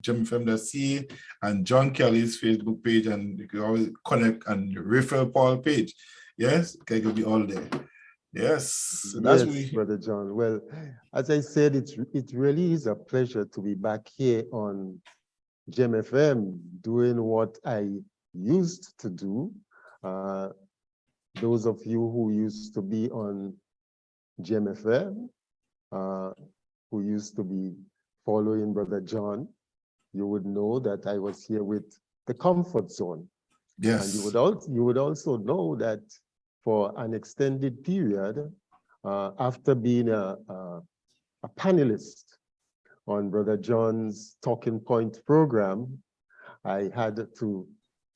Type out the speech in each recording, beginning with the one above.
GemFM.ca and John Kelly's Facebook page, and you can always connect and refer Paul page. Yes, okay, it will be all there. Yes, so that's yes, Brother John. Well, as I said, it really is a pleasure to be back here on Gem FM doing what I used to do. Those of you who used to be on Gem FM, who used to be following Brother John, you would know that I was here with the Comfort Zone. yes. And you would also know that for an extended period, after being a panelist on Brother John's Talking Point program, I had to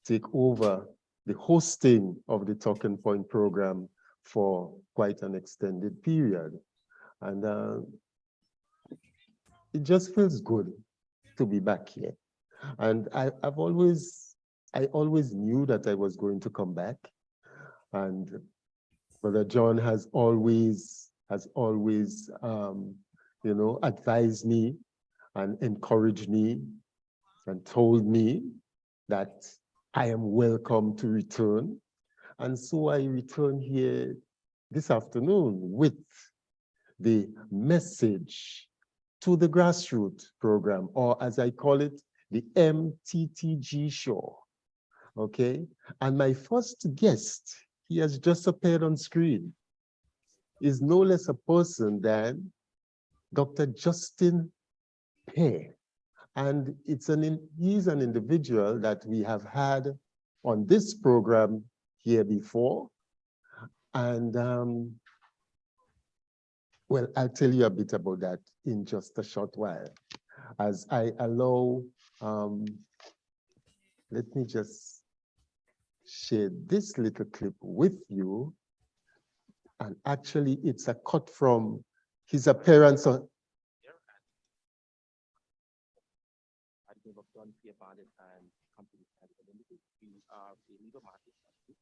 take over the hosting of the Talking Point program for quite an extended period. And it just feels good to be back here. And I always knew that I was going to come back. And Brother John has always advised me and encouraged me and told me that I am welcome to return. And so I return here this afternoon with the message to the grassroots program, or as I call it, the MTTG show. Okay, and my first guest, he has just appeared on screen, is no less a person than Dr. Justin Pear. And he's an individual that we have had on this program here before. And well, I'll tell you a bit about that in just a short while. As I allow, let me just share this little clip with you. And actually, it's a cut from his appearance on. Of John Pear Barnett and Company Limited. We are a legal market company.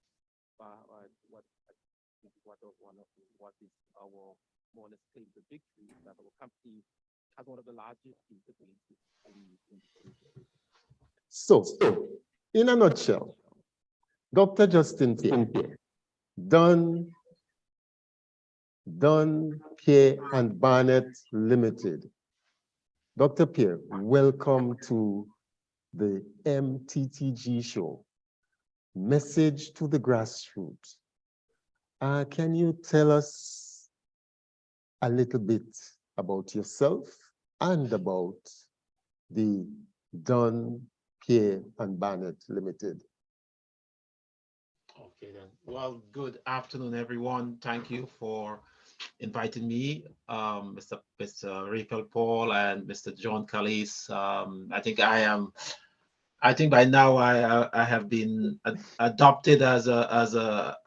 What is our more or less claim to victory is that our company has one of the largest databases in the country. So, in a nutshell, Dr. Justin Pear, Dunn, Pear and Barnett Limited. Dr. Pear, welcome to the MTTG show. Message to the grassroots. Can you tell us a little bit about yourself and about the Dunn, Pear and Barnett Limited? Okay then. Well, good afternoon, everyone. Thank you for inviting me, Mr. Raphael Paul and Mr. John Callis. I think by now I have been adopted as a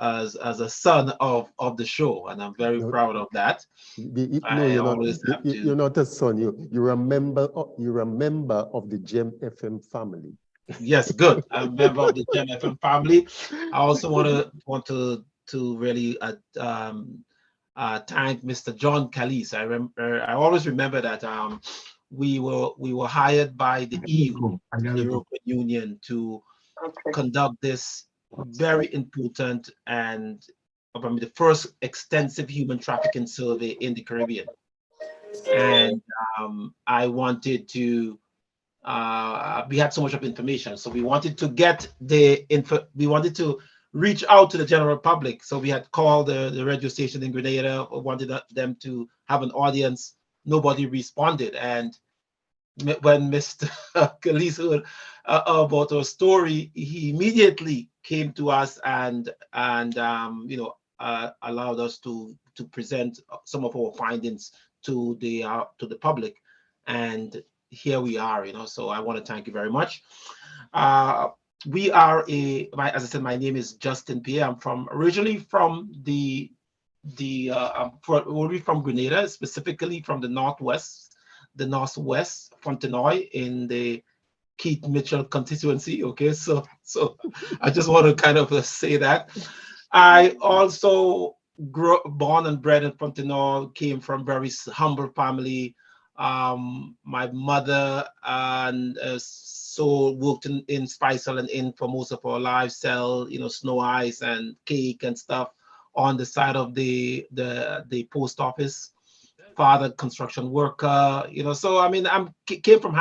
son of the show, and I'm very proud of that. You're not a son. You're a member of the Gem FM family. Yes, good. I'm a member of the Gem FM family. I also want to really thank Mr. John Callis. I always remember that we were hired by the EU, the European Union, to conduct this very important and probably the first extensive human trafficking survey in the Caribbean. And I wanted to. We had so much of information, so we wanted to get we wanted to reach out to the general public. So we had called the radio station in Grenada, wanted them to have an audience. Nobody responded, and when Mr. Callis heard about our story, he immediately came to us and allowed us to present some of our findings to the public, and here we are. So I want to thank you very much. We are as I said, my name is Justin Pear. I'm originally from from Grenada, specifically from the northwest, Fontenoy, in the Keith Mitchell constituency. Okay, so I just want to kind of say that. I also born and bred in Fontenoy, came from very humble family. My mother and so worked in Spiceland and Inn for most of our lives, sell snow ice and cake and stuff on the side of the post office. Father construction worker, so I mean came from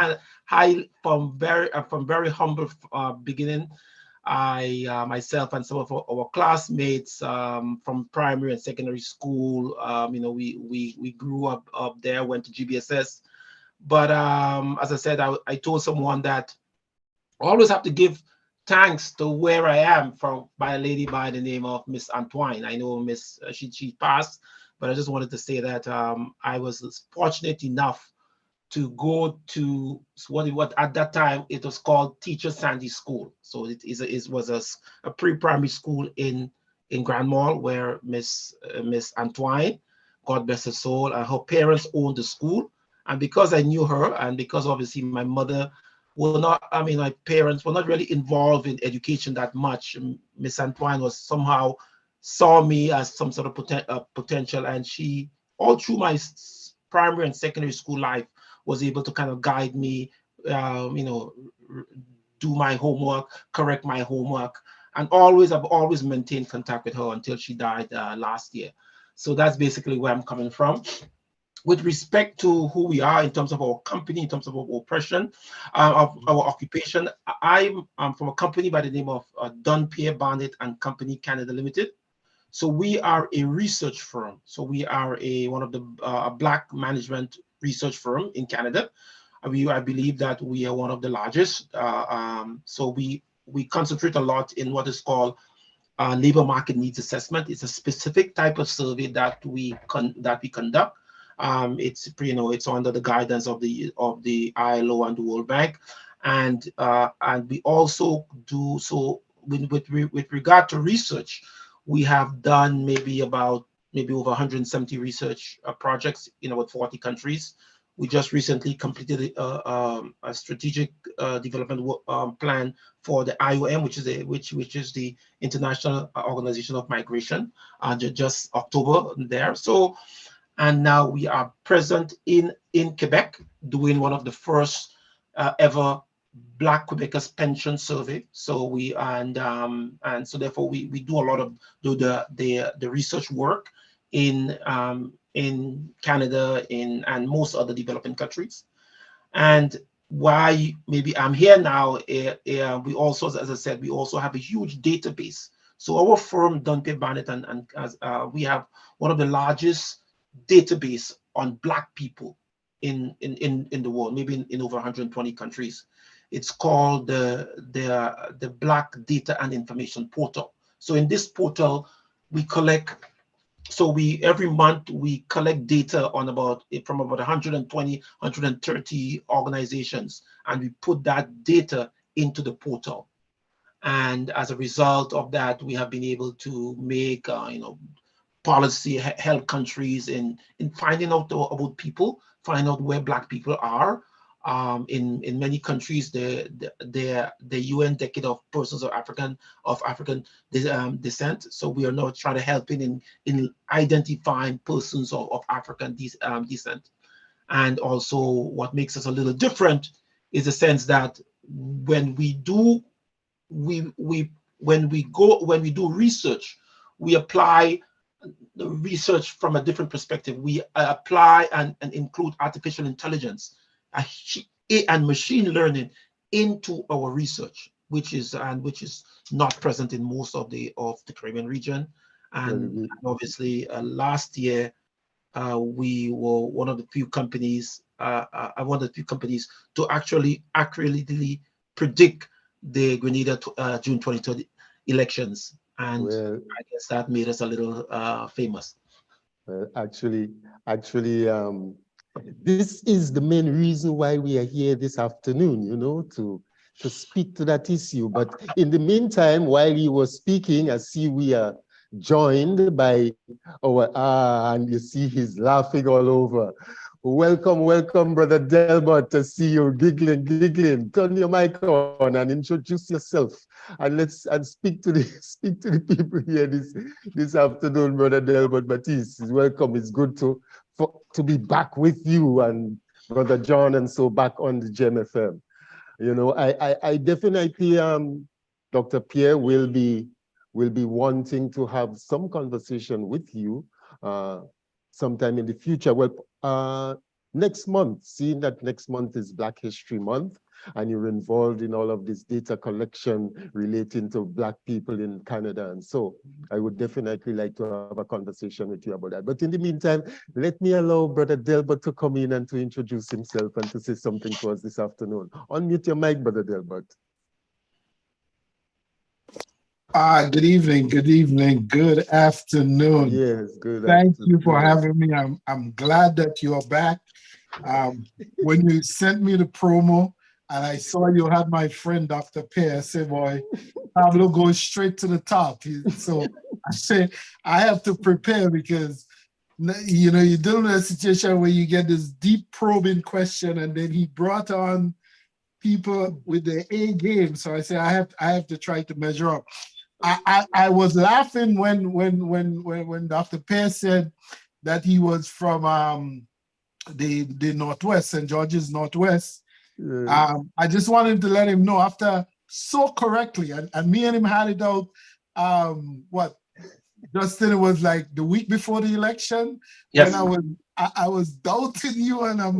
from very humble beginning. I myself and some of our classmates from primary and secondary school, we grew up there, went to GBSS. But as I said, I told someone that I always have to give thanks to where I am from by a lady by the name of Miss Antoine. I know Miss she passed, but I just wanted to say that I was fortunate enough to go to what at that time it was called Teacher Sandy School. So it was a pre-primary school in Grand Mall where Miss Antoine, God bless her soul, and her parents owned the school. And because I knew her, and because obviously my mother were not, I mean, my parents were not really involved in education that much. Miss Antoine was somehow saw me as some sort of potential, and she all through my primary and secondary school life was able to kind of guide me, do my homework, correct my homework, and I've always maintained contact with her until she died last year. So that's basically where I'm coming from. With respect to who we are in terms of our company, in terms of our oppression, of our occupation, I'm from a company by the name of Dunpierre Barnett and Company Canada Limited. So we are a research firm. So we are one of the Black management research firm in Canada. I believe that we are one of the largest. So we concentrate a lot in what is called labor market needs assessment. It's a specific type of survey that we conduct. It's under the guidance of the ILO and the World Bank, and we also do so with regard to research. We have done maybe over 170 research projects in about 40 countries. We just recently completed a strategic development plan for the IOM, which is the International Organization of Migration, just October there. So, and now we are present in Quebec, doing one of the first ever Black Quebecers pension survey. So so therefore we do a lot of the research work in Canada and most other developing countries. And why maybe I'm here now, we also, as I said, we also have a huge database. So our firm, Dunpierre Barnett, and we have one of the largest database on Black people in the world, maybe in over 120 countries. It's called the Black Data and Information Portal. So in this portal, we collect. So every month we collect data from about 120, 130 organizations, and we put that data into the portal. And as a result of that, we have been able to make policy, help countries in finding out about people, find out where Black people are. In many countries, the UN Decade of Persons of African descent. So we are now trying to help in identifying persons of African descent. And also, what makes us a little different is the sense that when we do research, we apply the research from a different perspective. We apply and include artificial intelligence and machine learning into our research, which is not present in most of the Caribbean region. And obviously, last year we were one of the few companies, to actually accurately predict the Grenada June 2020 elections, and I guess that made us a little famous. Actually, this is the main reason why we are here this afternoon, to speak to that issue. But in the meantime, while you were speaking, I see we are joined by our, and you see he's laughing all over. Welcome, Brother Delbert, to see you giggling. Turn your mic on and introduce yourself, and speak to the people here this afternoon, Brother Delbert Baptiste. Welcome. It's good to be back with you and Brother John, and so back on the Gem FM. You know, I definitely, Dr. Pierre will be wanting to have some conversation with you sometime in the future. Well, next month, seeing that next month is Black History Month, and you're involved in all of this data collection relating to Black people in Canada. And so I would definitely like to have a conversation with you about that. But in the meantime, let me allow Brother Delbert to come in and to introduce himself and to say something to us this afternoon. Unmute your mic, Brother Delbert. Good evening, good afternoon. Yes, good Thank afternoon. you for having me. I'm glad that you're back. When you sent me the promo and I saw you had my friend Dr. Pierre, I said, boy, Pablo goes straight to the top. So I said, I have to prepare because, you know, you're dealing with a situation where you get this deep probing question, and then he brought on people with the A game. So I said, I have to try to measure up. I was laughing when Dr. Pierre said that he was from the Northwest, St. George's Northwest. I just wanted to let him know, after so correctly, and me and him had it out, Justin, it was like the week before the election. Yes. When I was doubting you, and I'm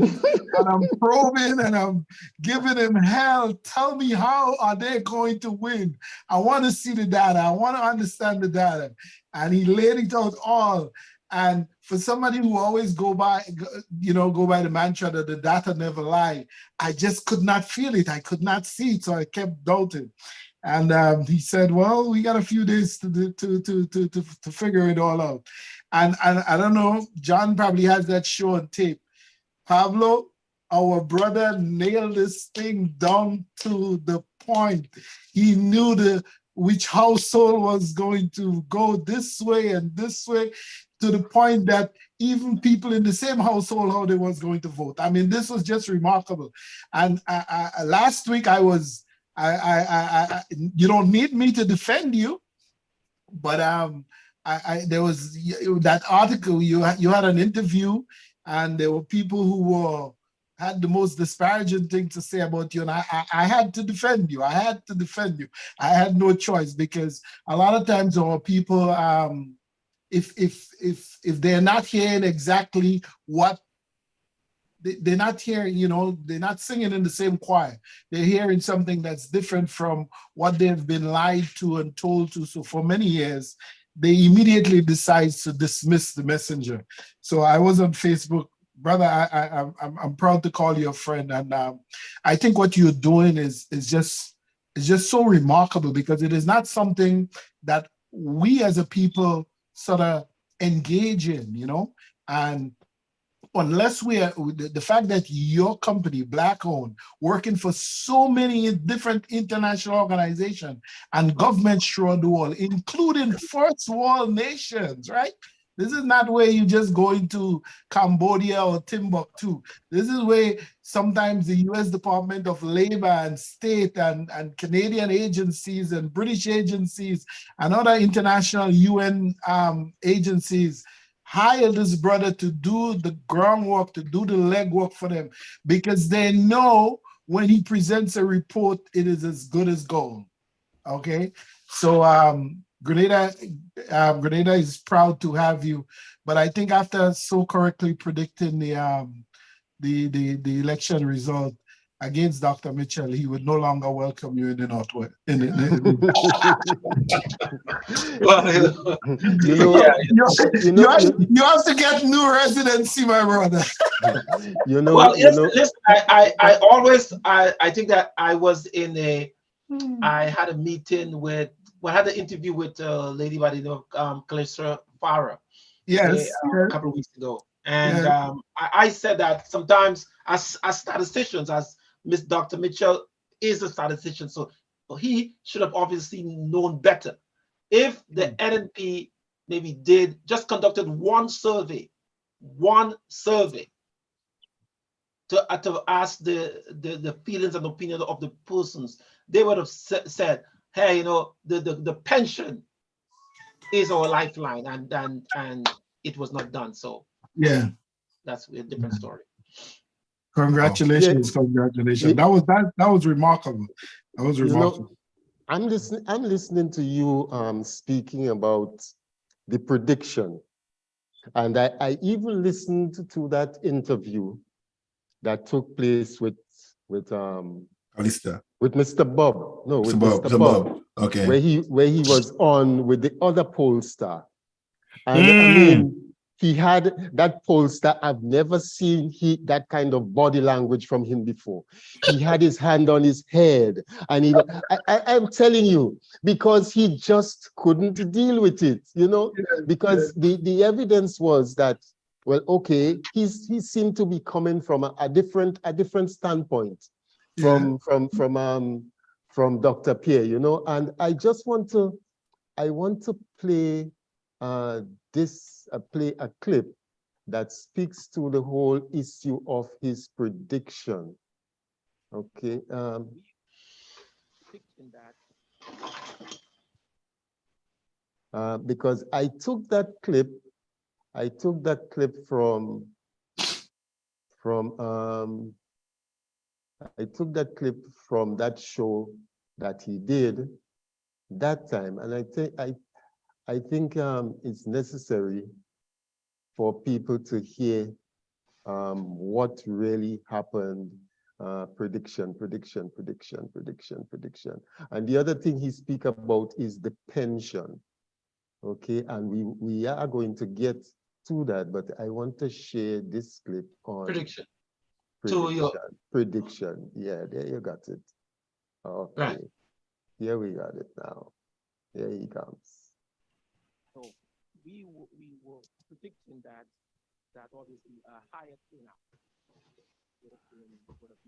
probing, and I'm giving him hell. Tell me, how are they going to win? I want to see the data. I want to understand the data. And he laid it out all. And for somebody who always go by the mantra that the data never lie, I just could not feel it. I could not see it, so I kept doubting. And he said, well, we got a few days to figure it all out. And I don't know, John probably has that show on tape. Pablo, our brother, nailed this thing down to the point. He knew which household was going to go this way and this way, to the point that even people in the same household, how they was going to vote. I mean, this was just remarkable. And last week you don't need me to defend you, but there was that article, you had an interview, and there were people who had the most disparaging thing to say about you, and I had to defend you. I had no choice, because a lot of times our people, if they're not hearing exactly what they're not hearing, you know, they're not singing in the same choir. They're hearing something that's different from what they've been lied to and told to. So for many years, they immediately decide to dismiss the messenger. So I was on Facebook, brother. I'm proud to call you a friend, and I think what you're doing is just so remarkable, because it is not something that we as a people sort of engage in, you know, and unless we are, the fact that your company, Black-owned, working for so many different international organizations and governments throughout the world, including first world nations, right? This is not where you just go into Cambodia or Timbuktu. This is where sometimes the US Department of Labor and state and Canadian agencies and British agencies and other international UN agencies hire this brother to do the groundwork, to do the legwork for them, because they know when he presents a report, it is as good as gold. Okay, so Grenada is proud to have you, but I think after so correctly predicting the election result against Dr. Mitchell, he would no longer welcome you in the Northwest. You have to get new residency, my brother. Listen, I think that I was I had a meeting with, I had an interview with a lady by the name of Calista Farah. Yes. A couple of weeks ago. And I said that sometimes as statisticians, as Dr. Mitchell is a statistician, so he should have obviously known better. If the NNP maybe just conducted one survey to ask the feelings and opinions of the persons, they would have said, hey, you know, the pension is our lifeline, and it was not done. So yeah, that's a different story. Congratulations, Yeah. congratulations. That was remarkable. That was You remarkable. know, I'm listening to you speaking about the prediction. And I even listened to that interview that took place Alistair. with Mr. Bob. No, with Bob. Mr. Bob. Bob. Okay. Where he was on with the other pollster. And I mean, he had that pollster. I've never seen that kind of body language from him before. He had his hand on his head, and I'm telling you, because he just couldn't deal with it, you know, because the evidence was that, well, okay, he seemed to be coming from a different standpoint from Dr. Pierre, you know, and I want to play play a clip that speaks to the whole issue of his prediction. Okay. Because I took that clip from that show that he did that time, and I think it's necessary for people to hear what really happened. Prediction. And the other thing he speak about is the pension. Okay, and we are going to get to that, but I want to share this clip on Prediction. Prediction. Yeah, there you got it. Okay, right. Here we got it now. Here he comes. So we were predicting that obviously a higher turnout would have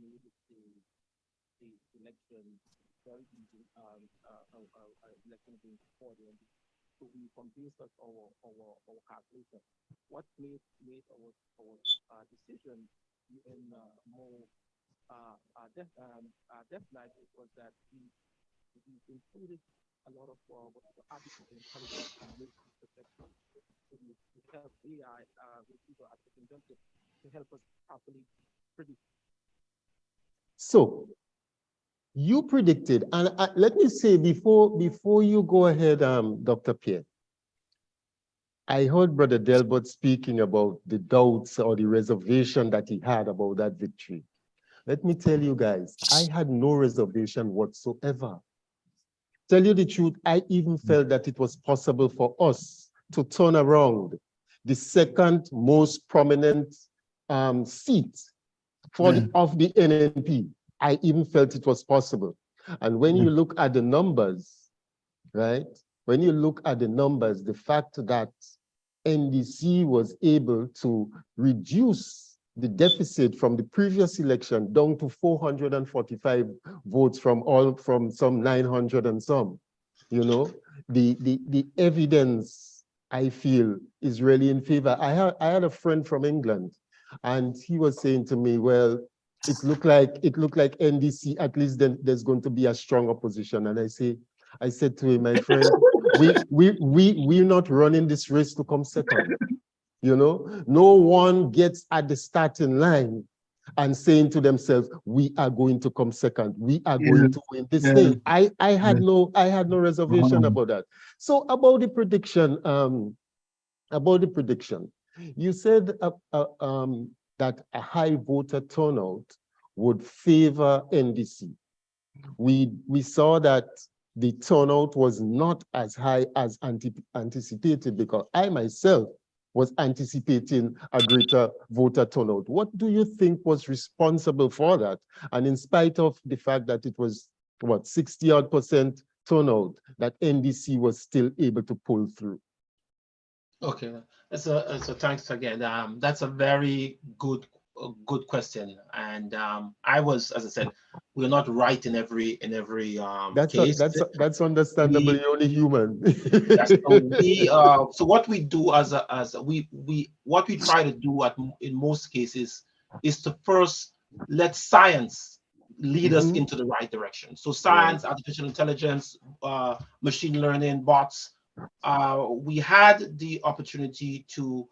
made the election very easy, election being supported. So we, from based on our calculation, what made our decision in more definite was that we included a lot of artificial intelligence and perception to help AI with people artificial intelligence to help us properly predict. So you predicted, and let me say before you go ahead, Dr. Pierre, I heard Brother Delbert speaking about the doubts or the reservation that he had about that victory. Let me tell you guys, I had no reservation whatsoever. Tell you the truth, I even felt that it was possible for us to turn around the second most prominent seat of the NNP. I even felt it was possible. And when you look at the numbers, right? When you look at the numbers, the fact that NDC was able to reduce the deficit from the previous election down to 445 votes from some 900 and some, you know, the evidence I feel is really in favor. I had a friend from England, and he was saying to me, well, it looked like NDC, at least then there's going to be a strong opposition. And I said to him, my friend, we're not running this race to come second. You know, no one gets at the starting line and saying to themselves, we are going to come second. We are going to win this thing. I had no reservation about that. So about the prediction, you said that a high voter turnout would favor NDC. We saw that the turnout was not as high as anticipated, because I myself was anticipating a greater voter turnout. What do you think was responsible for that? And in spite of the fact that it was, what, 60-odd% turnout, that NDC was still able to pull through? Okay, so thanks again. That's a very good question, and I was, as I said, we're not right in every case. That's understandable. You're only human. So what we do what we try to do in most cases is to first let science lead us into the right direction. So science, artificial intelligence, machine learning, bots. We had the opportunity to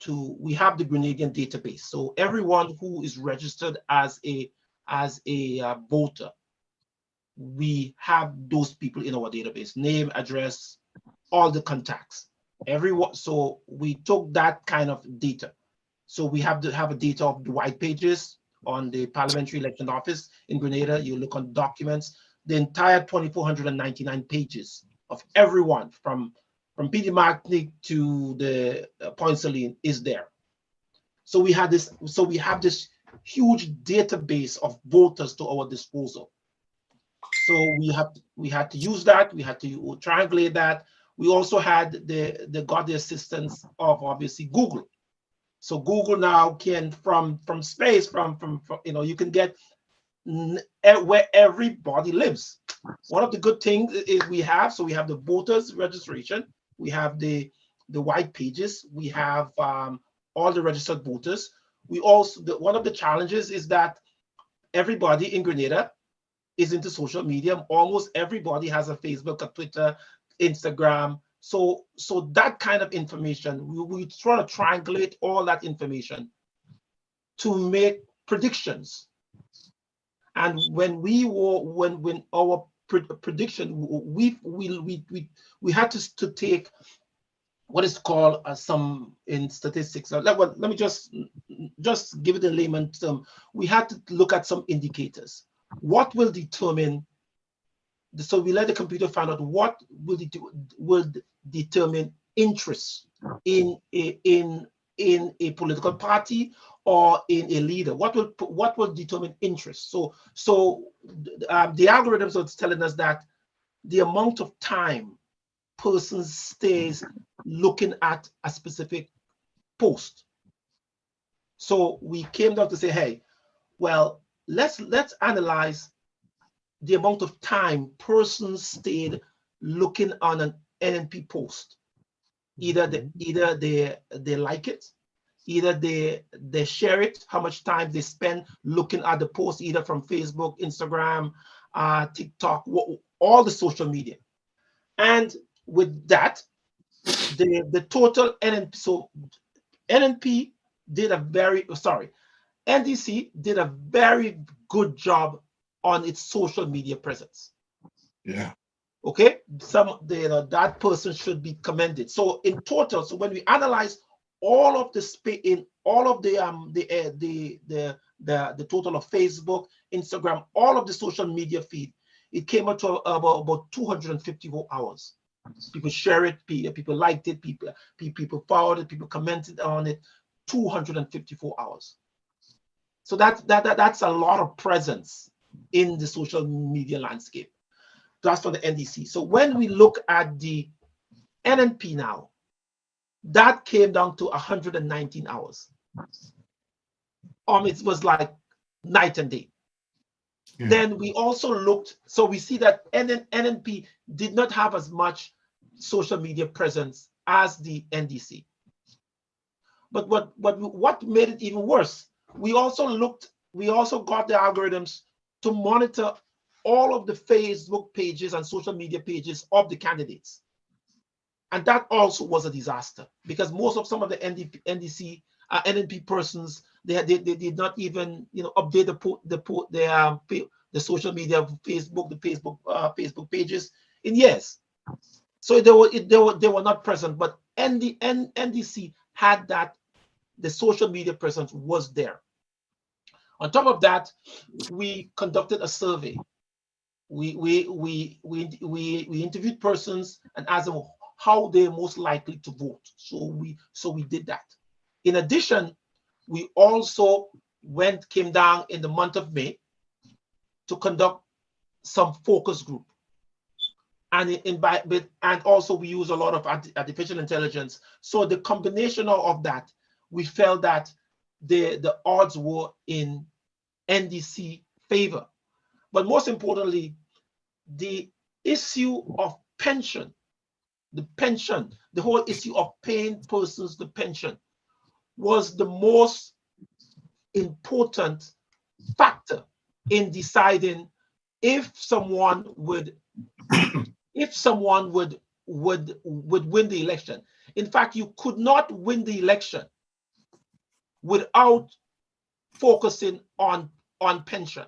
we have the Grenadian database. So everyone who is registered as a voter, we have those people in our database, name, address, all the contacts, everyone. So we took that kind of data. So we have to have a data of the white pages on the Parliamentary Election Office in Grenada. You look on documents, the entire 2,499 pages of everyone from Peter Martinique to the Point Saline is there. So we have this huge database of voters to our disposal. So we had to use that. We had to triangulate that. We also had got the assistance of obviously Google. So Google now can from space from you can get where everybody lives. One of the good things is we have the voters registration, we have the white pages, we have all the registered voters. We also one of the challenges is that everybody in Grenada is into social media. Almost everybody has a Facebook, a Twitter, Instagram. So that kind of information, we try to triangulate all that information to make predictions. And when our prediction, we had to take what is called some in statistics. Let me just give it a layman term. We had to look at some indicators. What will determine? So we let the computer find out what will determine interest in a political party or in a leader. What will determine interest? So the algorithms are telling us that the amount of time person stays looking at a specific post. So we came down to say, hey, well, let's analyze the amount of time persons stayed looking on an NNP post. Either they like it, either they share it, how much time they spend looking at the post, either from Facebook, Instagram, TikTok, all the social media. And with that, the total NNP, so NNP did NDC did a very good job on its social media presence. Yeah. Okay, that person should be commended. So in total, so when we analyze all of the the total of Facebook, Instagram, all of the social media feed, it came up to about 254 hours. People share it, people liked it, people followed it, people commented on it. 254 hours. So that's a lot of presence in the social media landscape. That's for the NDC. So when we look at the NNP now, that came down to 119 hours. It was like night and day. Yeah. Then we also looked, so we see that NNP did not have as much social media presence as the NDC. But what made it even worse, we also got the algorithms to monitor all of the Facebook pages and social media pages of the candidates. And that also was a disaster because some of the NDC, NNP persons, they did not even update the social media, Facebook, Facebook pages in years. So they were not present, but NDC had that. The social media presence was there. On top of that, we conducted a survey. We interviewed persons and asked them how they're most likely to vote. So we did that. In addition, we also came down in the month of May to conduct some focus group. And also we use a lot of artificial intelligence. So the combination of that, we felt that the odds were in NDC favor. But most importantly, the issue of pension, the whole issue of paying persons the pension was the most important factor in deciding if someone would win the election. In fact, you could not win the election without focusing on pension.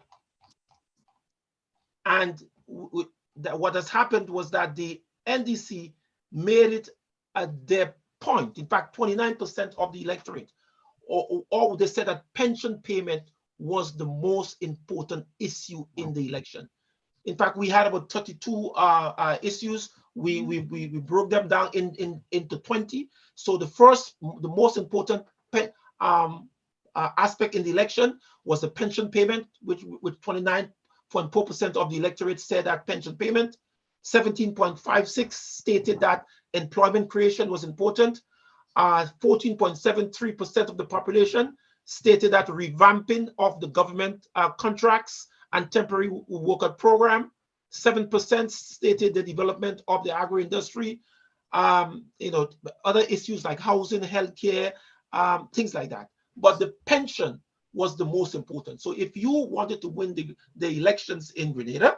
And what has happened was that the NDC made it their point. In fact, 29% of the electorate, or they said that pension payment was the most important issue in the election. In fact, we had about 32 issues. We broke them down into 20. So the most important aspect in the election was the pension payment, which 29.4% of the electorate said that pension payment. 17.56 stated that employment creation was important. 14.73% of the population stated that revamping of the government contracts and temporary worker program. 7% stated the development of the agro-industry. Other issues like housing, healthcare, things like that. But the pension was the most important. So if you wanted to win the elections in Grenada,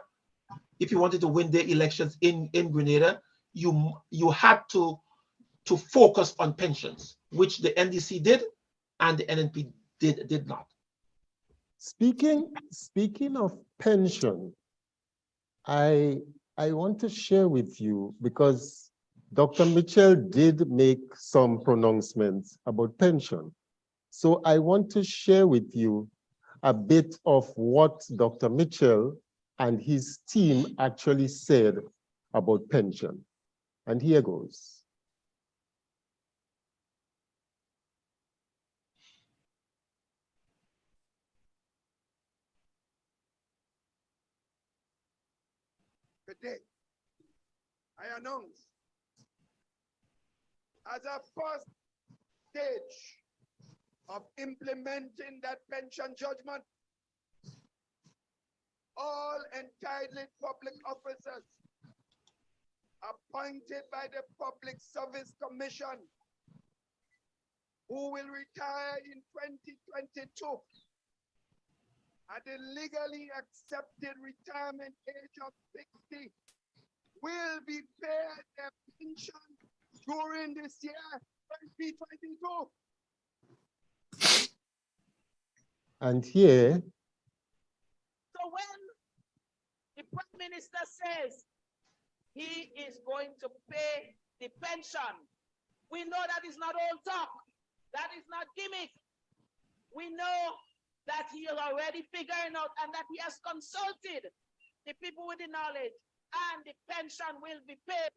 you had to focus on pensions, which the NDC did and the NNP did not. Speaking of pension, I want to share with you, because Dr. Mitchell did make some pronouncements about pension. So I want to share with you a bit of what Dr. Mitchell and his team actually said about pension. And here goes. Today, I announce as a first stage of implementing that pension judgment, all entitled public officers appointed by the Public Service Commission who will retire in 2022 at the legally accepted retirement age of 60 will be paid their pension during this year, 2022. And here. So when the Prime Minister says he is going to pay the pension, we know that is not all talk. That is not gimmick. We know that he is already figuring out and that he has consulted the people with the knowledge, and the pension will be paid.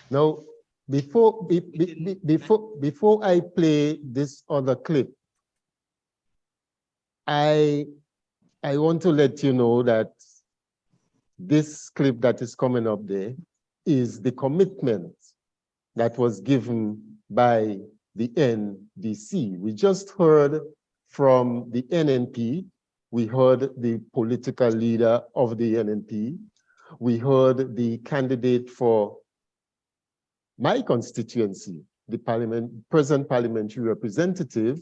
Now, before I play this other clip, I want to let you know that this clip that is coming up there is the commitment that was given by the NDC. We just heard from the NNP. We heard the political leader of the NNP. We heard the candidate for my constituency, the present parliamentary representative,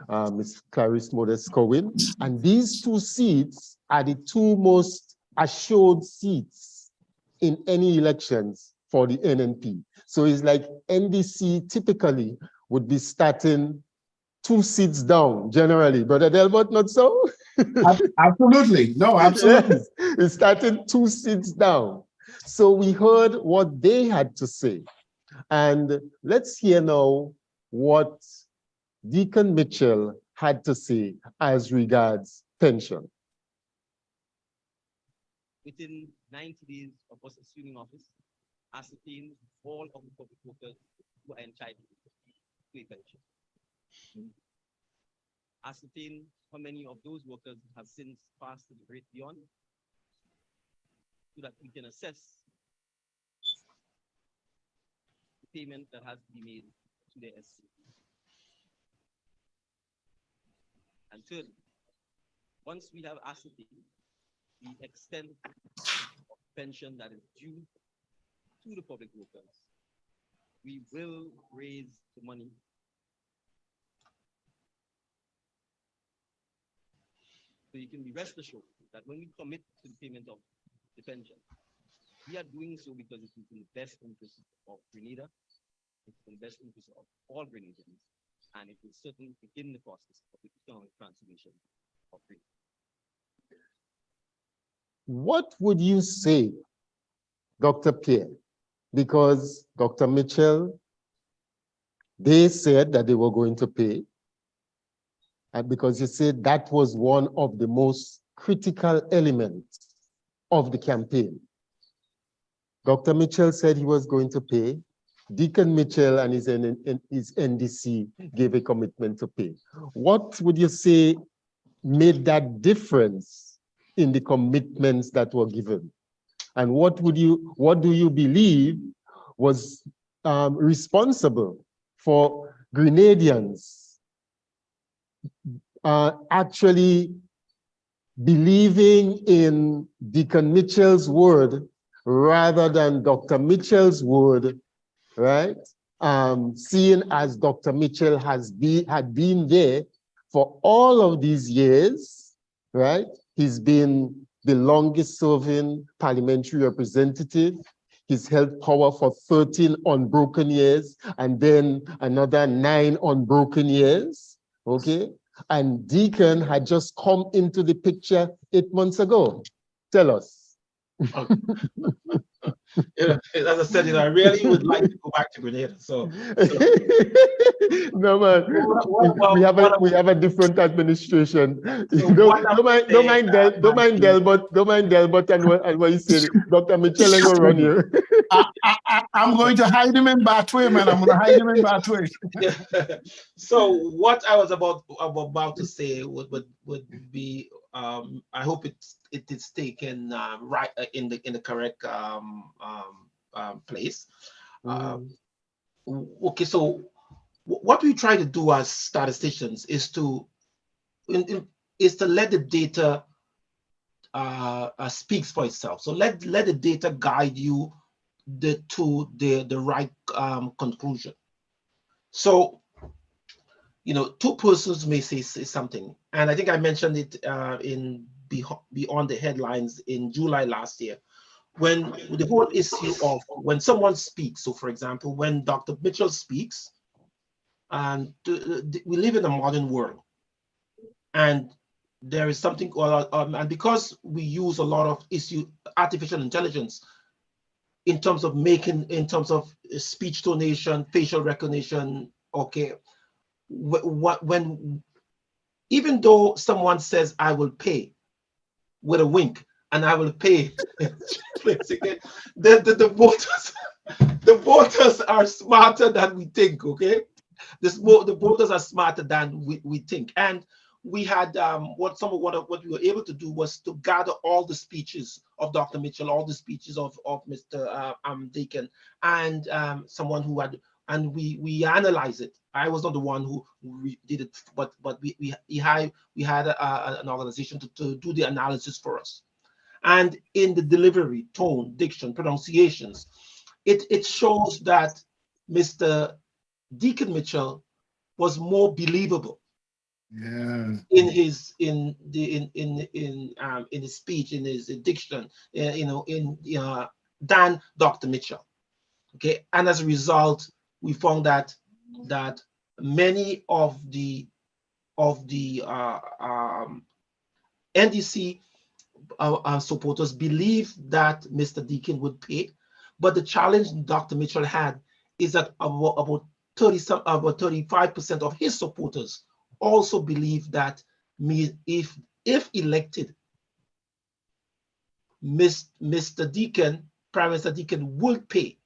Ms. Clarice Modest-Cowen. And these two seats are the two most assured seats in any elections for the NNP. So it's like NDC typically would be starting 2 seats down generally, Brother Delbert, not so? Absolutely, no, absolutely. Yes, it's starting 2 seats down. So we heard what they had to say. And let's hear now what Deacon Mitchell had to say as regards pension. Within 90 days of us assuming office, ascertain all of the public workers who are entitled to a pension. Ascertain how many of those workers have since passed the great beyond, so that we can assess the payment that has to be made to the SC. And third, once we have ascertained the extent of pension that is due to the public workers, we will raise the money so you can be rest assured that when we commit to the payment of the pension, we are doing so because it is in the best interest of Grenada It's in the best interest of all Grenadians, and it will certainly begin the process of the economic transformation of Grenada. What would you say, Dr. Pierre? Because Dr. Mitchell, they said that they were going to pay, and because you said that was one of the most critical elements of the campaign. Dr. Mitchell said he was going to pay. Deacon Mitchell and his NDC gave a commitment to pay. What would you say made that difference in the commitments that were given? And what do you believe was responsible for Grenadians actually believing in Deacon Mitchell's word rather than Dr. Mitchell's word, right? Seeing as Dr. Mitchell had been there for all of these years, right? He's been the longest serving parliamentary representative. He's held power for 13 unbroken years and then another 9 unbroken years, okay? And Deacon had just come into the picture 8 months ago. Tell us. As I said, I really would like to go back to Grenada. So no man, we have a different administration. So don't mind Delbert and what you said. Dr. Mitchell ain't gonna run you. I'm going to hide him in Batway, man. I'm going to hide him in Batway. So what I was about to say would be I hope it is taken right in the correct place. Okay, so what we try to do as statisticians is to let the data speaks for itself. So let the data guide you to the right conclusion. So, two persons may say something, and I think I mentioned it in Beyond the Headlines in July last year, when the whole issue of when someone speaks. So, for example, when Dr. Mitchell speaks, and we live in a modern world, and there is something, and because we use a lot of artificial intelligence in terms of speech tonation, facial recognition, okay, when even though someone says I will pay with a wink and I will pay, the voters are smarter than we think, okay? The voters are smarter than we think. And we had what we were able to do was to gather all the speeches of Dr. Mitchell, all the speeches of Mr. Deacon, and someone who had, and we analyze it. I was not the one who did it, but we had an organization to do the analysis for us. And in the delivery, tone, diction, pronunciations, it shows that Mr. Deacon Mitchell was more believable. Yeah. In his speech, in his diction, than Dr. Mitchell. Okay, and as a result, we found that many of the NDC supporters believe that Mr. Deacon would pay, but the challenge Dr. Mitchell had is that about 35% of his supporters also believe that if elected, Mr. Deacon, Prime Minister Deacon, would pay.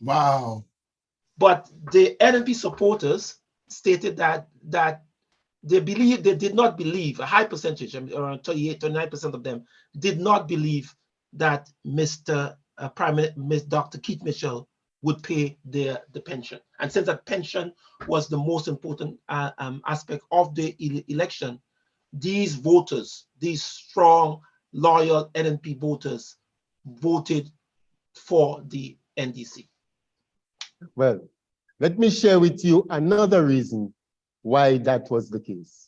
Wow. But the NNP supporters stated that they did not believe, a high percentage, around 38-39% of them, did not believe that Dr. Keith Mitchell would pay the pension. And since that pension was the most important aspect of the election, these voters, these strong, loyal NNP voters, voted for the NDC. Well, let me share with you another reason why that was the case.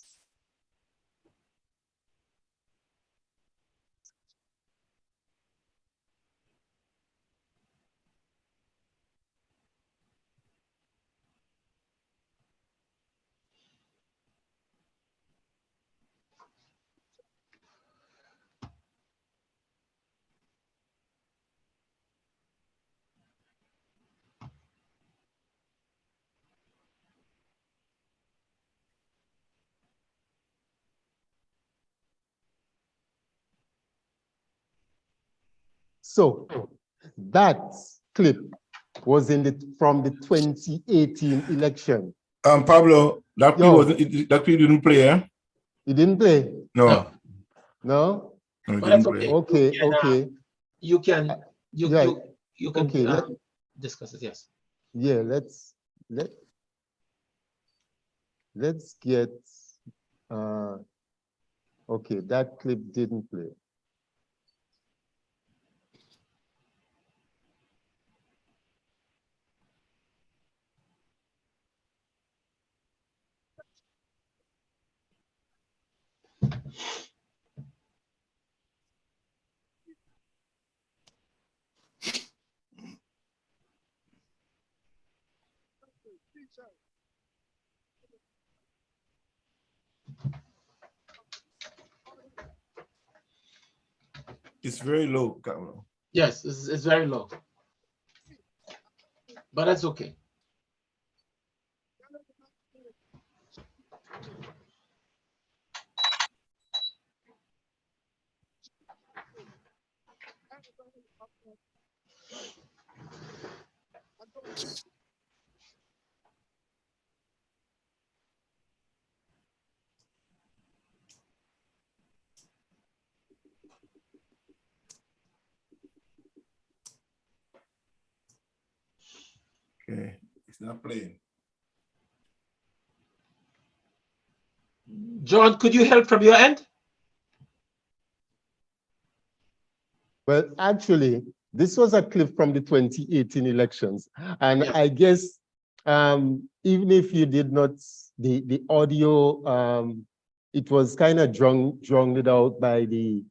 So that clip was from the 2018 election. Pablo, that Yo. clip didn't play, eh? He didn't play? No. No? No, he But that's didn't play. okay. Okay. You can Okay, discuss it. Yes. Yeah, let's get okay, that clip didn't play. It's very low, Pablo. Yes, it's very low. But that's okay. Okay, it's not playing. John, could you help from your end? Well, actually, this was a clip from the 2018 elections. And Yes. I guess even if you did not, the audio, it was kind of drowned out by the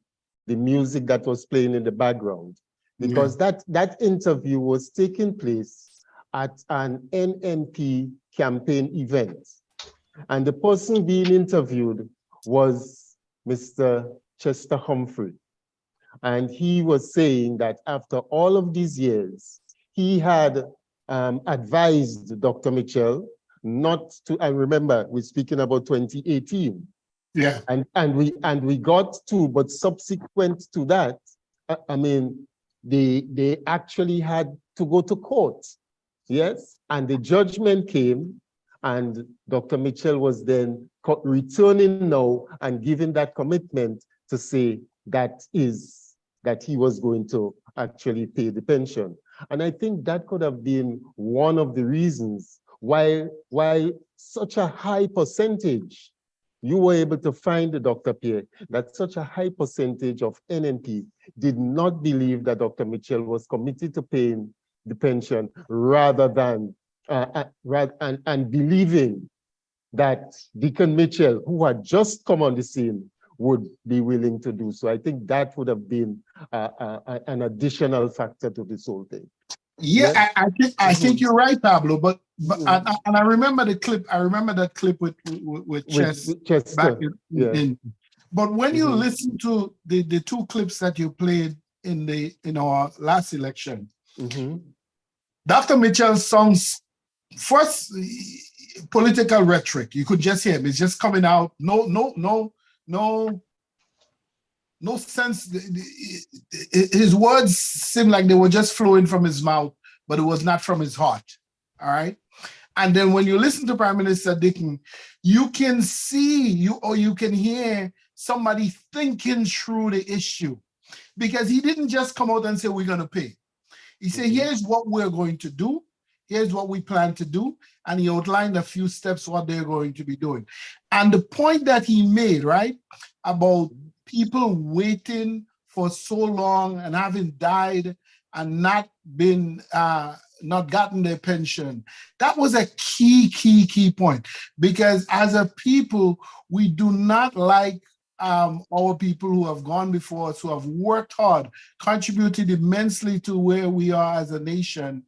music that was playing in the background. Because that interview was taking place at an NNP campaign event. And the person being interviewed was Mr. Chester Humphrey. And he was saying that after all of these years, he had advised Dr. Mitchell not to, and remember, we're speaking about 2018. Yeah. And we got to, but subsequent to that, I mean, they actually had to go to court. Yes. And the judgment came, and Dr. Mitchell was then returning now and giving that commitment to say that he was going to actually pay the pension. And I think that could have been one of the reasons why such a high percentage, you were able to find, Dr. Pierre, that such a high percentage of NNP did not believe that Dr. Mitchell was committed to paying the pension, rather than and believing that Deacon Mitchell, who had just come on the scene, would be willing to do so. I think that would have been an additional factor to this whole thing. Yeah, I think you're right, Pablo. But and I remember the clip. I remember that clip with Chester. Back in. But when you listen to the two clips that you played in our last election, Dr. Mitchell sounds first political rhetoric. You could just hear him. It's just coming out. No sense. His words seemed like they were just flowing from his mouth, but it was not from his heart. All right. And then when you listen to Prime Minister Dickon, you can see you can hear somebody thinking through the issue, because he didn't just come out and say, we're going to pay. He said, here's what we're going to do. Here's what we plan to do. And he outlined a few steps what they're going to be doing. And the point that he made, right, about people waiting for so long and having died and not gotten their pension, that was a key point. Because as a people, we do not like our people who have gone before us, who have worked hard, contributed immensely to where we are as a nation,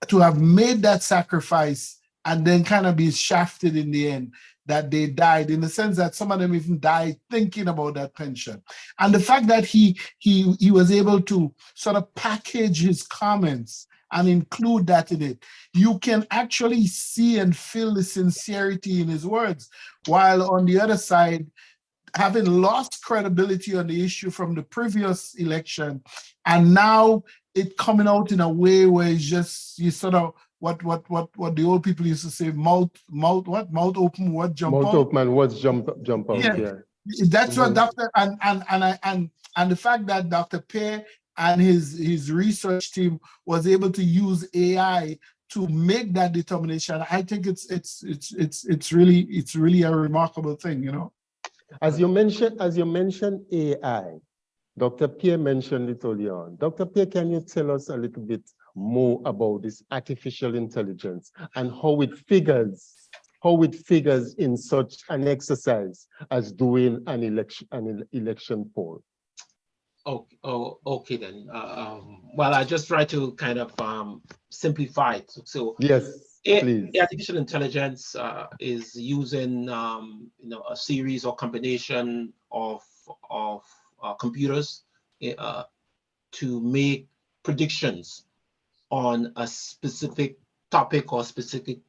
to have made that sacrifice and then kind of be shafted in the end, that they died, in the sense that some of them even died thinking about that pension. And the fact that he was able to sort of package his comments and include that in it, you can actually see and feel the sincerity in his words. While on the other side, having lost credibility on the issue from the previous election, and now it coming out in a way where it's just you sort of what the old people used to say, mouth open, what jump Mount out. Oakman was jump out, Yeah. yeah. That's what Mhm. Dr. and the fact that Dr. Pear and his research team was able to use AI to make that determination, I think it's really a remarkable thing, you know. As you mentioned AI, Dr. Pierre mentioned it earlier on. Dr. Pierre, can you tell us a little bit more about this artificial intelligence and how it figures in such an exercise as doing an election poll? Okay then. Well, I just try to kind of simplify it. So Yes, please. artificial intelligence is using a series or combination of computers to make predictions on a specific topic or specific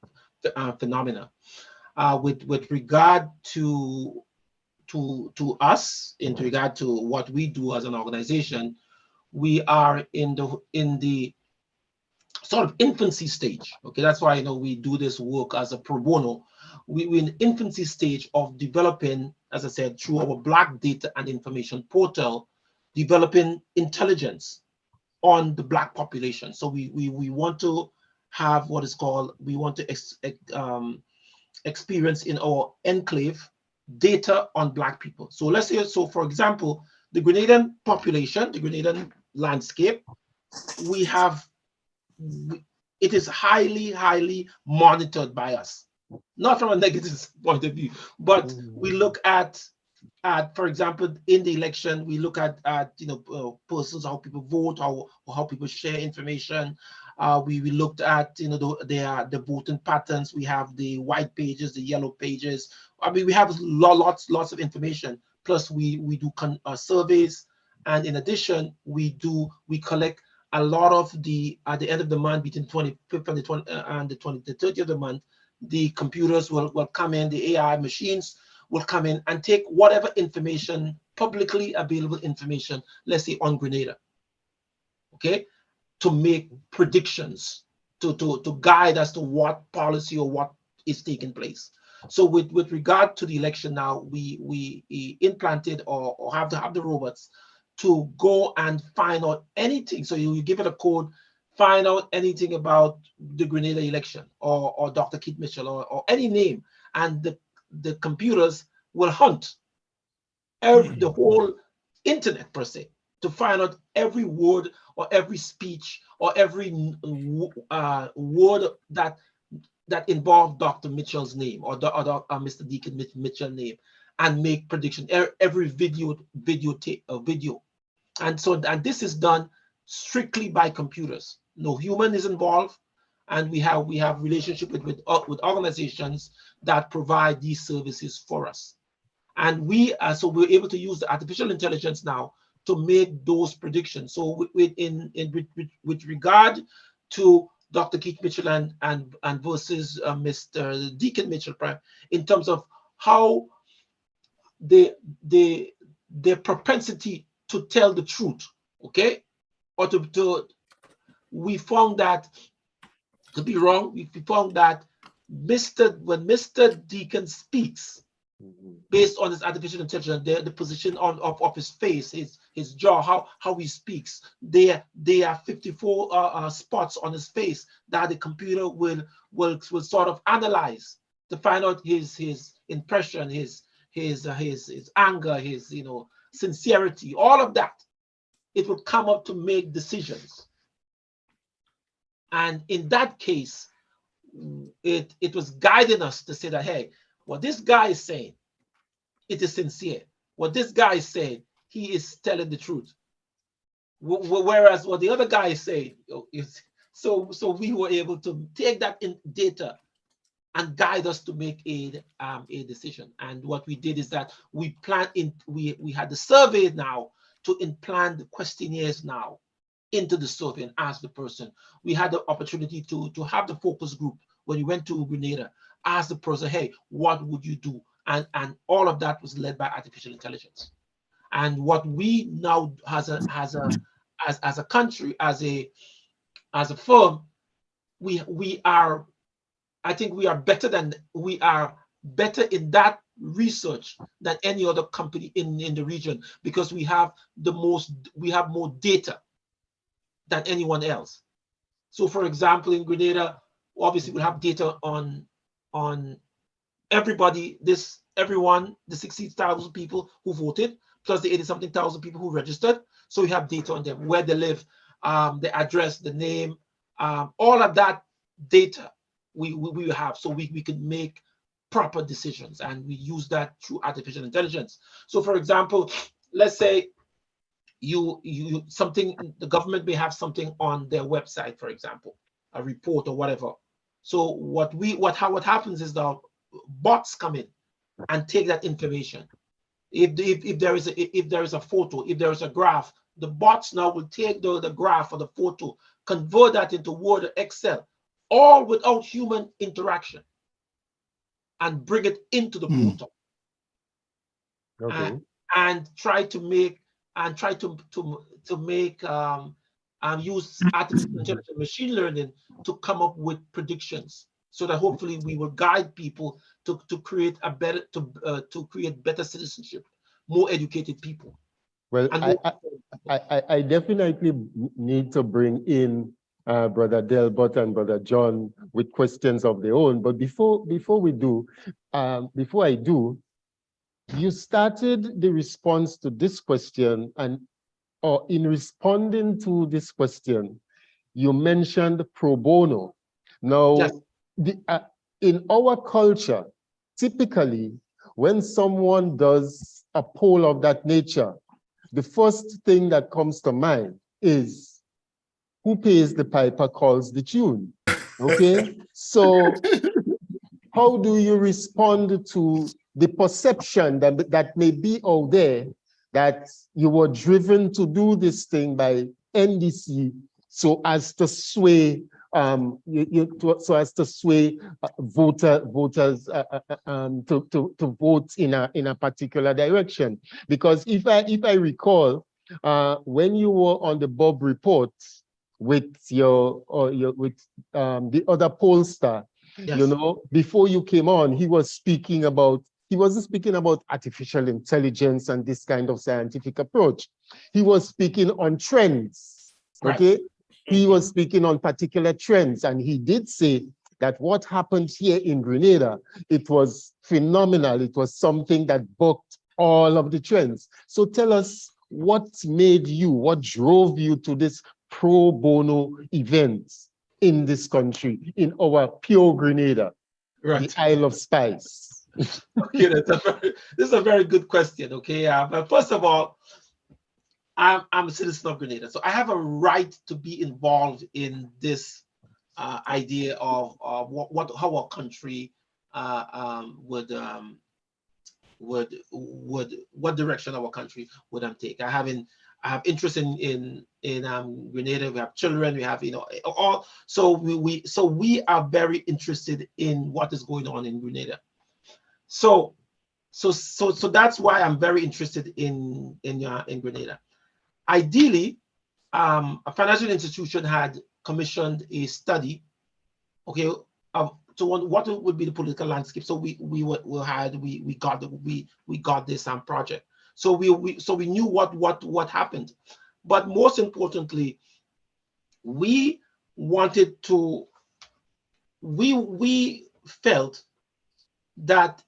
phenomena. With regard to us, in regard to what we do as an organization, we are in the sort of infancy stage. Okay, that's why we do this work as a pro bono. We're in the infancy stage of developing, as I said, through our Black Data and Information Portal, developing intelligence on the Black population. So we want to have what is called, we want to experience in our enclave data on Black people. So let's say, so for example, the Grenadian population, the Grenadian landscape, it is highly monitored by us, not from a negative point of view, but we look at, for example, in the election, we look at persons, how people vote, how people share information. We looked at the voting patterns. We have the white pages, the yellow pages. I mean, we have lots of information. Plus, we do surveys, and in addition, we collect a lot of at the end of the month, between 25th and the 30th of the month, the computers will come in, the AI machines will come in and take whatever information, publicly available information, let's say on Grenada, okay, to make predictions, to guide as to what policy or what is taking place. So with regard to the election now, we implanted or have the robots to go and find out anything. So you give it a code, find out anything about the Grenada election or Dr. Keith Mitchell or any name, and the computers will hunt the whole internet per se to find out every word or every speech or every word that involved Dr. Mitchell's name or Mr. Deacon Mitchell name, and make prediction. Every video, and this is done strictly by computers. No human is involved, and we have relationship with organizations that provide these services for us, and so we're able to use the artificial intelligence now to make those predictions. So with regard to Dr. Keith Mitchell and versus Mr. Deacon Mitchell, in terms of how their propensity to tell the truth, okay, or we found that, to be wrong, we found that when Mr. Deacon speaks, based on his artificial intelligence, the position of his face, his jaw, how he speaks, there are 54 spots on his face that the computer will sort of analyze to find out his impression, his anger, his sincerity, all of that. It will come up to make decisions. And in that case, it was guiding us to say that, hey, what this guy is saying, it is sincere. What this guy is saying, he is telling the truth. Whereas what the other guy is saying, so we were able to take that data and guide us to make a decision. And what we did is that we had the survey now to implant the questionnaires now into the survey and ask the person. We had the opportunity to have the focus group when we went to Grenada, ask the person, hey, what would you do? and all of that was led by artificial intelligence. And what we now as a country, as a firm, we are, I think we are better in that research than any other company in the region, because we have more data than anyone else. So for example, in Grenada, obviously we'll have data on everybody, everyone, the 60,000 people who voted, plus the 80-something thousand people who registered. So we have data on them, where they live, the address, the name, all of that data we have, so we can make proper decisions, and we use that through artificial intelligence. So for example, let's say the government may have something on their website, for example, a report or whatever. So what happens is the bots come in and take that information. If there is a photo, if there is a graph, the bots now will take the graph or the photo, convert that into Word or Excel, all without human interaction, and bring it into the portal. Okay. And try to make use artificial intelligence, machine learning, to come up with predictions, so that hopefully we will guide people to create better citizenship, more educated people. Well, I definitely need to bring in Brother Delbert and Brother John with questions of their own. But before I do, you started the response to this question, or in responding to this question, you mentioned pro bono. Now, yes. In our culture, typically, when someone does a poll of that nature, the first thing that comes to mind is who pays the piper calls the tune. Okay, so how do you respond to the perception that may be out there that you were driven to do this thing by NDC so as to sway voters to vote in a particular direction? Because if I recall, when you were on the Bob report with the other pollster, yes, you know, before you came on, he wasn't speaking about artificial intelligence and this kind of scientific approach. He was speaking on trends, okay? Right. He was speaking on particular trends, and he did say that what happened here in Grenada, it was phenomenal. It was something that bucked all of the trends. So tell us what drove you to this pro bono event in this country, in our pure Grenada, right, the Isle of Spice. Okay, this is a very good question. Okay, but first of all, I'm a citizen of Grenada, so I have a right to be involved in this idea of how our country what direction our country would take. I have interest in Grenada. We have children. We have all. So we are very interested in what is going on in Grenada. So that's why I'm very interested in Grenada. Ideally, a financial institution had commissioned a study, okay, so what would be the political landscape. So we got this project. So we knew what happened, but most importantly, we felt that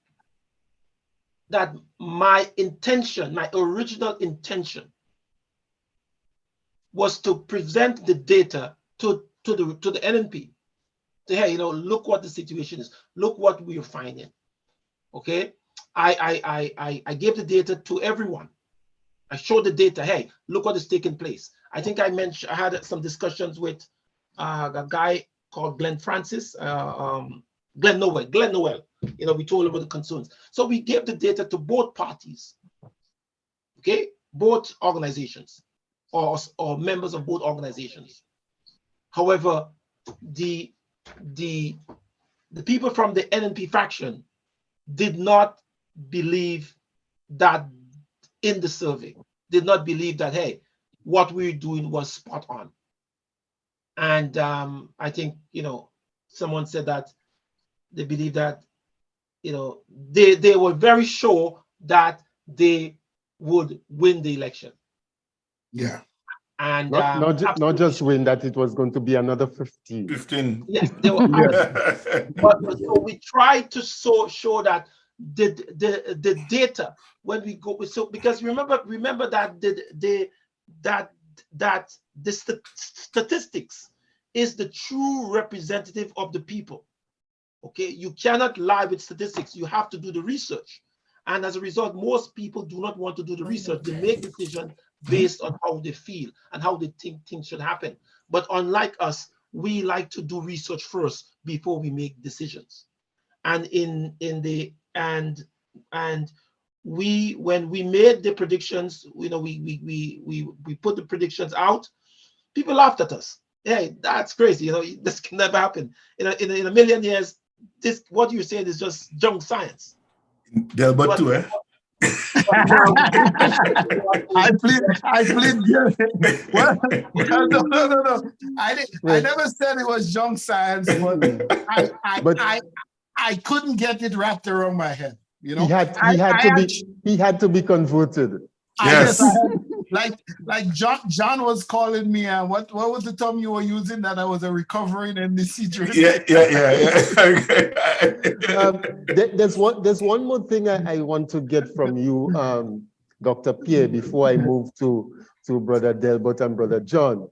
my original intention was to present the data to the NNP. Say, hey, look what the situation is. Look what we are finding. Okay, I gave the data to everyone. I showed the data. Hey, look what is taking place. I think I had some discussions with a guy called Glenn Francis, Glenn Noel. We told him about the concerns. So we gave the data to both parties. Okay, both organizations, or members of both organizations. However, the people from the NNP faction did not believe that in the survey, did not believe that, hey, what we're doing was spot on. And I think, someone said that they believe that, they were very sure that they would win the election. Yeah. And not just win, that it was going to be another 15. 15. Yes, they were. But so we tried to show that the data when we go, so because remember that the statistics is the true representative of the people. Okay, you cannot lie with statistics. You have to do the research, and as a result, most people do not want to do the research. They make decisions based on how they feel and how they think things should happen. But unlike us, we like to do research first before we make decisions. And when we made the predictions, we put the predictions out. People laughed at us. Hey, that's crazy. This can never happen. In a million years, this what you're saying is just junk science. Delbert too, eh? I plead guilty. Well, no. I never said it was junk science, but I couldn't get it wrapped around my head. He had to be converted. Yes. Like John was calling me, what was the term you were using, that I was a recovering NDC journalist? Yeah. There's one more thing I want to get from you, Dr. Pierre, before I move to Brother Delbert and Brother John.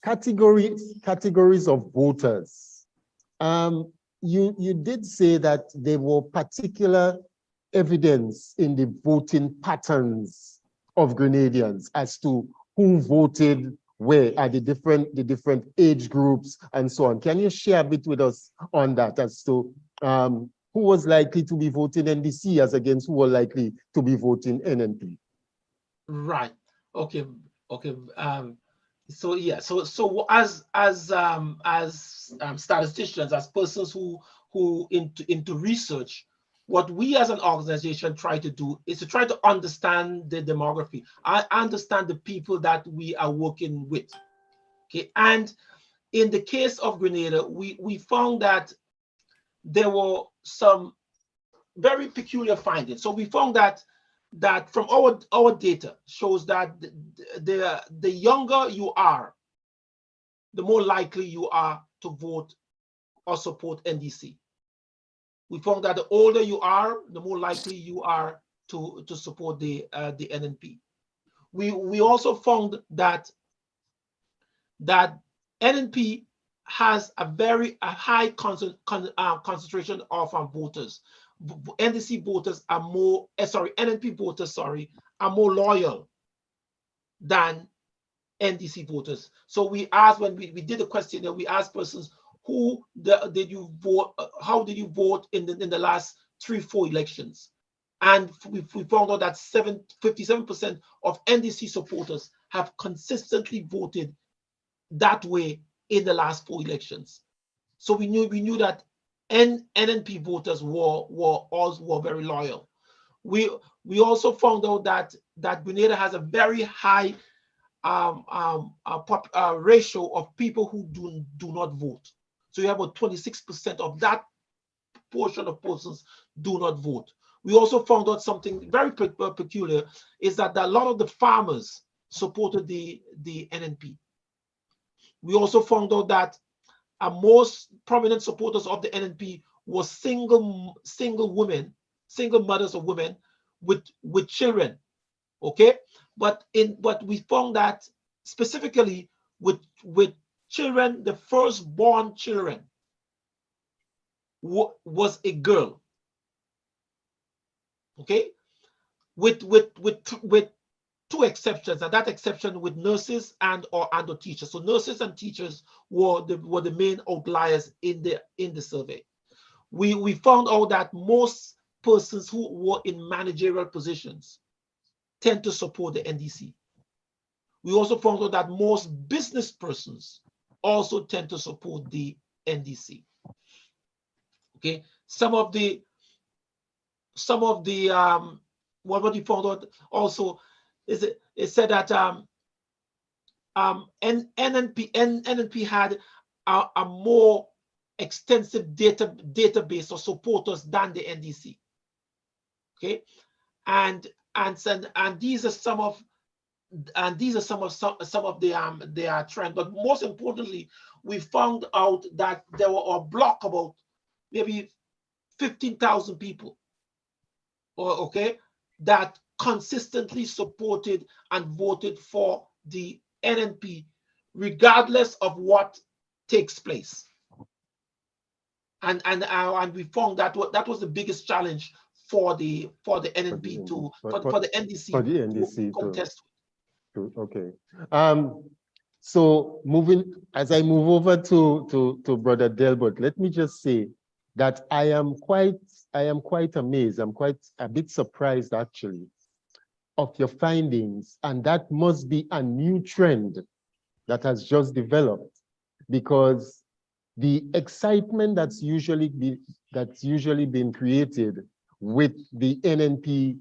Categories of voters. You did say that there were particular evidence in the voting patterns of Grenadians as to who voted where at the different age groups and so on. Can you share a bit with us on that as to who was likely to be voting NDC as against who were likely to be voting NNP? Right. Okay. So yeah. So as statisticians, as persons who into research, what we as an organization try to do is to try to understand the demography. I understand the people that we are working with. Okay, and in the case of Grenada, we found that there were some very peculiar findings. So we found that from our data shows that the younger you are, the more likely you are to vote or support NDC. We found that the older you are, the more likely you are to support the NNP. We also found that NNP has a very high concentration of voters. NDC voters are more, NNP voters, are more loyal than NDC voters. So we asked, when we did the questionnaire, we asked persons, did you vote? How did you vote in the last 3-4 elections? And we found out that 57% of NDC supporters have consistently voted that way in the last 4 elections. So we knew that NNP voters were very loyal. We also found out that Grenada has a very high ratio of people who do not vote. So you have about 26% of that portion of persons do not vote. We also found out something very peculiar, is that a lot of the farmers supported the NNP. We also found out that most prominent supporters of the NNP were single women, single mothers of women with children. Okay, but we found that specifically with children, the firstborn children was a girl. Okay, with 2 exceptions, and that exception with nurses and or teachers. So nurses and teachers were the main outliers in the survey. We found out that most persons who were in managerial positions tend to support the NDC. We also found out that most business persons also tend to support the NDC. Okay, some of the some of the what you found out also is it said that NNP had a more extensive database of supporters than the NDC. Okay, and these are some of their trends. But most importantly, we found out that there were a block about maybe 15,000 people, okay, that consistently supported and voted for the NNP, regardless of what takes place. And we found that that was the biggest challenge for the NNP for the NDC to contest. Okay. So as I move over to Brother Delbert, let me just say that I am quite amazed. I'm quite a bit surprised actually of your findings, and that must be a new trend that has just developed, because the excitement that's usually been created with the NNP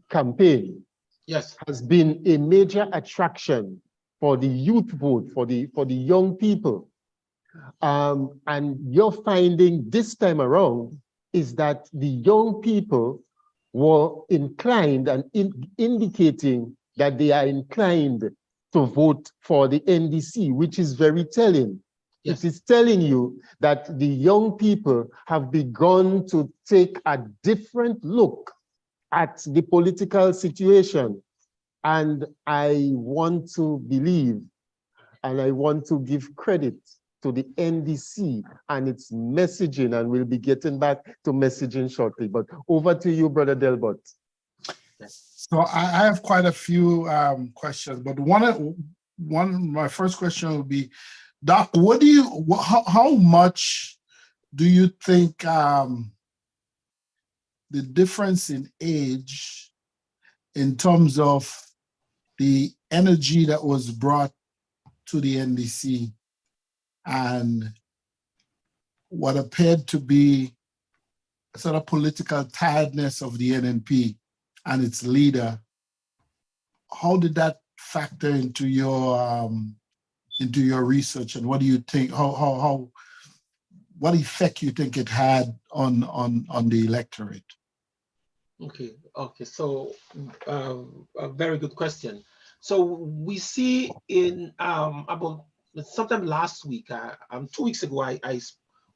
campaign, yes, has been a major attraction for the youth vote, for the young people. And your finding this time around is that the young people were inclined and indicating that they are inclined to vote for the NDC, which is very telling. yes. It is telling you that the young people have begun to take a different look at the political situation. And I want to believe, and I want to give credit to the NDC and its messaging, and we'll be getting back to messaging shortly. But over to you, Brother Delbert. So I have quite a few questions, but my first question would be, Doc, how much do you think the difference in age in terms of the energy that was brought to the NDC and what appeared to be a sort of political tiredness of the NNP and its leader, how did that factor into your research, and what do you think? What effect you think it had on the electorate? Okay. So a very good question. So we see in about sometime last week, 2 weeks ago, I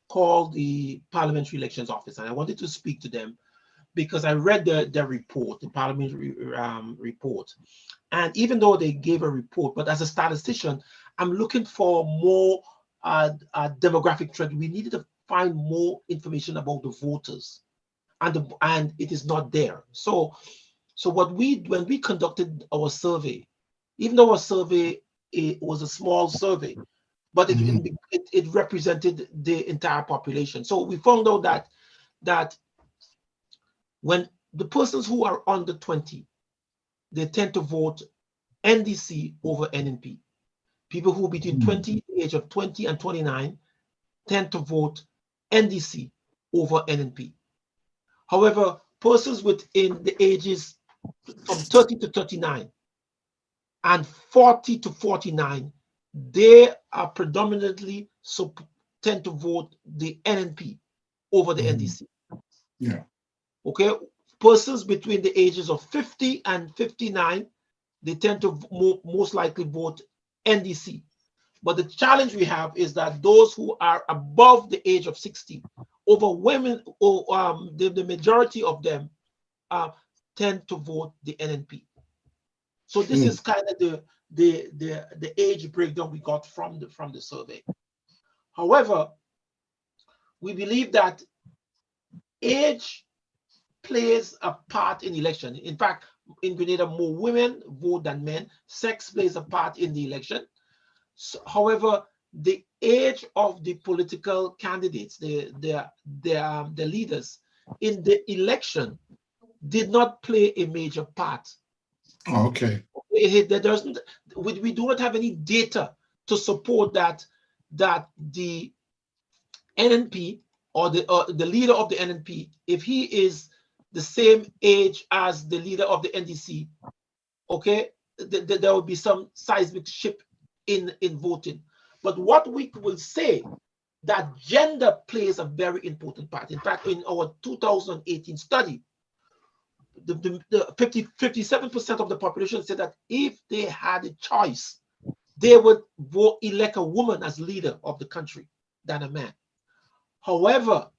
called the Parliamentary Elections Office, and I wanted to speak to them because I read their report, the parliamentary report. And even though they gave a report, but as a statistician, I'm looking for more demographic trend. We needed to find more information about the voters, and it is not there. So when we conducted our survey, even though our survey was a small survey, but it represented the entire population. So we found out that when the persons who are under 20, they tend to vote NDC over NNP. People who are between the age of 20 and 29 tend to vote NDC over NNP. However, persons within the ages from 30 to 39 and 40 to 49, they are predominantly tend to vote the NNP over the NDC. Yeah. Okay, persons between the ages of 50 and 59, they tend to most likely vote NDC. But the challenge we have is that those who are above the age of 60, overwhelming, the majority of them tend to vote the NNP. So this is kind of the age breakdown we got from the survey. However, we believe that age plays a part in election. In fact, in Grenada, more women vote than men. Sex plays a part in the election. So, however, the age of the political candidates, the leaders in the election, did not play a major part. Okay. There doesn't. We do not have any data to support that the NNP or the leader of the NNP, if he is the same age as the leader of the NDC, okay, there will be some seismic shift in voting. But what we will say, that gender plays a very important part. In fact, in our 2018 study, the 57% of the population said that if they had a choice, they would elect a woman as leader of the country than a man. However,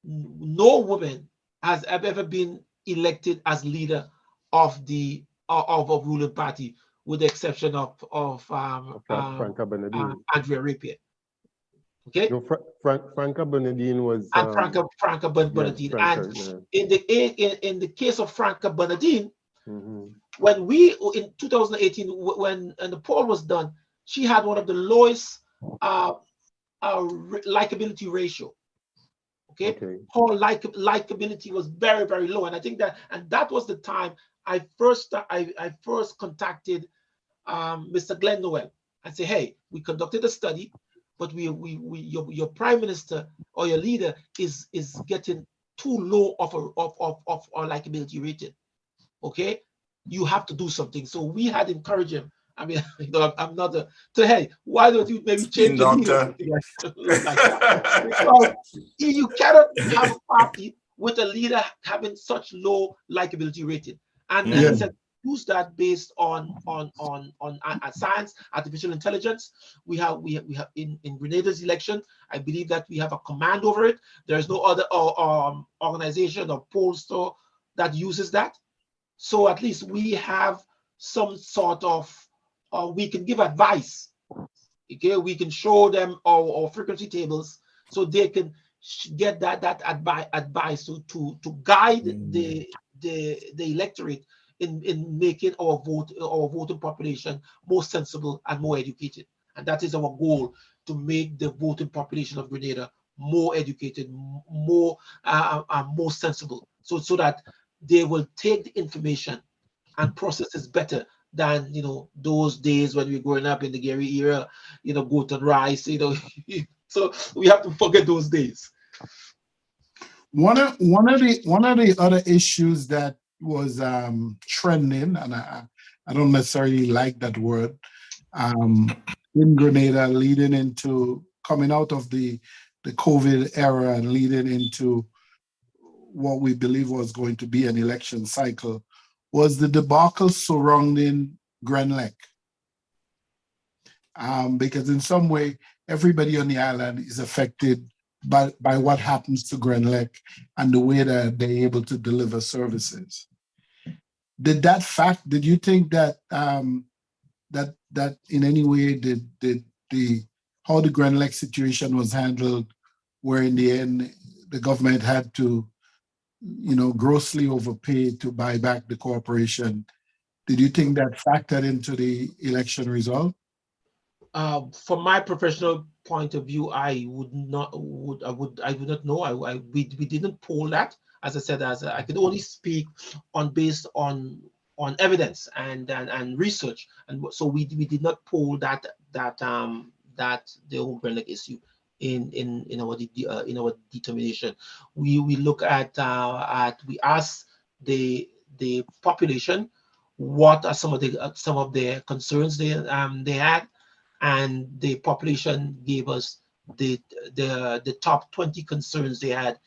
no woman has ever been elected as leader of the ruling party, with the exception of Franca Bernardine. Andrea Rapier. Okay. No, Franca Bernardine was. And Franca Bernardine. In the case of Franca Bernardine, when we in 2018, when the poll was done, she had one of the lowest likability ratio. Okay. Her likability was very, very low, and I think that was the time I first contacted Mr. Glenn Noel and say, hey, we conducted a study, but your prime minister or your leader is getting too low of our likability rating. Okay, you have to do something. So we had encouraged him. I mean, I'm not hey, why don't you maybe change the leader? Like that? Because you cannot have a party with a leader having such low likability rating. And he said, use that based on science, artificial intelligence. We have in Grenada's election, I believe that we have a command over it. There's no other organization or pollster that uses that. So at least we have some sort of, we can give advice. Okay, we can show them our frequency tables so they can get that advice to guide the electorate in making our voting population more sensible and more educated. And that is our goal, to make the voting population of Grenada more educated, more sensible, so that they will take the information and process it better than those days when we were growing up in the Gary era, goat and rice, so we have to forget those days. One of the other issues that was trending, and I don't necessarily like that word, in Grenada, leading into coming out of the COVID era and leading into what we believe was going to be an election cycle, was the debacle surrounding GrenLec. Because in some way, everybody on the island is affected by what happens to GrenLec and the way that they're able to deliver services. Did you think that that in any way how the GrenLec situation was handled, where in the end the government had to grossly overpay to buy back the corporation, did you think that factored into the election result? From my professional point of view, I would not know. We didn't poll that. As I said, I could only speak based on evidence and research, and so we did not poll that the whole GrenLec issue in our determination. We look at we ask the population what are some of their concerns they had, and the population gave us the top 20 concerns they had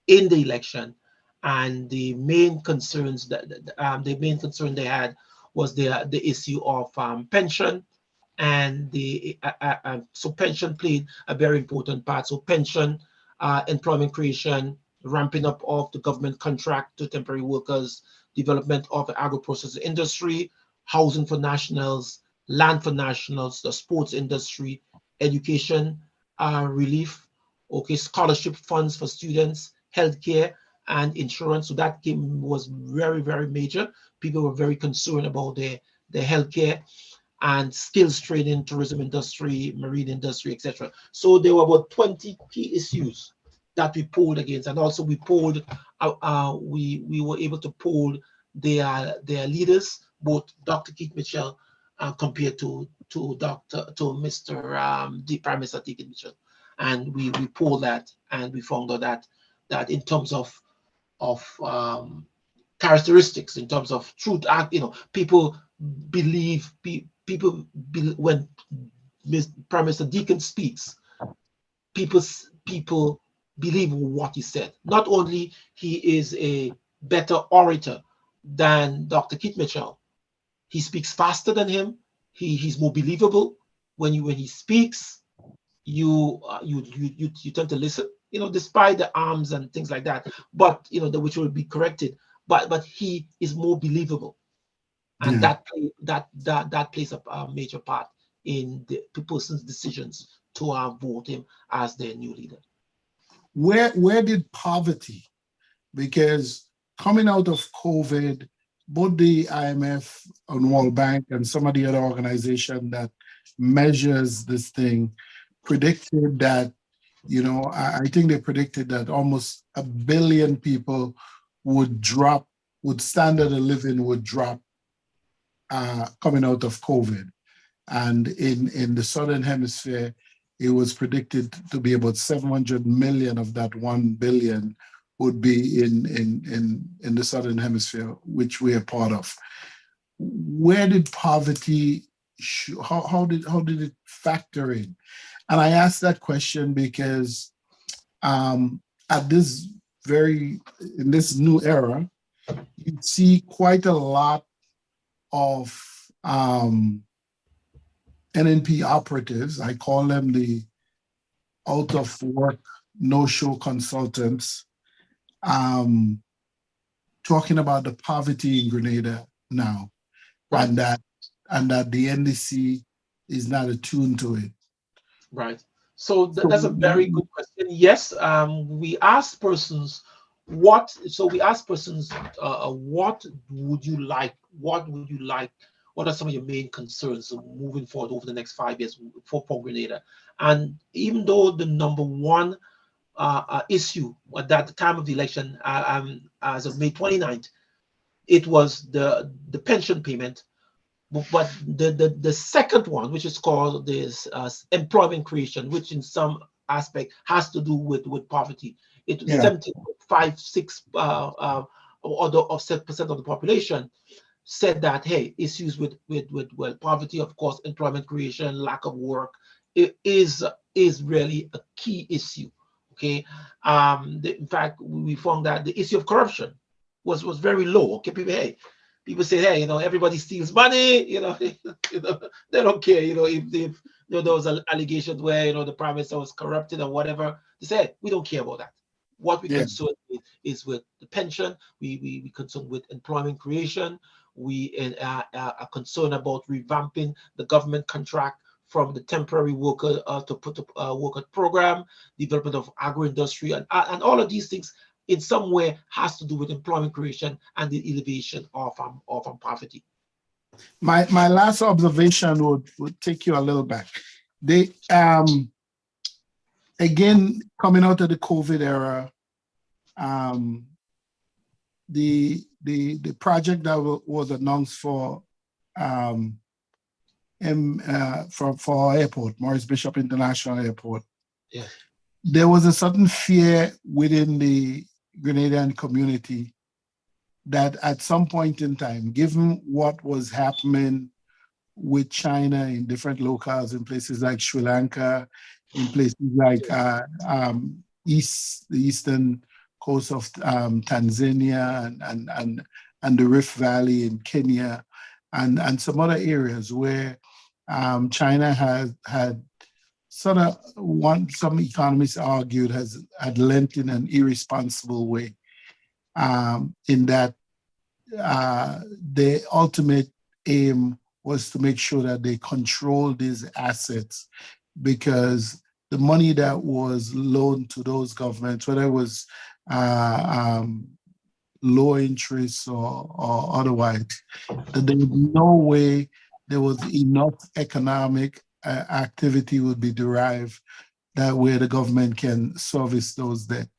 in the election. And the main concerns they had was the issue of pension, and so pension played a very important part. So pension, employment creation, ramping up of the government contract to temporary workers, development of the agro-processing industry, housing for nationals, land for nationals, the sports industry, education relief, scholarship funds for students, healthcare, and insurance. So that was very, very major. People were very concerned about their healthcare and skills training, tourism industry, marine industry, etc. So there were about 20 key issues that we polled against, and also we polled. We were able to poll their leaders, both Dr. Keith Mitchell compared to Mr. the Prime Minister Keith Mitchell, and we polled that, and we found out that in terms of characteristics in terms of truth. People believe when Prime Minister Deacon speaks, people believe what he said. Not only he is a better orator than Dr. Keith Mitchell, he speaks faster than him. He's more believable. When he speaks, you tend to listen, despite the arms and things like that, but which will be corrected. But he is more believable, and that plays a major part in the person's decisions to vote him as their new leader. Where did poverty, because coming out of COVID, both the IMF and World Bank and some of the other organizations that measures this thing predicted that, I think they predicted that almost 1 billion people standard of living would drop coming out of COVID. And in the Southern Hemisphere, it was predicted to be about 700 million of that 1 billion would be in the Southern Hemisphere, which we are part of. Where did poverty, how did it factor in? And I asked that question because in this new era, you see quite a lot of NNP operatives. I call them the out of work, no-show consultants, talking about the poverty in Grenada now, right. and that the NDC is not attuned to it. Right. So that's a very good question. Yes, we asked persons what would you like? What would you like? What are some of your main concerns moving forward over the next 5 years for Grenada? And even though the number one issue at that time of the election, as of May 29th, it was the pension payment. But the second one, which is called this employment creation, which in some aspect has to do with poverty. It was 75.6 or 7% of the population said that, hey, issues with poverty, of course, employment creation, lack of work, it is really a key issue. Okay, in fact, we found that the issue of corruption was very low. Okay, people say, hey, everybody steals money. They don't care. If there was an allegation where the prime minister was corrupted or whatever, they said we don't care about that. What we concerned with is with the pension. We concerned with employment creation. We are concerned about revamping the government contract from the temporary worker to put a worker program, development of agro-industry, and all of these things in some way has to do with employment creation and the elevation of poverty. My last observation would take you a little back. They again, coming out of the COVID era, the project that was announced for our airport, Maurice Bishop International Airport, there was a certain fear within the Grenadian community that at some point in time, given what was happening with China in different locales, in places like Sri Lanka, in places like the eastern coast of Tanzania and the Rift Valley in Kenya, and some other areas where China had sort of some economists argued had lent in an irresponsible way, in that the ultimate aim was to make sure that they control these assets, because the money that was loaned to those governments, whether it was low interest or otherwise, that there was no way there was enough economic activity would be derived that where the government can service those debts.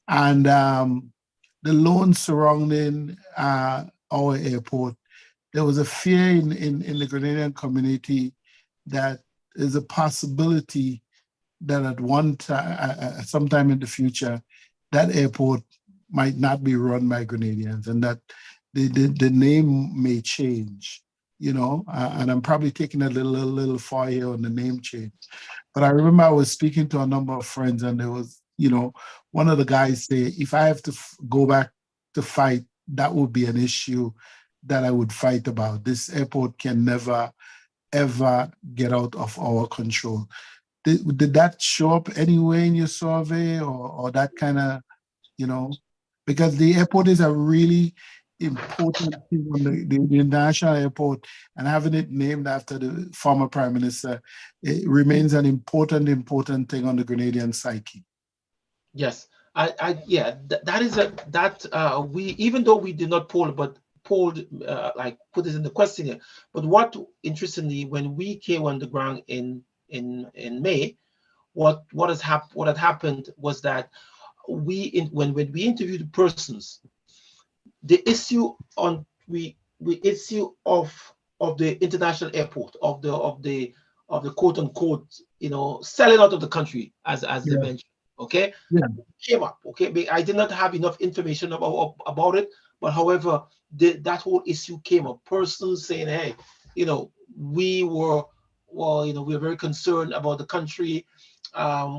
And the loans surrounding our airport, there was a fear in the Grenadian community that there's a possibility that at one time, sometime in the future, that airport might not be run by Grenadians, and that the name may change, you know, and I'm probably taking a little far here on the name change. But I remember I was speaking to a number of friends, and there was, you know, one of the guys say, if I have to go back to fight, that would be an issue that I would fight about. This airport can never, ever get out of our control. Did that show up anywhere in your survey, or that kind of, you know, because the airport is a really important thing on the international airport, and having it named after the former prime minister, it remains an important thing on the Grenadian psyche. Yes, yeah, that is we, even though we did not poll, but polled, like put it in the questionnaire. But what, interestingly, when we came on the ground in May, what had happened was that when we interviewed the persons, the issue on we issue of the international airport, of the quote unquote, you know, selling out of the country, as they mentioned, okay, came up. Okay, I did not have enough information about it, but however, that whole issue came up. Persons saying, hey, you know, we were very concerned about the country.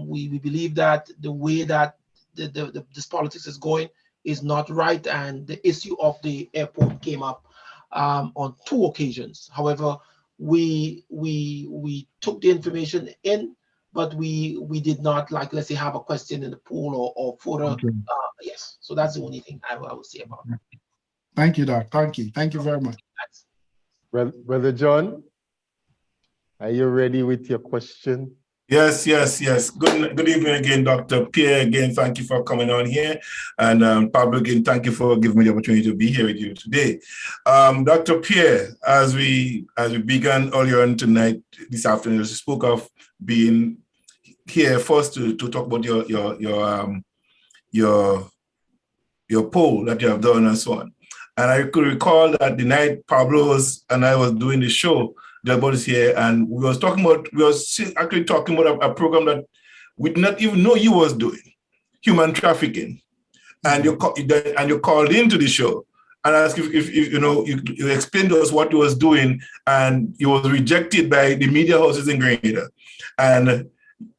We believe that the way that this politics is going is not right, and the issue of the airport came up on 2 occasions. However, we took the information in, but we did not, like, let's say, have a question in the poll or further. Okay. Yes, so that's the only thing I would say about it. Thank you, Doc. Thank you very much. Well, Brother John, are you ready with your question? Yes. Good evening again, Dr. Pierre. Again, thank you for coming on here. And Pablo, again, thank you for giving me the opportunity to be here with you today. Dr. Pierre, as we began earlier on tonight, this afternoon, you spoke of being here first to talk about your poll that you have done and so on. And I could recall that the night Pablo and I was doing the show, the bodies here, and we were actually talking about a program that we did not even know you was doing, human trafficking. And you called into the show and asked if you know, you explained to us what you was doing, and you was rejected by the media houses in Grenada. And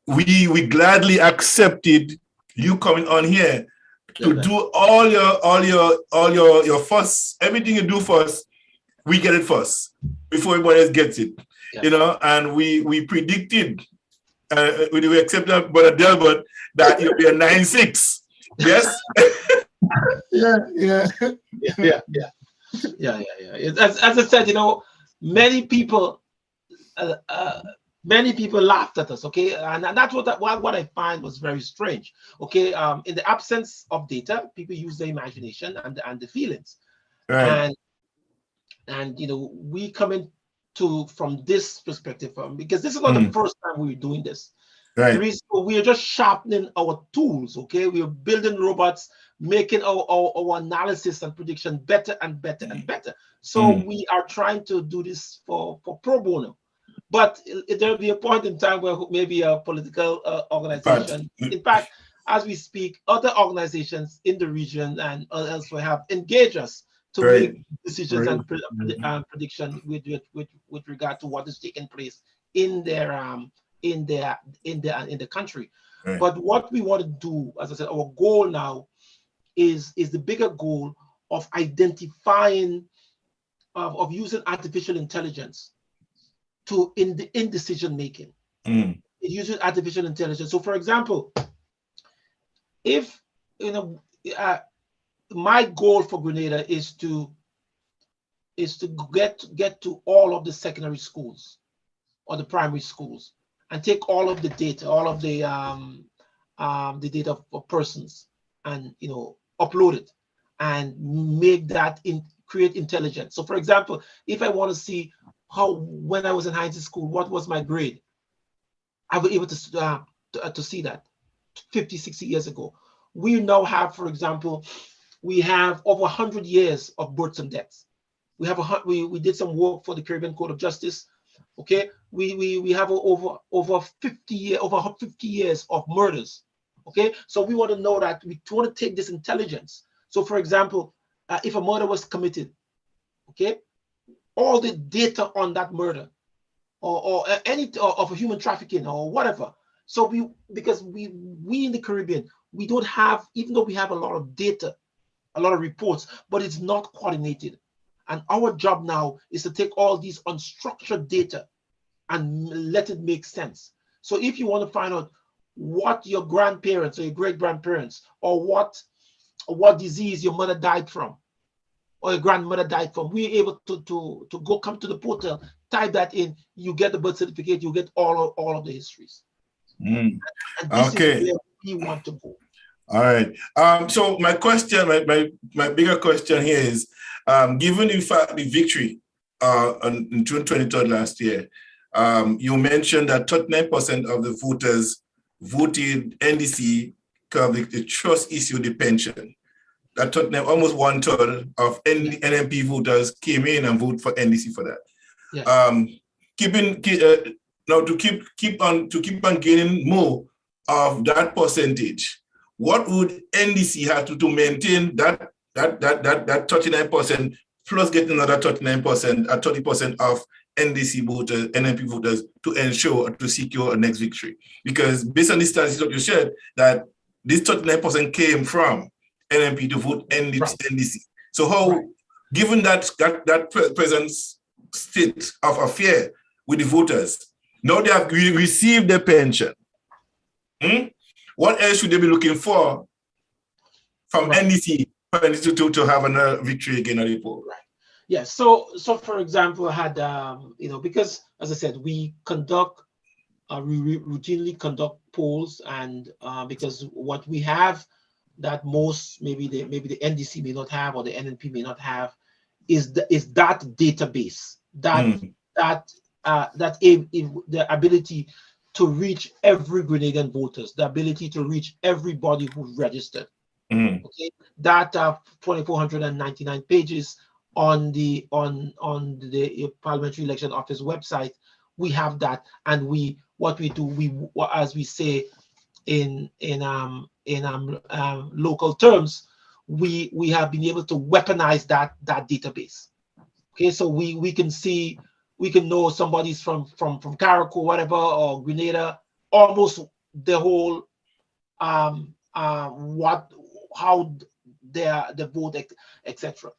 we gladly accepted you coming on here to do all your fuss, everything you do first, we get it first before everybody else gets it, you know. And we predicted, we accepted Brother Delbert that it'll be a 9-6. Yes. Yeah. As I said, you know, many people laughed at us, okay, and that's what I find was very strange. Okay, in the absence of data, people use their imagination and the feelings, right. And you know, we come into from this perspective, because this is not the first time we're doing this. Right. We are just sharpening our tools. Okay, we are building robots, making our analysis and prediction better and better and better. So we are trying to do this for pro bono. But there'll be a point in time where maybe a political organization, in fact, as we speak, other organizations in the region and elsewhere have engaged us to make decisions and prediction with regard to what is taking place in the country. Right. But what we want to do, as I said, our goal now is the bigger goal of identifying, of using artificial intelligence in decision making. It uses artificial intelligence. So, for example, if you know, my goal for Grenada is to get to all of the secondary schools or the primary schools and take all of the data, all of the data of persons, and you know, upload it and make that create intelligence. So, for example, if I want to see how, when I was in high school, what was my grade, I was able to see that 50, 60 years ago. We now have, for example, we have over 100 years of births and deaths. We have we did some work for the Caribbean Court of Justice. Okay, we have over 50 years of murders. Okay, so we want to know that we want to take this intelligence So for example, if a murder was committed, okay, all the data on that murder or any of a human trafficking or whatever. So because we in the Caribbean, we don't have, even though we have a lot of data, a lot of reports, but it's not coordinated. And our job now is to take all these unstructured data and let it make sense. So if you want to find out what your grandparents or your great-grandparents or what disease your mother died from or your grandmother died from, we're able to go come to the portal, type that in, you get the birth certificate, you get all of the histories. And this is where we want to go. All right. So my question, my bigger question here is, given in fact the victory on June 23rd last year, you mentioned that 39% of the voters voted NDC because the trust issue the pension. That 39, almost 1/3 of NMP voters came in and voted for NDC for that. Yes. Now to keep on gaining more of that percentage, what would NDC have to maintain that 39% plus get another 39% or 30% of NDC voters, NMP voters to ensure to secure a next victory? Because based on the statistics that you shared, that this 39% came from NMP to vote NDC. So how, given that present state of affair with the voters, now they have received their pension, what else should they be looking for from NDC to have a victory again at the poll? Right. Yeah. So for example, I had because as I said, we routinely conduct polls, and because what we have that most maybe the NDC may not have or the NNP may not have is that database, the ability to reach every Grenadian voters, the ability to reach everybody who registered. Okay, that 2,499 pages on the Parliamentary Election Office website, we have that, and what we do, as we say in local terms, we have been able to weaponize that database. Okay, so we can see, we can know somebody's from Carriacou, whatever, or Grenada, almost the whole how the vote, etc.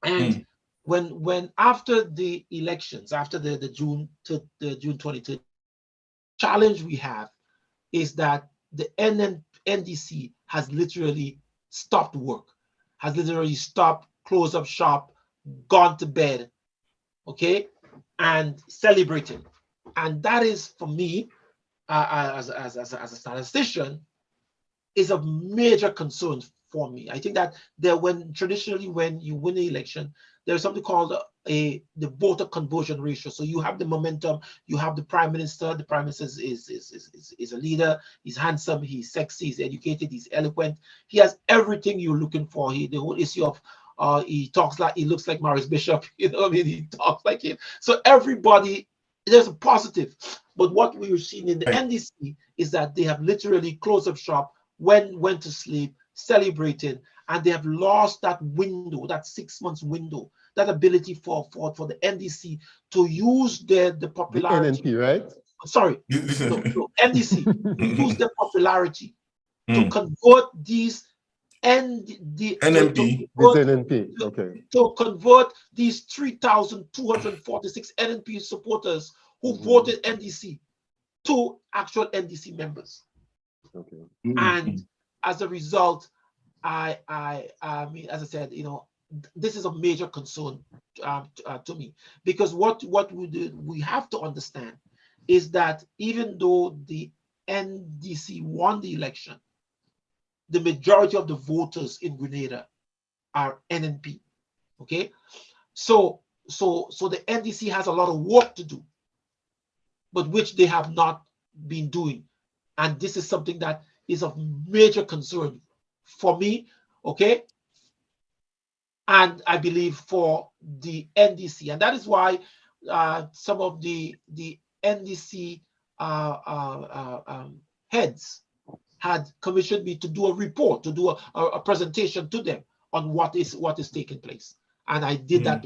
And when after the elections, after the June 23rd, challenge we have is that the NDC has literally stopped work, has literally stopped, closed up shop, gone to bed, okay, and celebrating. And that is, for me, as a statistician, is a major concern for me. I think that traditionally when you win an election, there's something called the voter conversion ratio. So you have the momentum, you have the prime minister. The prime minister is a leader. He's handsome, he's sexy, he's educated, he's eloquent. He has everything you're looking for. The whole issue of he looks like Maurice Bishop. You know what I mean? He talks like him. So everybody, there's a positive. But what we're seeing in the NDC is that they have literally closed up shop, went to sleep, celebrating, and they have lost that window, that 6 months window, that ability for the NDC to use the popularity. The NNP, right? Sorry, no, NDC to use their popularity to convert these NNP. Okay. To convert these 3,246 NNP supporters who voted NDC to actual NDC members. Okay. And as a result, I mean, as I said, this is a major concern to me, because what we have to understand is that even though the NDC won the election, the majority of the voters in Grenada are NNP. Okay, so the NDC has a lot of work to do, but which they have not been doing, and this is something that is of major concern for me. Okay, and I believe for the NDC, and that is why some of the NDC heads had commissioned me to do a report, to do a presentation to them on what is taking place, and I did that.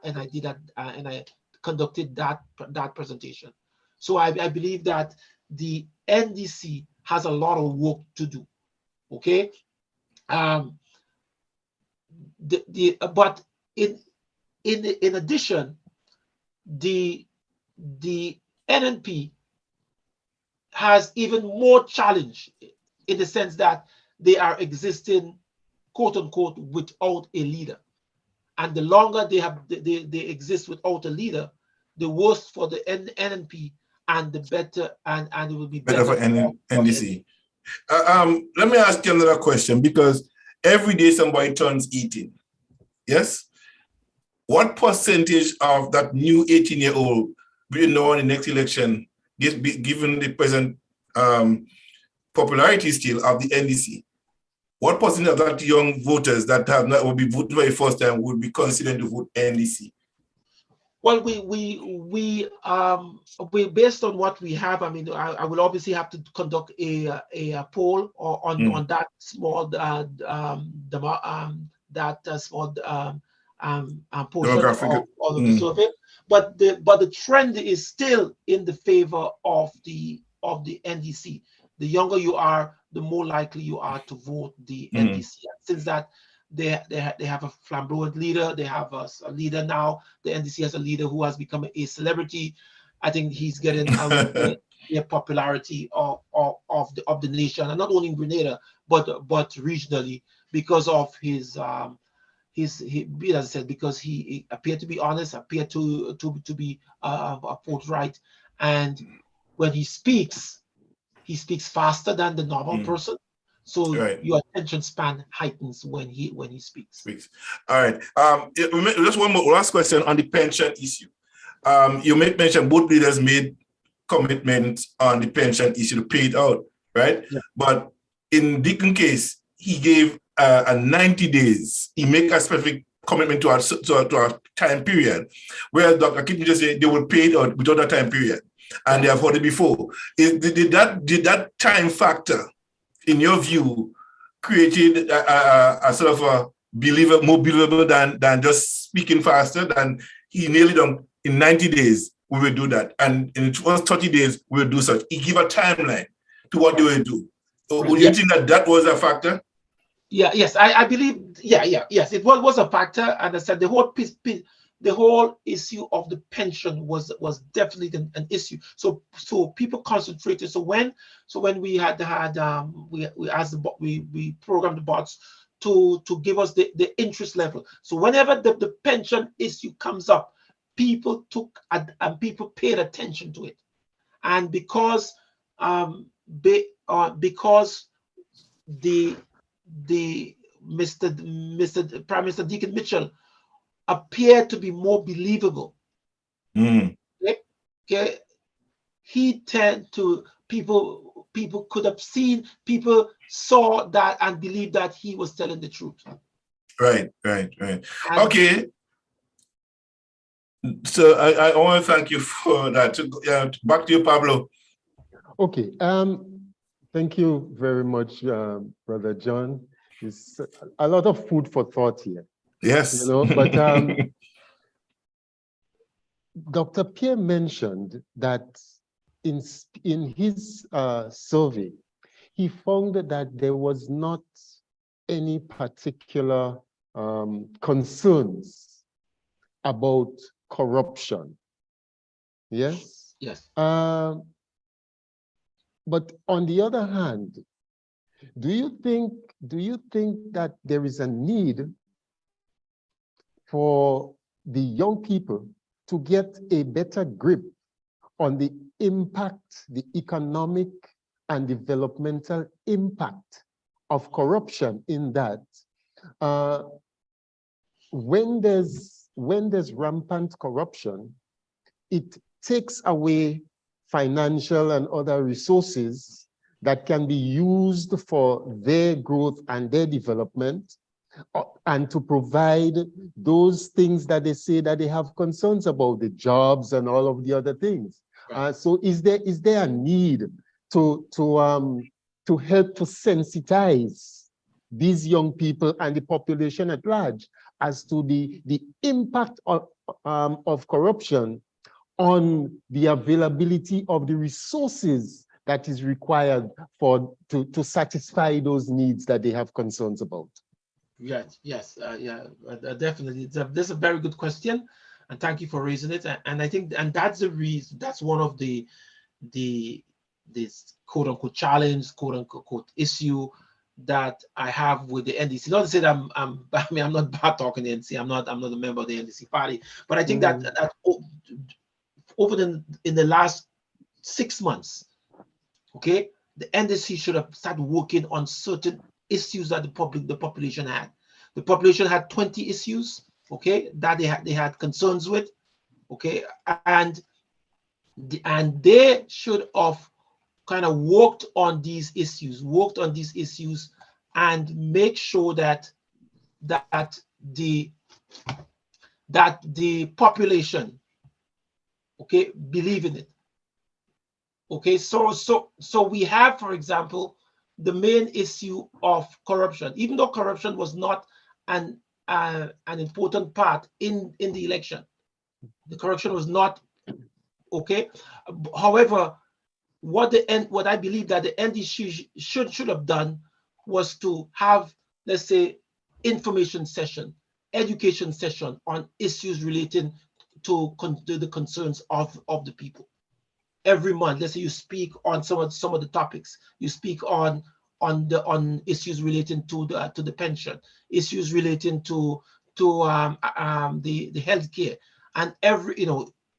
And I conducted that presentation. So I believe that the NDC has a lot of work to do. Okay. But in addition, the NNP has even more challenge in the sense that they are existing, quote unquote, without a leader. And the longer they exist without a leader, the worse for the NNP, and the better, and it will be better for NDC. Let me ask you another question, because every day somebody turns 18. Yes? What percentage of that new 18-year-old will know in the next election, given the present popularity still of the NDC? What percent of that young voters that have not will be voting for the first time would be considered to vote NDC? Well, we based on what we have. I mean, I will obviously have to conduct a poll on that small small portion of the survey. But the trend is still in the favor of the NDC. The younger you are, the more likely you are to vote the NDC. Since that they have a flamboyant leader, they have a leader now. The NDC has a leader who has become a celebrity. I think he's getting a popularity of the nation, and not only in Grenada but regionally, because of his as I said, because he appeared to be honest, appeared to be forthright, and when he speaks faster than the normal person. So your attention span heightens when he speaks. All right. Just one more last question on the pension issue. You made mention both leaders made commitments on the pension issue to pay it out, right? Yeah. But in Deacon case, he gave a 90 days. He make a specific commitment to our time period, whereas Dr. Keating just said they will pay it out without a time period, and they have heard it before. Did that time factor, in your view, created a sort of a more believable than just speaking faster? Than he nailed it on in 90 days, we will do that. And in the first 30 days, we will do such. He gave a timeline to what they will do. Would you think that was a factor? Yeah, yes, I believe, yes, it was a factor. And I said the whole issue of the pension was definitely an issue. So people concentrated. So when we asked we programmed the bots to give us the interest level. So whenever the pension issue comes up, people people paid attention to it, and because the Mr. Prime Minister Deacon Mitchell appeared to be more believable. Okay, he tend to people could have seen, people saw that and believed that he was telling the truth. Right. Okay. So I want to thank you for that. Back to you, Pablo. Okay. Thank you very much, Brother John. It's a lot of food for thought here. Yes. But Dr. Pierre mentioned that in his survey, he found that there was not any particular concerns about corruption. Yes? Yes. But on the other hand, do you think that there is a need for the young people to get a better grip on the impact, the economic and developmental impact of corruption, in that when there's rampant corruption, it takes away financial and other resources that can be used for their growth and their development, and to provide those things that they say that they have concerns about, the jobs and all of the other things. Right. So is there a need to to help to sensitize these young people and the population at large as to the impact of corruption on the availability of the resources that is required to satisfy those needs that they have concerns about? Yes, definitely. This is a very good question, and thank you for raising it. And I think, and that's the reason, that's one of this quote unquote challenge, quote unquote issue that I have with the NDC. Not to say that I'm not bad talking the NDC. I'm not a member of the NDC party, but I think that in the last 6 months, okay, the NDC should have started working on certain issues that the population had. The population had 20 issues, okay, that they had concerns with, okay, and they should have kind of worked on these issues, and make sure that the population, okay, believe in it. Okay, so we have, for example, the main issue of corruption. Even though corruption was not an important part in the election, the corruption was not okay. However, what I believe that the NDC should have done was to have, let's say, information session, education session on issues relating to the concerns of the people. Every month, let's say you speak on some of the topics. You speak on issues relating to the pension, issues relating to the healthcare, and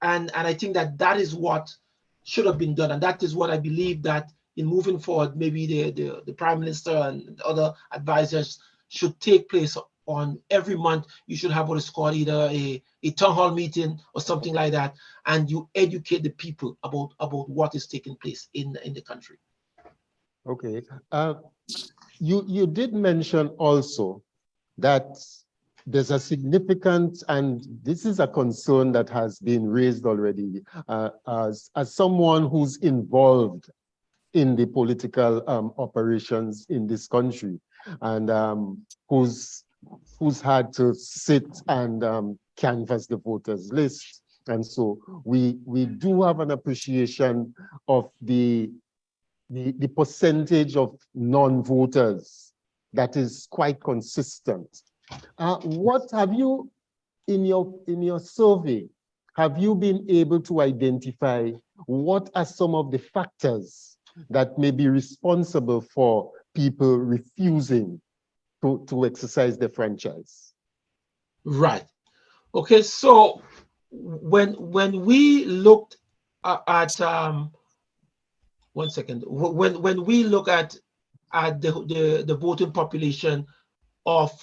and I think that is what should have been done, and that is what I believe that in moving forward, maybe the Prime Minister and other advisors should take place on every month. You should have what is called either a town hall meeting or something like that, and you educate the people about what is taking place in the country. Okay. You did mention also that there's a significant, and this is a concern that has been raised already, as someone who's involved in the political operations in this country, and who's had to sit and canvass the voters list. And so we do have an appreciation of the percentage of non-voters that is quite consistent. What have you, in your survey, have you been able to identify what are some of the factors that may be responsible for people refusing to exercise their franchise? Right. Okay. So when we looked at one second, when we look at the voting population of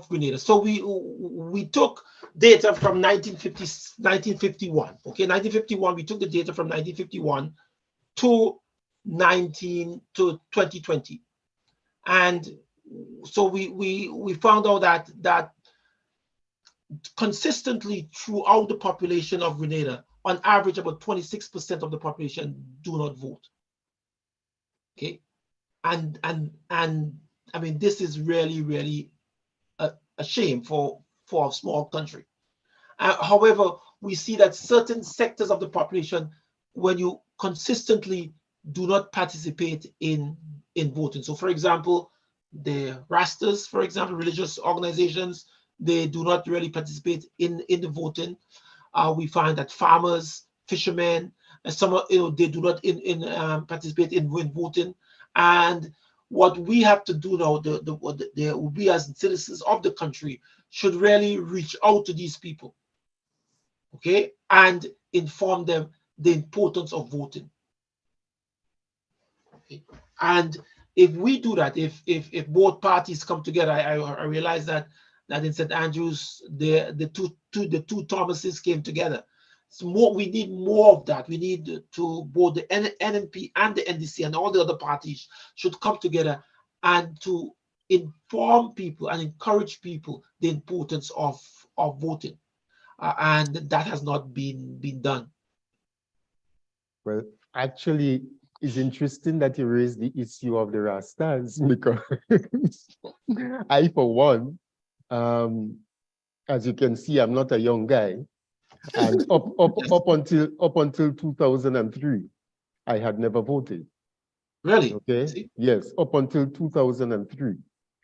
Grenada, so we took data from 1951. Okay, 1951. We took the data from 1951 to 2020, and so we found out that consistently throughout the population of Grenada, on average, about 26% of the population do not vote. Okay, and I mean, this is really a shame for a small country. However, we see that certain sectors of the population, when you consistently do not participate in voting. So, for example, the Rastas, for example, religious organizations, they do not really participate in the voting. We find that farmers, fishermen, and some they do not participate in voting. And what we have to do now, we as citizens of the country should really reach out to these people, okay, and inform them the importance of voting. Okay? And if we do that, if both parties come together, I realize that in St. Andrews, the two Thomases came together. So we need more of that. We need to both the NNP and the NDC and all the other parties should come together and to inform people and encourage people the importance of voting, and that has not been done. Well, Actually, it's interesting that you raised the issue of the Rastas because I, for one, as you can see, I'm not a young guy, and up until 2003, I had never voted. Really? Okay. See? Yes, up until 2003,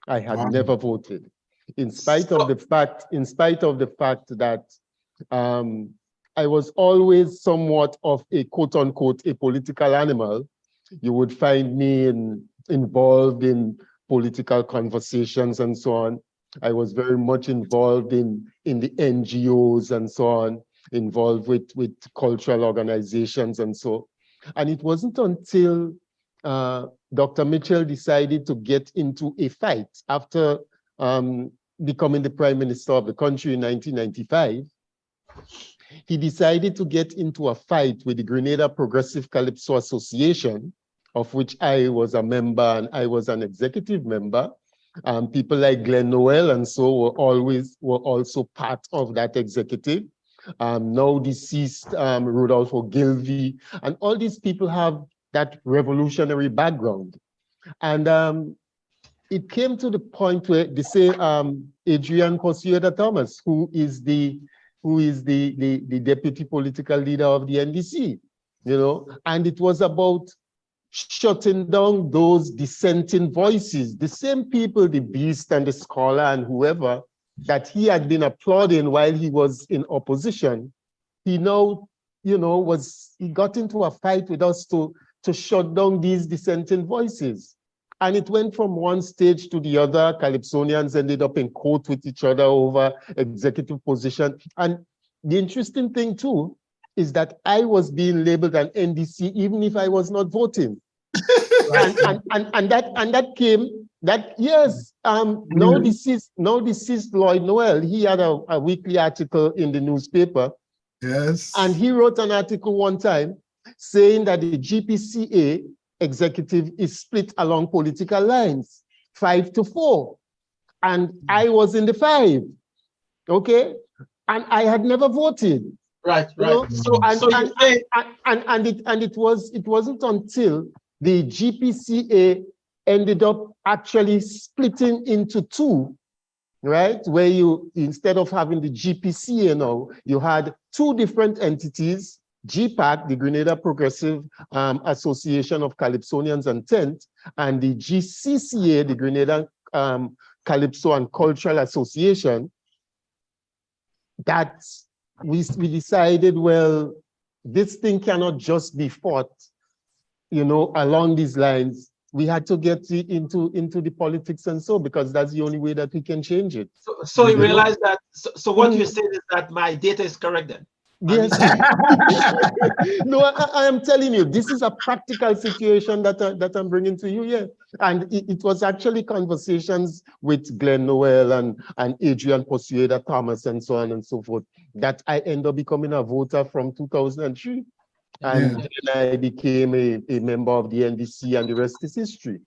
I had Wow. never voted, in spite of the fact that I was always somewhat of a quote unquote a political animal. You would find me involved in political conversations and so on. I was very much involved in the NGOs and so on, involved with cultural organizations and so. And it wasn't until Dr. Mitchell decided to get into a fight after becoming the Prime Minister of the country in 1995. He decided to get into a fight with the Grenada Progressive Calypso Association, of which I was a member and I was an executive member. People like Glenn Noel and so were also part of that executive. Now deceased Rodolfo Gilvey, and all these people have that revolutionary background. And it came to the point where they say Adrian Posueda Thomas, who is the deputy political leader of the NDC, you know, and it was about shutting down those dissenting voices, the same people, the Beast and the Scholar and whoever, that he had been applauding while he was in opposition. He now, you know, he got into a fight with us to shut down these dissenting voices. And it went from one stage to the other. Calypsonians ended up in court with each other over executive position. And the interesting thing too is that I was being labeled an NDC even if I was not voting. and that came that yes, now deceased Lloyd Noel, he had a weekly article in the newspaper. Yes. And he wrote an article one time saying that the GPCA executive is split along political lines, 5-4. And I was in the 5, okay? And I had never voted. Right, right. You know? It It wasn't until the GPCA ended up actually splitting into 2, right? Where you, instead of having the GPCA now, you had 2 different entities, GPAC, the Grenada Progressive Association of Calypsonians and Tent, and the GCCA, the Grenada Calypso and Cultural Association, that we decided, well, this thing cannot just be fought, you know, along these lines. We had to get into the politics and so, because that's the only way that we can change it. So you realize that, so what you're saying is that my data is correct then? Yes. No, I am telling you, this is a practical situation that I'm bringing to you, yeah. And it was actually conversations with Glenn Noel and Adrian Posueda Thomas and so on and so forth that I ended up becoming a voter from 2003. And then I became a member of the NDC, and the rest is history.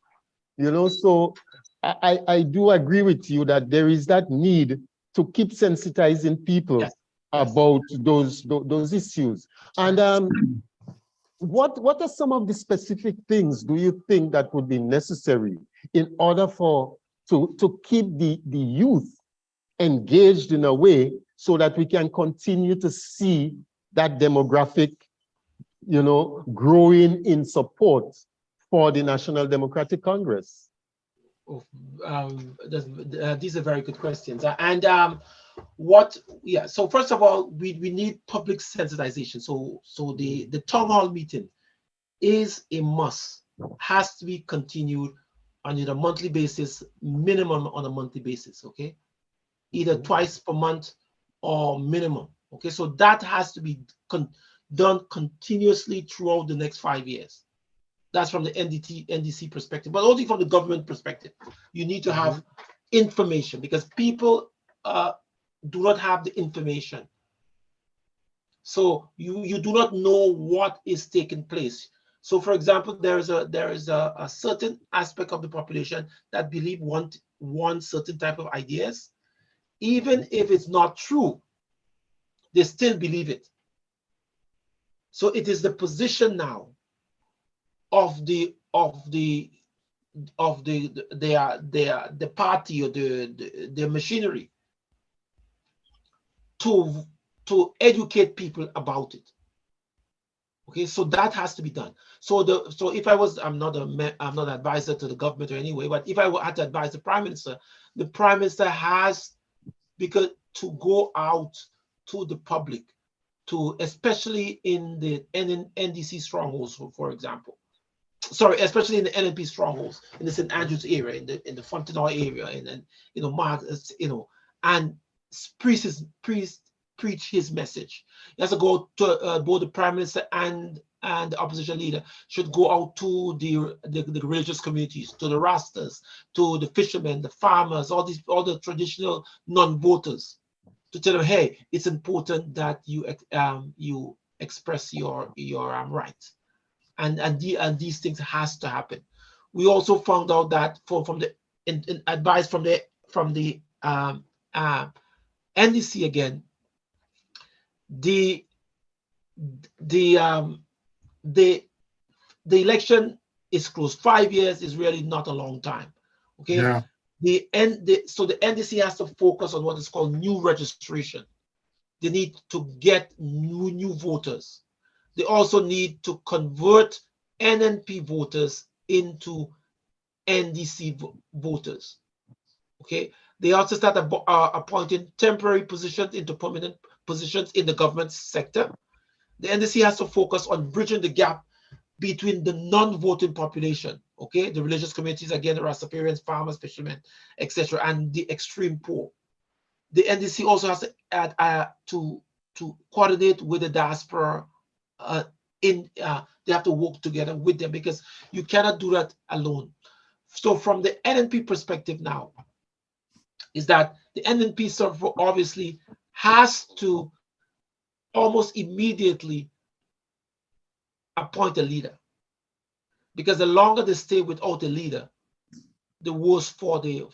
You know, so I do agree with you that there is that need to keep sensitizing people about those issues. And what are some of the specific things do you think that would be necessary in order to keep the youth engaged in a way so that we can continue to see that demographic, you know, growing in support for the National Democratic Congress? These are very good questions. So first of all, we need public sensitization. So the town hall meeting is a must, has to be continued on a monthly basis, minimum on a monthly basis, okay? Either twice per month or minimum, okay? So that has to be done continuously throughout the next 5 years. That's from the NDC perspective, but also from the government perspective. You need to have information, because people do not have the information. So you do not know what is taking place. So for example, there is a certain aspect of the population that believe want certain type of ideas. Even if it's not true, they still believe it. So it is the position now of the party or the machinery to educate people about it. Okay, so that has to be done. So if I was, I'm not an advisor to the government or anyway, but if I had to advise the Prime Minister has to go out to the public, especially in the NDC strongholds, for example. Sorry, especially in the NNP strongholds, in the St. Andrews area, in the Fontenoy area, and and preach his message. He has to go to both the Prime Minister and the opposition leader should go out to the religious communities, to the Rastas, to the fishermen, the farmers, all the traditional non-voters, to tell them, hey, it's important that you express your rights, and these things has to happen. We also found out that from the advice from the NDC again, the election is close. 5 years is really not a long time. Okay. Yeah. So the NDC has to focus on what is called new registration. They need to get new voters. They also need to convert NNP voters into NDC voters. Okay. They also start appointing temporary positions into permanent positions in the government sector. The NDC has to focus on bridging the gap between the non-voting population, okay, the religious communities, again, the Rastafarians, farmers, fishermen, etc., and the extreme poor. The NDC also has to add to coordinate with the diaspora. They have to work together with them, because you cannot do that alone. So from the NNP perspective now, is that the NNP obviously has to almost immediately appoint a leader, because the longer they stay without a leader, the worse for the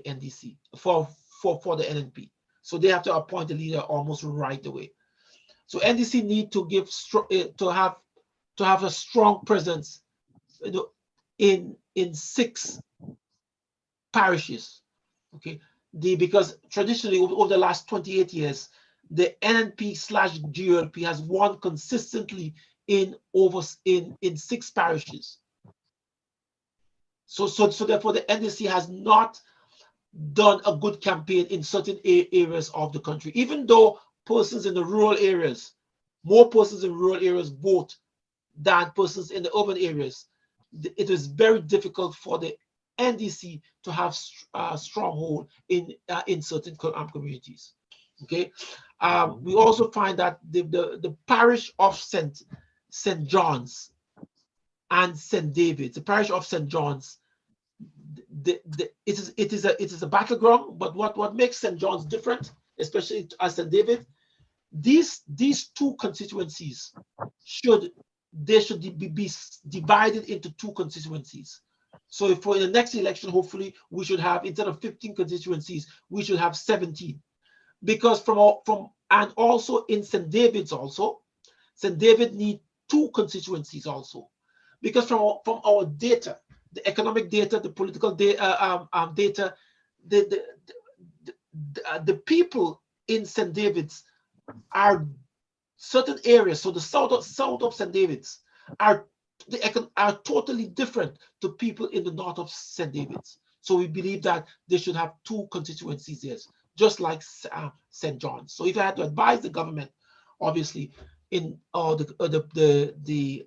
NDC, for the NNP. So they have to appoint a leader almost right away. So NDC need to have a strong presence, in 6 parishes. Okay, because traditionally over the last 28 years, the NNP/GLP has won consistently in 6 parishes. So therefore the NDC has not done a good campaign in certain areas of the country, even though persons in the rural areas, more persons in rural areas vote than persons in the urban areas. It is very difficult for the NDC to have a stronghold in certain communities. Okay, we also find that the parish of St. John's and St. David's, the parish of St. John's, it is a battleground. But what makes St. John's different, especially as St. David, these 2 constituencies should be divided into 2 constituencies. So for the next election, hopefully we should have, instead of 15 constituencies, we should have 17. Because and also in St. David's also, St. David need 2 constituencies also, because from our data, the economic data, the political data, the people in St. David's are certain areas. So the south of St. David's are totally different to people in the north of St. David's. So we believe that they should have 2 constituencies there, just like St. John's. So if I had to advise the government, obviously, in the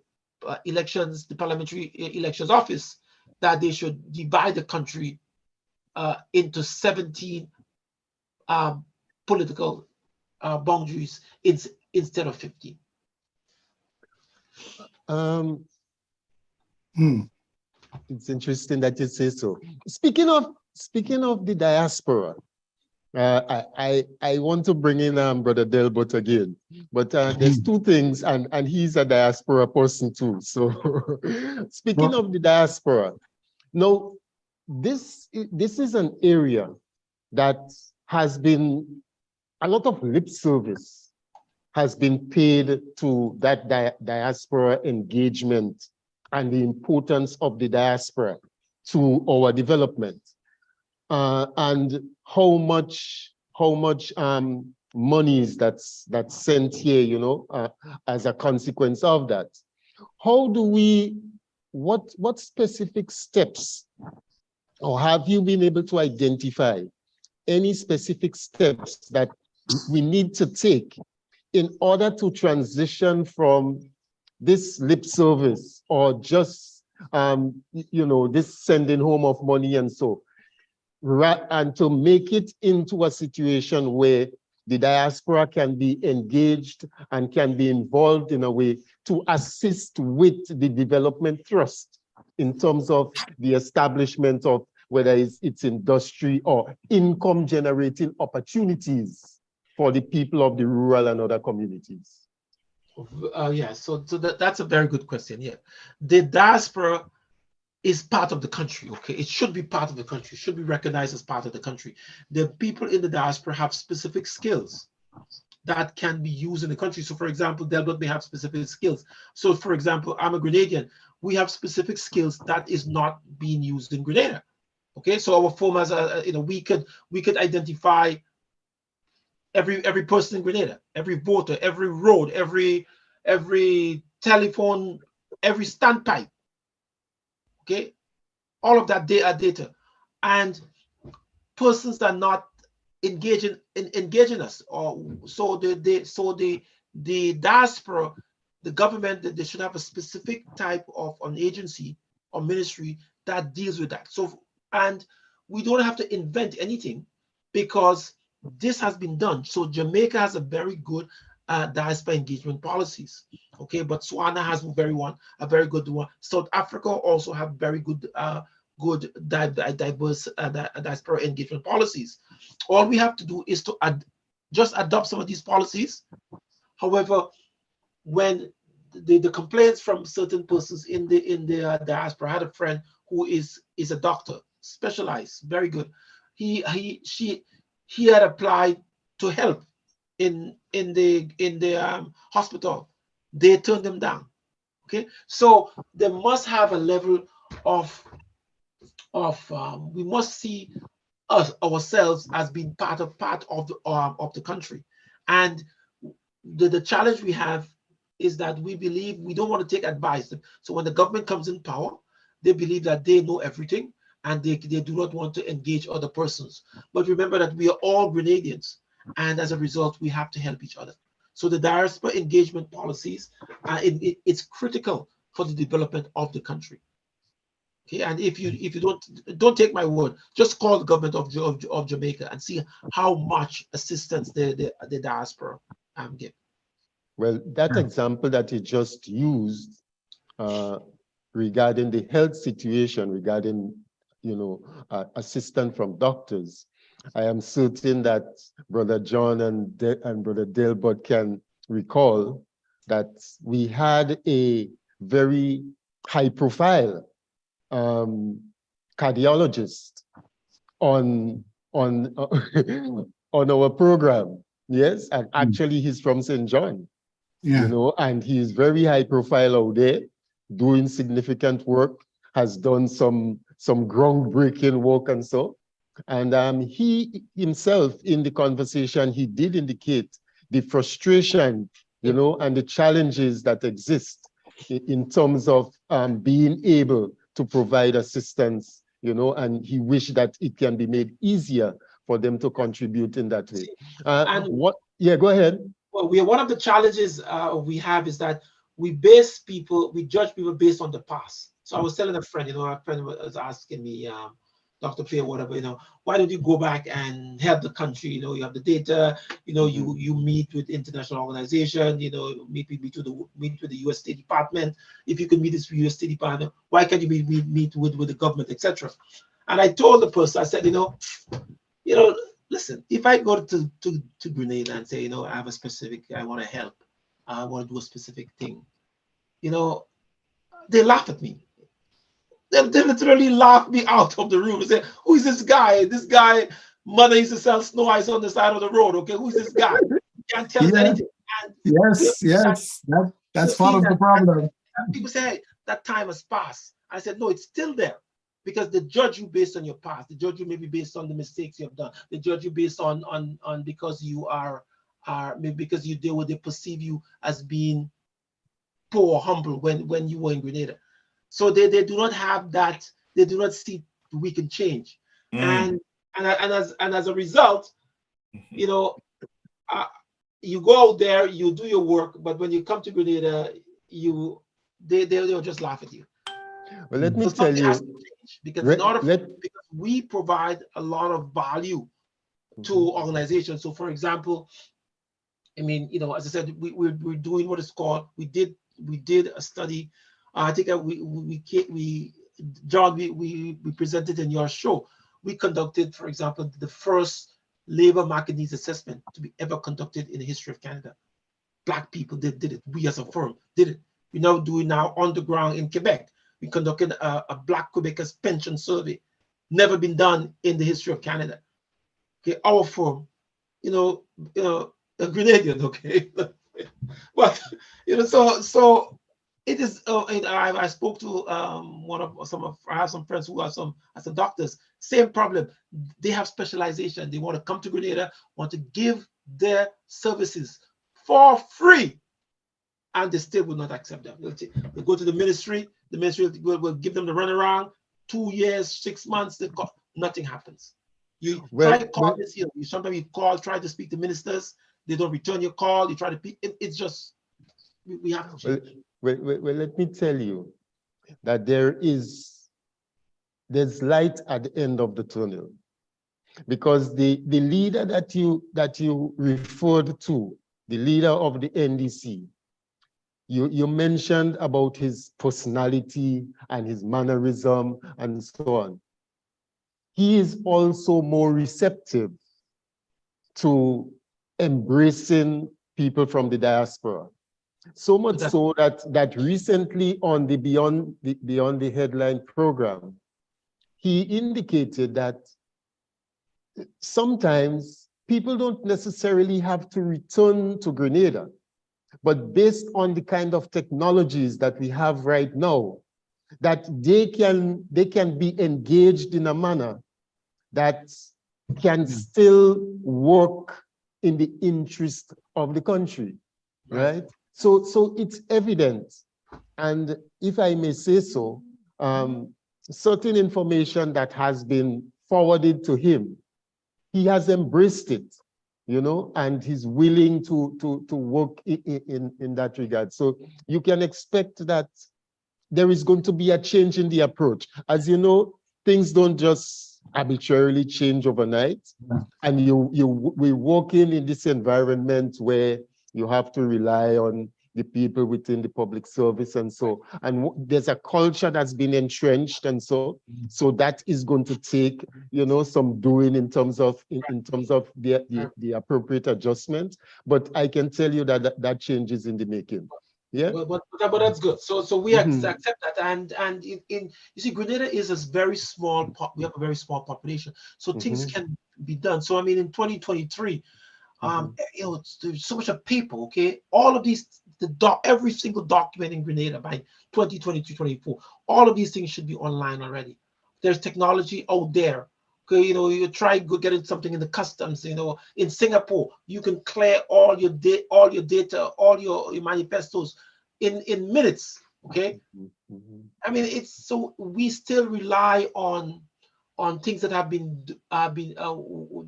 elections, the parliamentary elections office, that they should divide the country into 17 political boundaries instead of 15. It's interesting that you say so. Speaking of the diaspora, I want to bring in Brother Delbert again, but there's 2 things, and he's a diaspora person too. So speaking of the diaspora, now this is an area that has been a lot of lip service has been paid to that diaspora engagement and the importance of the diaspora to our development, and how much money is that's sent here, you know, as a consequence of that. How do we, what specific steps, or have you been able to identify any specific steps that we need to take in order to transition from this lip service or just, you know, this sending home of money and so, and to make it into a situation where the diaspora can be engaged and can be involved in a way to assist with the development thrust in terms of the establishment of whether it's industry or income generating opportunities for the people of the rural and other communities? Yeah, so that's a very good question. Yeah, the diaspora is part of the country. Okay, it should be part of the country, should be recognized as part of the country. The people in the diaspora have specific skills that can be used in the country. So for example, Delbert may have specific skills. So for example, I'm a Grenadian. We have specific skills that is not being used in Grenada. Okay, so our form as a, you know, we could identify every person in Grenada, every voter, every road, every telephone, every standpipe. Okay, all of that data, and persons that are not engaging us, or so the diaspora, the government, that they should have a specific type of an agency or ministry that deals with that. So, and we don't have to invent anything because this has been done. So Jamaica has a very good diaspora engagement policies. Okay, Botswana has a very good one. South Africa also have very good diverse diaspora engagement policies. All we have to do is to just adopt some of these policies. However, when the complaints from certain persons in the diaspora, I had a friend who is a doctor, specialized, very good. He had applied to help in the hospital. They turned them down. Okay, so they must have a level of we must see ourselves as being part of the country. And the challenge we have is that we believe we don't want to take advice. So when the government comes in power, they believe that they know everything and they do not want to engage other persons. But remember that we are all Grenadians, and as a result, we have to help each other. So the diaspora engagement policies, it's critical for the development of the country. Okay, and if you don't take my word, just call the government of Jamaica and see how much assistance the diaspora give. Well, that example that you just used regarding the health situation, regarding, you know, assistance from doctors, I am certain that Brother John and Brother Delbert can recall that we had a very high-profile cardiologist on our program. Yes, and actually he's from St. John. Yeah. You know, and he's very high-profile out there, doing significant work, has done some groundbreaking work and so. And he himself, in the conversation, he did indicate the frustration, you know, and the challenges that exist in terms of being able to provide assistance, you know, and he wished that it can be made easier for them to contribute in that way. Yeah, go ahead. Well, one of the challenges we have is that we judge people based on the past. So I was telling a friend, you know, a friend was asking me, Dr. Pierre, whatever, you know, why don't you go back and help the country? You know, you have the data, you know, you meet with international organization, you know, meet with the U.S. State Department. If you can meet this U.S. State Department, why can't you meet with the government, etc.? And I told the person, I said, you know, listen, if I go to Grenada and say, you know, I have a specific, I want to help, I want to do a specific thing, you know, they laugh at me. They literally laughed me out of the room and said, who is this guy? This guy, mother used to sell snow ice on the side of the road. Okay, who's this guy? He can't tell us anything. And yes, that's part of the problem. People say, that time has passed. I said, no, it's still there. Because they judge you based on your past. They judge you maybe based on the mistakes you have done. They judge you based on because you are maybe because you do what they perceive you as being poor or humble when you were in Grenada. So they do not have that. They do not see we can change. And as a result, you know, you go out there, you do your work, but when you come to Grenada, they'll just laugh at you. Well, let me So tell something has you, to change, because in order because we provide a lot of value to organizations. So, for example, I mean, you know, as I said, we're doing what is called. We did a study. I think John, we presented in your show. We conducted, for example, the first labor market needs assessment to be ever conducted in the history of Canada. Black people did it. We as a firm did it. We're now doing now on the ground in Quebec. We conducted a Black Quebecers pension survey, never been done in the history of Canada. Okay, our firm, you know, a Grenadian, okay, but you know, so it is. I spoke to I have some friends who are some doctors. Same problem. They have specialization. They want to come to Grenada, want to give their services for free, and they still will not accept them. They go to the ministry. The ministry will give them the runaround. 2 years, 6 months, nothing happens. You try to call this, you know, sometimes you call, try to speak to ministers. They don't return your call. You try to speak. It's just, we have to change. Well, let me tell you that there's light at the end of the tunnel, because the leader that you referred to, the leader of the NDC, you mentioned about his personality and his mannerism and so on. He is also more receptive to embracing people from the diaspora. So much so that recently on the Beyond the Headline program, he indicated that sometimes people don't necessarily have to return to Grenada, but based on the kind of technologies that we have right now, that they can be engaged in a manner that can still work in the interest of the country, right? So it's evident. And if I may say so, certain information that has been forwarded to him, he has embraced it, you know, and he's willing to work in that regard. So you can expect that there is going to be a change in the approach. As you know, things don't just arbitrarily change overnight. And we work in this environment where you have to rely on the people within the public service and so, and there's a culture that's been entrenched, and so that is going to take, you know, some doing in terms of the appropriate adjustment. But I can tell you that change is in the making. Yeah, but that's good. So we accept that, and you see, Grenada is a very small. We have a very small population, so things can be done. So I mean, in 2023, you know, there's so much of people. Okay, all of these, every single document in Grenada by 2022-24, all of these things should be online already. There's technology out there. Okay, you know, you try getting something in the customs. You know, in Singapore, you can clear all your data, all your manifestos in minutes. Okay, I mean, it's so we still rely on things that have been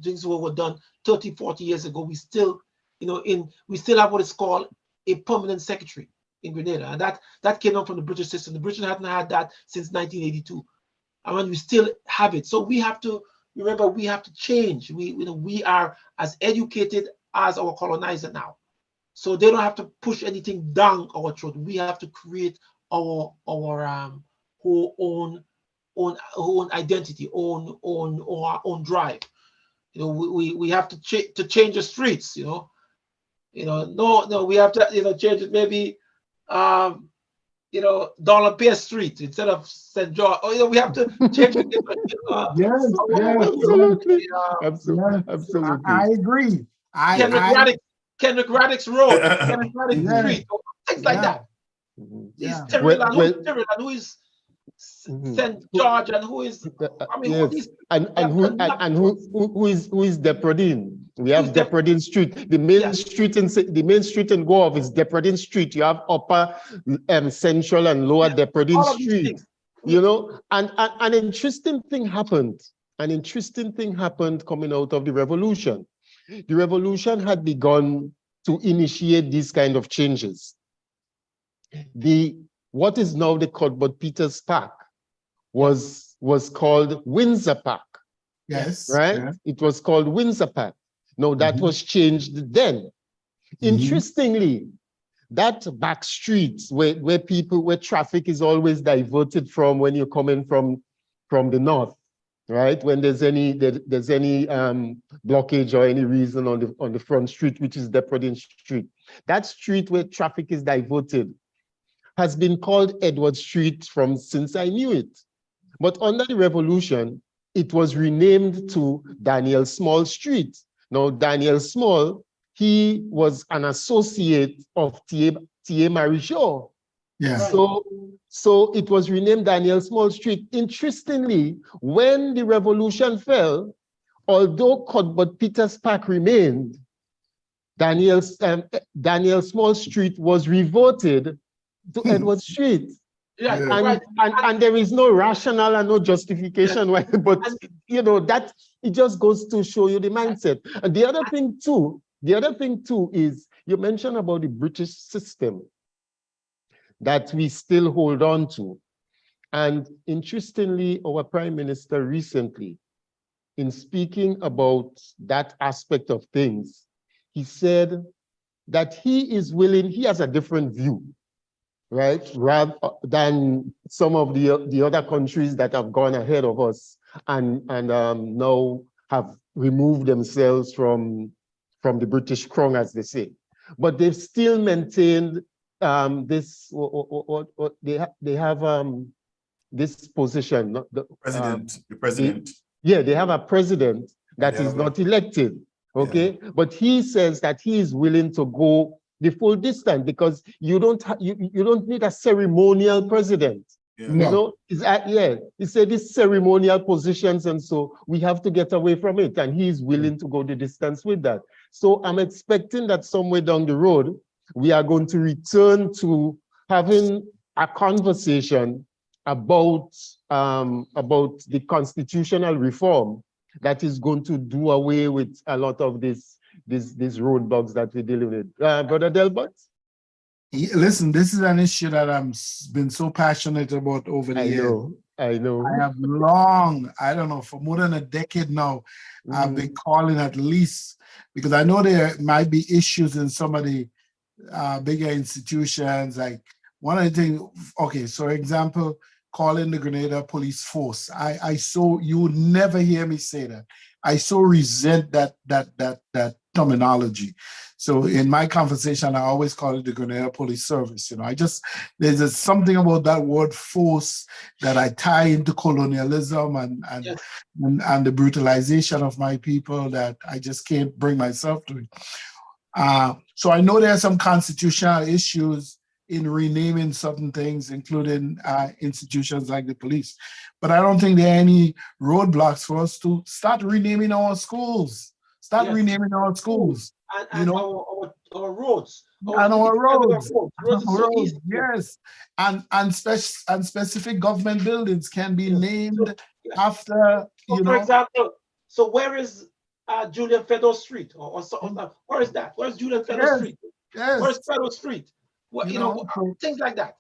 things that were done 30, 40 years ago. We still, you know, we still have what is called a permanent secretary in Grenada, and that came up from the British system. The British hadn't had that since 1982. I mean, we still have it. So we have to remember, we have to change. We are as educated as our colonizer now. So they don't have to push anything down our throat. We have to create our own identity, our own drive. You know, we have to change the streets, you know. No, we have to, you know, change it maybe you know, Donald Pierce Street instead of St. George. Oh, you know, we have to change it. Absolutely. I agree. Kendrick Raddick's Road, Kendrick Raddick's Street, things like that. These Yeah. Tyrrell and Well, who is Mhm. St. George and who is, I mean, who Yes, these and who is Depradine? We have Who's Dep- Depradine Street. The main Yes. street in Go Off is Depradine Street. You have upper, central, and lower Depradine all of these Street. things. You know, and an interesting thing happened. An interesting thing happened coming out of the revolution. The revolution had begun to initiate these kind of changes. What is now the Cuthbert Peters Park was called Windsor Park, Yes. right? Yeah. It was called Windsor Park. Now that was changed then. Interestingly, that back streets where traffic is always diverted from when you're coming from the north, right? When there's any blockage or any reason on the front street, which is Depradine Street. That street where traffic is diverted has been called Edward Street since I knew it. But under the revolution, it was renamed to Daniel Small Street. Now, Daniel Small, he was an associate of T.A. Marichaud. Yeah. So it was renamed Daniel Small Street. Interestingly, when the revolution fell, although Cuthbert Peters Park remained, Daniel Small Street was reverted to Edward Street. Yeah, Yeah. right. And there is no rationale and no justification why, but you know, that it just goes to show you the mindset. And the other thing too is you mentioned about the British system that we still hold on to. And interestingly, our Prime Minister recently, in speaking about that aspect of things, he said that he has a different view, right? Rather than some of the other countries that have gone ahead of us and now have removed themselves from the British crown, as they say. But they've still maintained this. They have this position. The president. They have a president that is not elected. Okay, but he says that he is willing to go the full distance because you don't need a ceremonial president. Yeah. You know, he said these ceremonial positions, and so we have to get away from it. And he is willing to go the distance with that. So I'm expecting that somewhere down the road, we are going to return to having a conversation about the constitutional reform that is going to do away with a lot of these roadblocks that we're dealing with. Brother Delbert? Listen, this is an issue that I've been so passionate about over the years. I know. I have I don't know, for more than a decade now, I've been calling at least, because I know there might be issues in some of the bigger institutions. Like one of the things, okay, so example, calling the Grenada Police Force. You would never hear me say that. I so resent that terminology. So in my conversation, I always call it the Grenada Police Service. You know, there's something about that word force that I tie into colonialism and the brutalization of my people that I just can't bring myself to it. So I know there are some constitutional issues in renaming certain things, including institutions like the police. But I don't think there are any roadblocks for us to start renaming our schools. Renaming our schools. And you know, our roads. Our roads. Roads, yes. And specific government buildings can be named after, for example, so where is Julian Fedor Street? Where is that? Where's Julian Fedor Street? Yes. Where's Fedor Street? Things like that.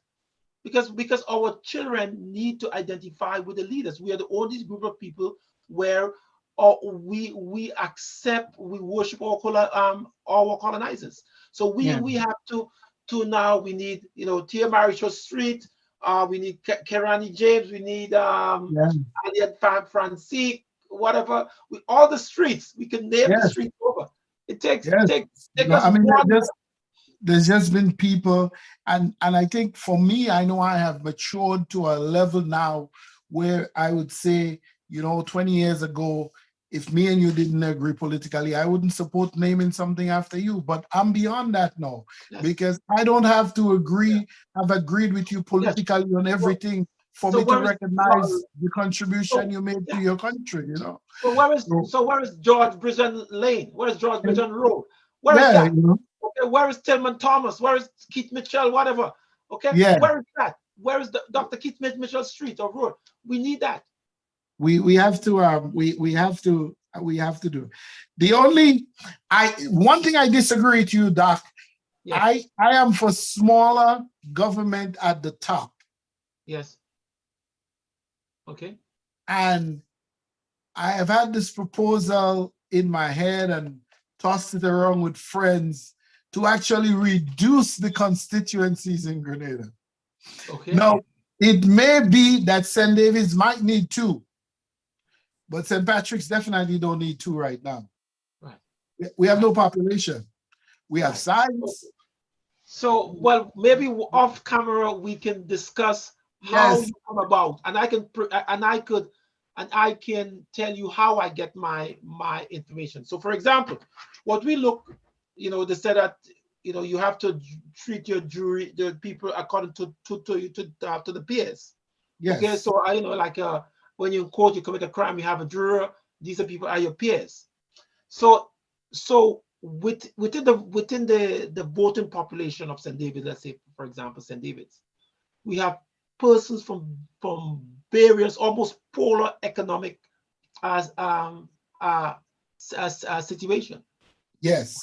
Because our children need to identify with the leaders. We are the only group of people where we accept, we worship our colonizers. So we have to now, we need, T.A. Marichaud Street, we need Kerani James, we need Allied Francis, whatever. All the streets, we can name the street over. It takes us there's just been people, and I think for me, I know I have matured to a level now where I would say, 20 years ago, if me and you didn't agree politically, I wouldn't support naming something after you. But I'm beyond that now, Yes. because I don't have to agree, have agreed with you politically on everything for So me to where is- recognize the contribution So- you made to yeah. your country, you know. So where is George Bridgeon Lane? Where is George Bridgeon Road? Where is Yeah, that? you know, Okay, where is Tillman Thomas? Where is Keith Mitchell? Whatever. Okay, Yeah. where is that? Where is the Dr. Keith Mitchell Street or Road? We need that. we have to we have to do. The only one thing I disagree with you, Doc. Yes. I am for smaller government at the top. Yes. Okay. And I have had this proposal in my head and tossed it around with friends to actually reduce the constituencies in Grenada. Okay. Now, it may be that St. David's might need 2, but St. Patrick's definitely don't need 2 right now. Right. We have no population. We have Right. size. So, well, maybe off camera we can discuss how Yes. you come about, and I can tell you how I get my information. So, for example, what we look, they said that you have to treat your jury, the people, according to the peers. Yes. Okay, so like when you're in court, you commit a crime, you have a juror. These are people are your peers. So within the voting population of St. David, let's say for example St. David's, we have persons from various almost polar economic situation. Yes.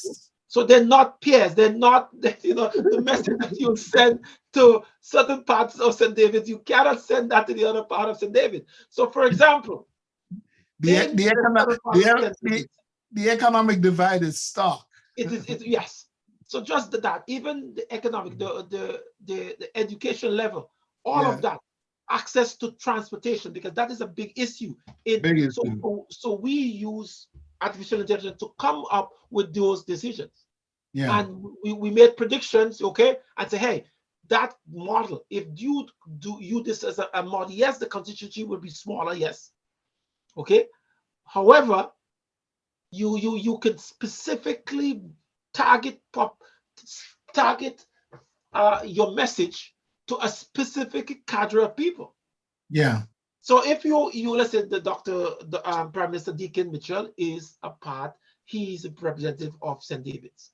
So they're not peers. They're not, the message that you send to certain parts of St. David, you cannot send that to the other part of St. David. So, for example, The economic divide is stark. Yes. So just that, even the economic, the education level, all of that, access to transportation, because that is a big issue. So we use artificial intelligence to come up with those decisions. Yeah. And we made predictions, okay, and say, hey, that model, if you do this as a model, yes, the constituency will be smaller, yes. Okay. However, you can specifically target your message to a specific cadre of people. Yeah. So if you let's say the Prime Minister Deacon Mitchell is he's a representative of St. David's,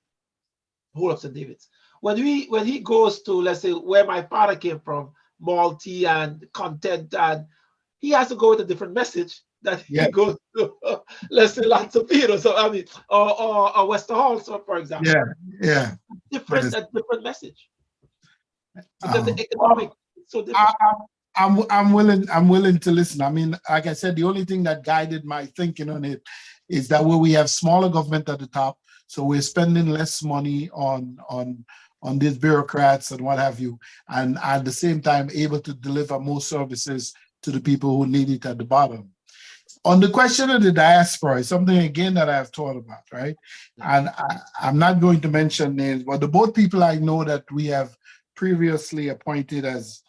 whole of St. David's. When he goes to, let's say, where my father came from, Malti and Content, and he has to go with a different message that he goes to, let's say, Lansopino, so I mean, or Wester Hall, so for example. Yeah. A different message. Because the economic is so different. I'm willing to listen. I mean, like I said, the only thing that guided my thinking on it is that where we have smaller government at the top, so we're spending less money on these bureaucrats and what have you, and at the same time able to deliver more services to the people who need it at the bottom. On the question of the diaspora, is something again that I've thought about, right? And I'm not going to mention names, but the both people I know that we have previously appointed as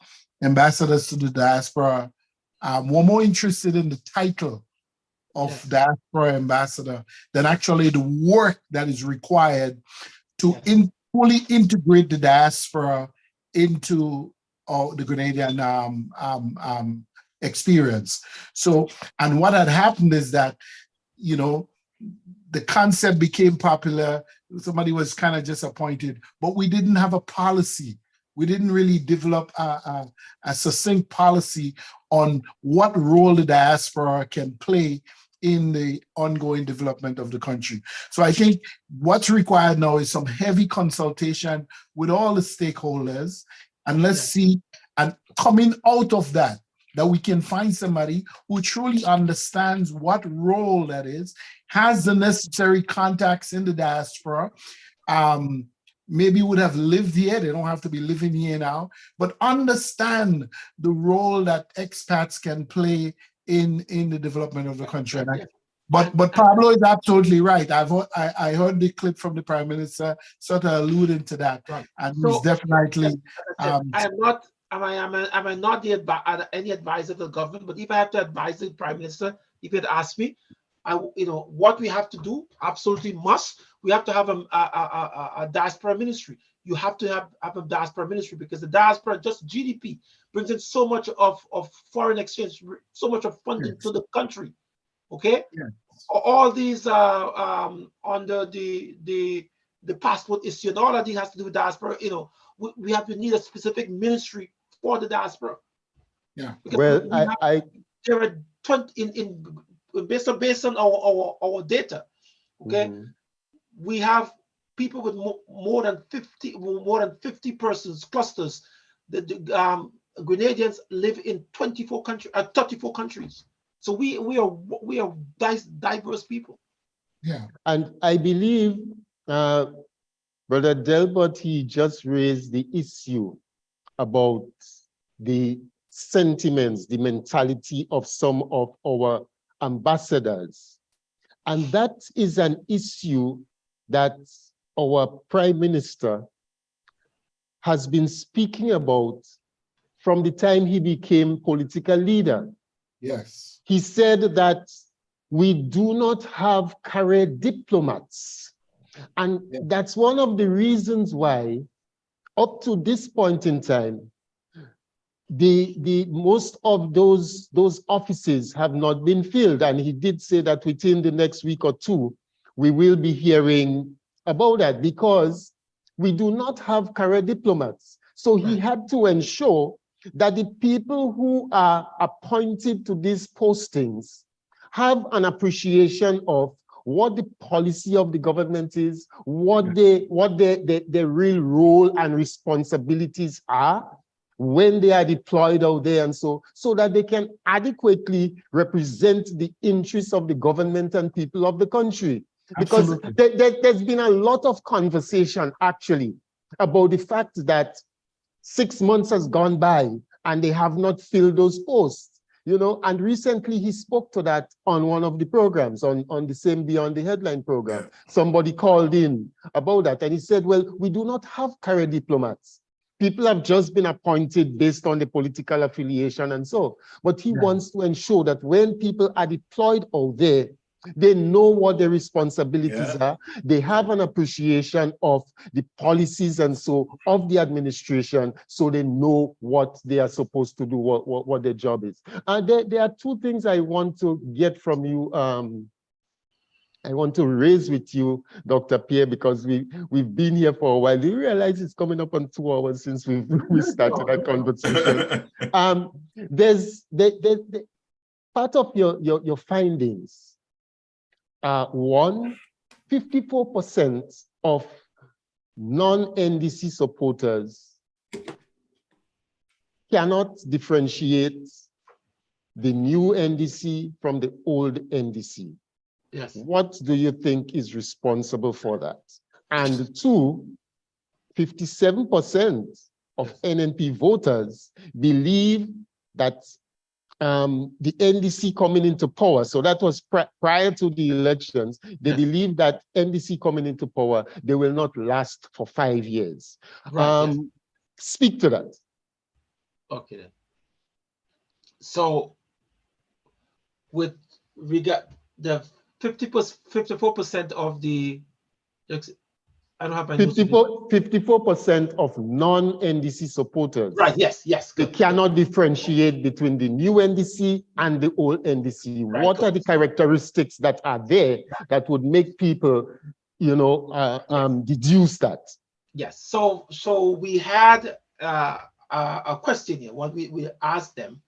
ambassadors to the diaspora were more interested in the title of diaspora ambassador than actually the work that is required to fully integrate the diaspora into the Grenadian experience. So, and what had happened is that, the concept became popular. Somebody was kind of just appointed, but we didn't have a policy. We didn't really develop a succinct policy on what role the diaspora can play in the ongoing development of the country. So I think what's required now is some heavy consultation with all the stakeholders, and let's see, and coming out of that we can find somebody who truly understands what role that is, has the necessary contacts in the diaspora, maybe would have lived here, they don't have to be living here now, but understand the role that expats can play in the development of the country. But Pablo is absolutely right. I heard the clip from the Prime Minister sort of alluding to that, and he's definitely. Am I not any advisor to the government? But if I have to advise the Prime Minister, if you'd ask me, what we have to do, absolutely must, we have to have a diaspora ministry. You have to have a diaspora ministry, because the diaspora, just GDP, brings in so much of foreign exchange, so much of funding to the country. Okay, all these under the passport issue and all of these has to do with diaspora. We have to need a specific ministry for the diaspora. Yeah. Because Well, there are 20 based on our data. Okay, we have people with more than 50 persons clusters. The Grenadians live in 34 countries. So we are diverse people. Yeah. And I believe Brother Delbert, he just raised the issue about the sentiments, the mentality of some of our ambassadors. And that is an issue that our Prime Minister has been speaking about from the time he became political leader. Yes. He said that we do not have career diplomats. And that's one of the reasons why, up to this point in time, the most of those offices have not been filled. And he did say that within the next week or two, we will be hearing about that, because we do not have career diplomats. So he had to ensure that the people who are appointed to these postings have an appreciation of what the policy of the government is, what their real role and responsibilities are when they are deployed out there, and so that they can adequately represent the interests of the government and people of the country. Because there's been a lot of conversation actually about the fact that 6 months has gone by and they have not filled those posts, and recently he spoke to that on one of the programs, on the same Beyond the Headline program. Somebody called in about that and he said, well, we do not have career diplomats. People have just been appointed based on the political affiliation and so. But he wants to ensure that when people are deployed out there, they know what their responsibilities are. They have an appreciation of the policies and so of the administration, so they know what they are supposed to do, what their job is. There are two things I want to get from you. I want to raise with you, Dr. Pierre, because we've been here for a while. Do you realize it's coming up on 2 hours since we started that conversation? There's part of your findings. 54% of non-NDC supporters cannot differentiate the new NDC from the old NDC. Yes. What do you think is responsible for that? And 2, 57% of NNP voters believe that the NDC coming into power, so that was prior to the elections, they believe that NDC coming into power, they will not last for 5 years. Right, Speak to that. Okay then. So with regard the 54% of the, I don't have my 54% of non-NDC supporters. Right, yes. They cannot differentiate between the new NDC and the old NDC. Right, what are the characteristics that are there that would make people, deduce that? Yes. So we had a question here. What we asked them,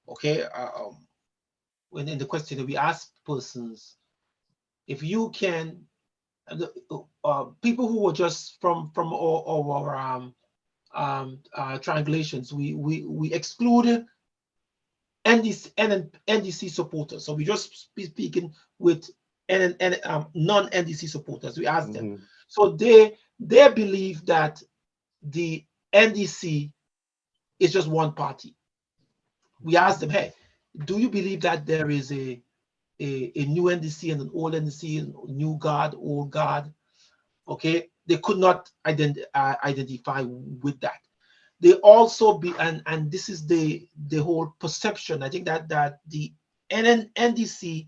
okay, when in the question we asked persons, if you can, people who were just from our triangulations, we excluded NDC supporters. So we just speaking with non-NDC supporters. We asked them. So they believe that the NDC is just one party. We asked them, hey, do you believe that there is a new NDC and an old NDC, and new guard, old guard? Okay, they could not identify with that. They also be, and this is the whole perception. I think that the NDC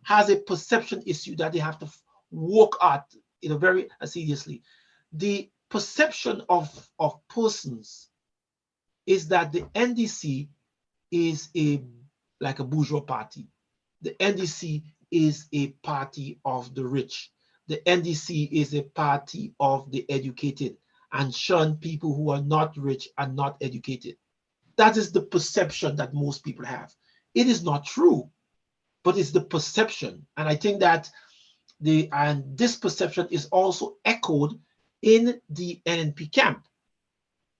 has a perception issue that they have to work at, very seriously. The perception of persons is that the NDC is like a bourgeois party. The NDC is a party of the rich. The NDC is a party of the educated and shun people who are not rich and not educated. That is the perception that most people have. It is not true, but it's the perception. And I think that this perception is also echoed in the NNP camp,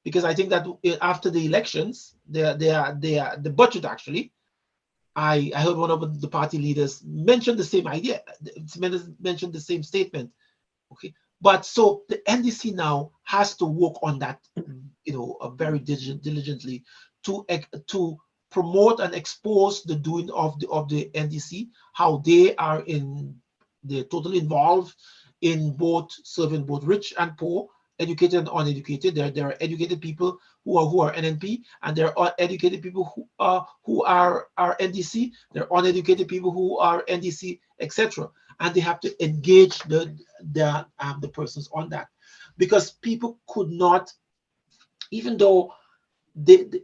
because I think that after the elections, the budget actually, I heard one of the party leaders mention the same idea, mentioned the same statement. Okay, but so the NDC now has to work on that, very diligently to promote and expose the doing of the NDC, how they're totally involved in serving both rich and poor, educated and uneducated. There are educated people who are NNP, and there are educated people who are NDC. There are uneducated people who are NDC, etc. And they have to engage the persons on that, because people could not, even though the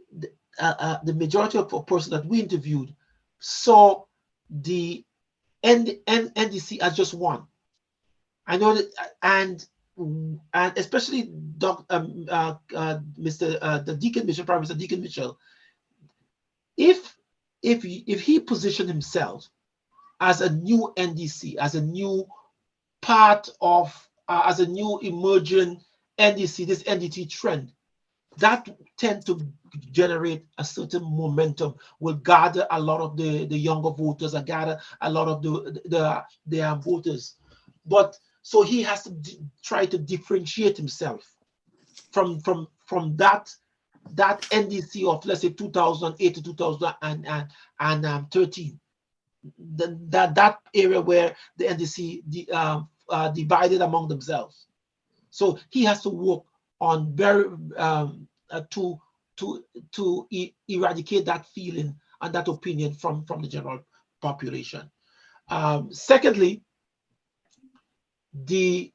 majority of persons that we interviewed saw the NDC as just one. I know that, and especially the Deacon Mitchell, Prime Minister Deacon Mitchell, if he positioned himself as a new NDC, as a new part of, as a new emerging NDC, this NDT trend, that tend to generate a certain momentum, will gather a lot of the younger voters, and gather a lot of the voters. But so he has to try to differentiate himself from that NDC of, let's say, 2008 to 2013. That area where the NDC divided among themselves. So he has to work on to eradicate that feeling and that opinion from the general population. Secondly, the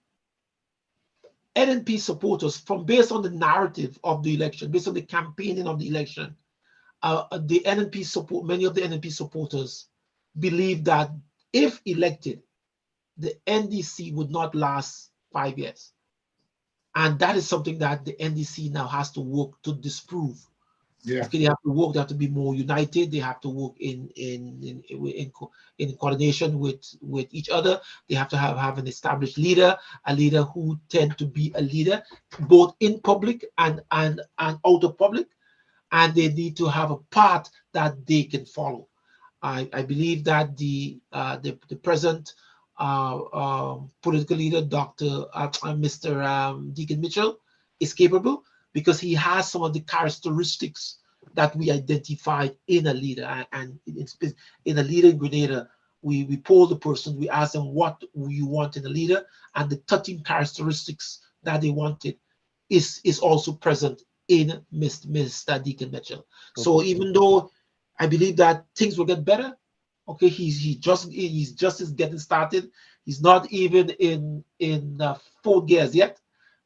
NNP supporters, based on the narrative of the election, based on the campaigning of the election, the NNP many of the NNP supporters believe that if elected, the NDC would not last 5 years. And that is something that the NDC now has to work to disprove. Yeah. Okay, they have to work. They have to be more united. They have to work in coordination with each other. They have to have an established leader, a leader who tend to be a leader both in public and out of public, and they need to have a path that they can follow. I believe that the present political leader, Mr. Deacon Mitchell, is capable, because he has some of the characteristics that we identified in a leader. And in a leader in Grenada, we poll the person, we ask them what you want in a leader, and the 13 characteristics that they wanted is also present in Mr. Deacon Mitchell. Okay. So even though I believe that things will get better, okay, he's just getting started. He's not even in 4 gears yet.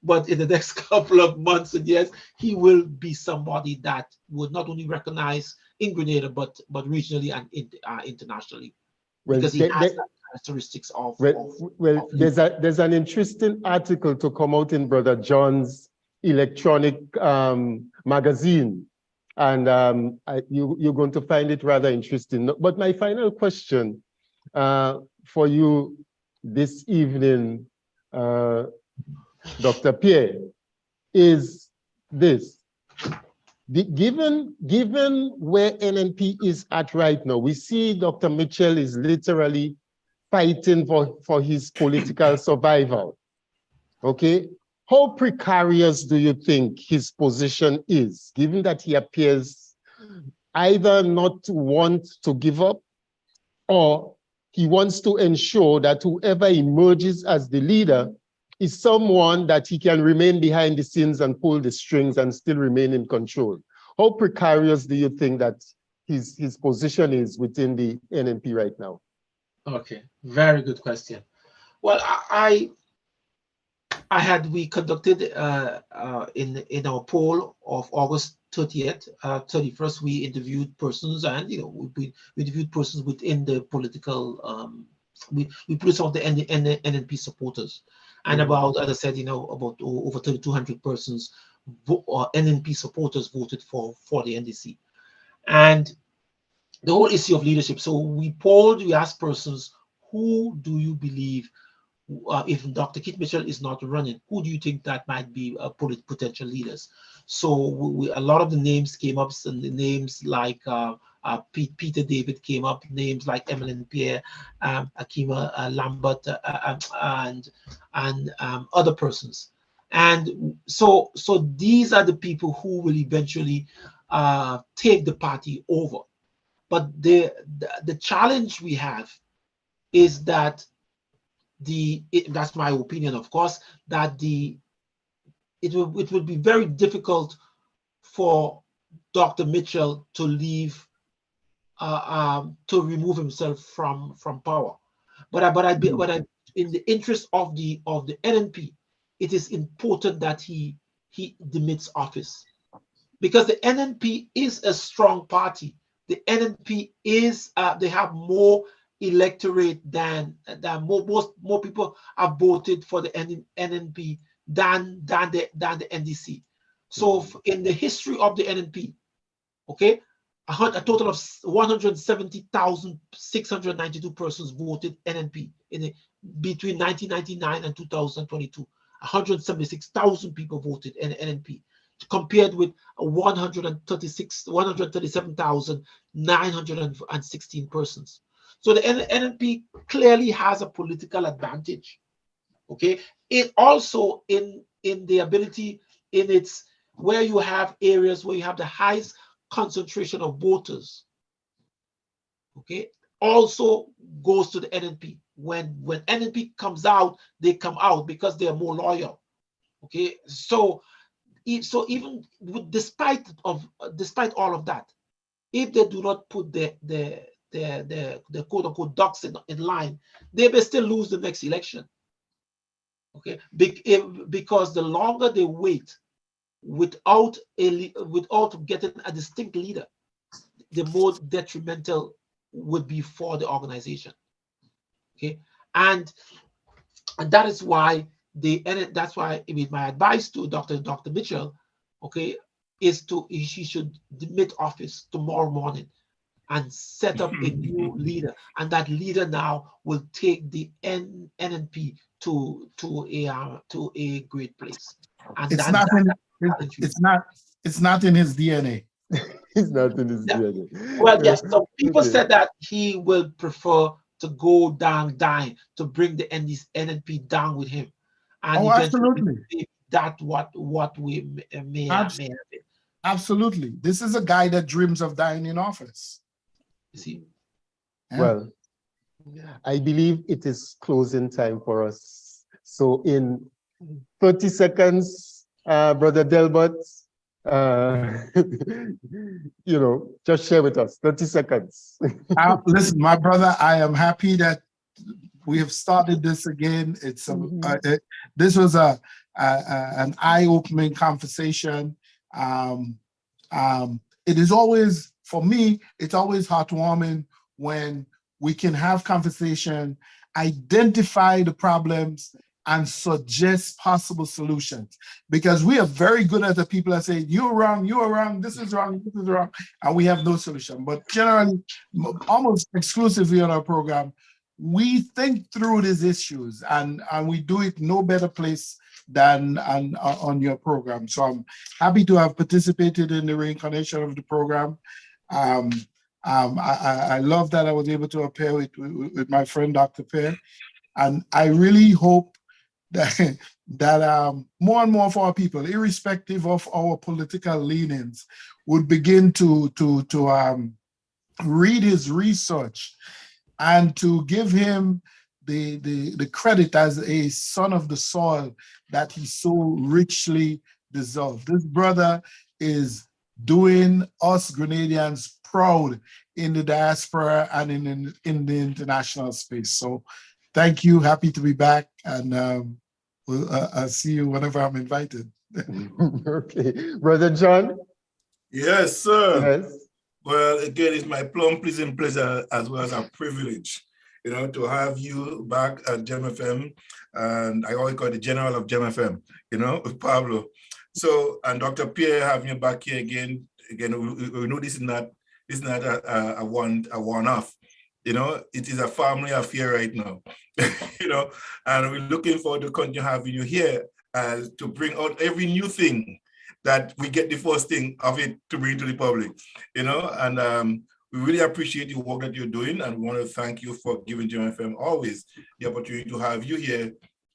But in the next couple of months and years, he will be somebody that will not only recognize in Grenada, but regionally and internationally, because he has that characteristics of. There's an interesting article to come out in Brother John's electronic magazine, and you're going to find it rather interesting. But my final question for you this evening, Dr. Pierre, is this. Given where NNP is at right now, we see Dr. Mitchell is literally fighting for his political survival. Okay, how precarious do you think his position is, given that he appears either not to want to give up, or he wants to ensure that whoever emerges as the leader is someone that he can remain behind the scenes and pull the strings and still remain in control? How precarious do you think that his position is within the NNP right now? Okay, very good question. Well, we conducted in our poll of August 30th, 31st, we interviewed persons, and we interviewed persons within the political. We put some of the NNP supporters, and about, as I said, about over 3,200 persons, NNP supporters voted for the NDC, and the whole issue of leadership. So we asked persons, who do you believe, if Dr. Keith Mitchell is not running, who do you think that might be potential leaders? So a lot of the names came up, and the names like Peter David came up, names like Emmeline Pierre, Akima Lambert, and other persons. And so these are the people who will eventually take the party over. But the challenge we have is that that's my opinion, of course, that it will be very difficult for Dr. Mitchell to leave, to remove himself from power. But in the interest of the NNP, it is important that he demits office, because the NNP is a strong party. The NNP is they have more electorate than more people have voted for the NNP than the NDC. So in the history of the NNP, okay, a total of 170,692 persons voted NNP between 1999 and 2022. 176,000 people voted NNP, compared with 137,916 persons. So the NNP clearly has a political advantage. Okay, it also in the ability, in its, where you have areas where you have the highest concentration of voters. Okay, also goes to the NNP. When NNP comes out, they come out because they are more loyal. Okay, so even despite all of that, if they do not put the quote unquote ducks in line, they may still lose the next election. Okay, because the longer they wait without getting a distinct leader, the more detrimental would be for the organization. Okay, and that is why that's why my advice to Dr. Mitchell, okay, is she should demit office tomorrow morning and set up a new leader, and that leader now will take the NNP to a great place. And it's not in his DNA. It's not in his DNA. Well, yes. So people said that he will prefer to go down, to bring the NNP down with him, and absolutely. That's what we may have. Absolutely, this is a guy that dreams of dying in office. You see. Yeah. Well, I believe it is closing time for us. So in 30 seconds, Brother Delbert, just share with us, 30 seconds. Listen, my brother, I am happy that we have started this again. It's this was an eye-opening conversation. It is always, for me, it's always heartwarming when we can have conversation, identify the problems, and suggest possible solutions. Because we are very good at the people that say, you're wrong, this is wrong, and we have no solution. But generally, almost exclusively on our program, we think through these issues, and we do it no better place than on your program. So I'm happy to have participated in the reincarnation of the program. I love that I was able to appear with my friend, Dr. Pear. And I really hope that more and more of our people, irrespective of our political leanings, would begin to read his research and to give him the credit as a son of the soil that he so richly deserves. This brother is doing us Grenadians proud in the diaspora and in the international space. So thank you. Happy to be back. And I'll see you whenever I'm invited. Okay. Brother John? Yes, sir. Yes. Well, again, it's my plum pleasing pleasure as well as a privilege, to have you back at Gem FM. And I always call it the general of Gem FM, Pablo. So, and Dr. Pierre having you back here again. Again, we know this is not a one-off. It is a family affair right now. And we're looking forward to continue having you here to bring out every new thing that we get the first thing of it to bring to the public, and we really appreciate the work that you're doing, and we want to thank you for giving Gem FM always the opportunity to have you here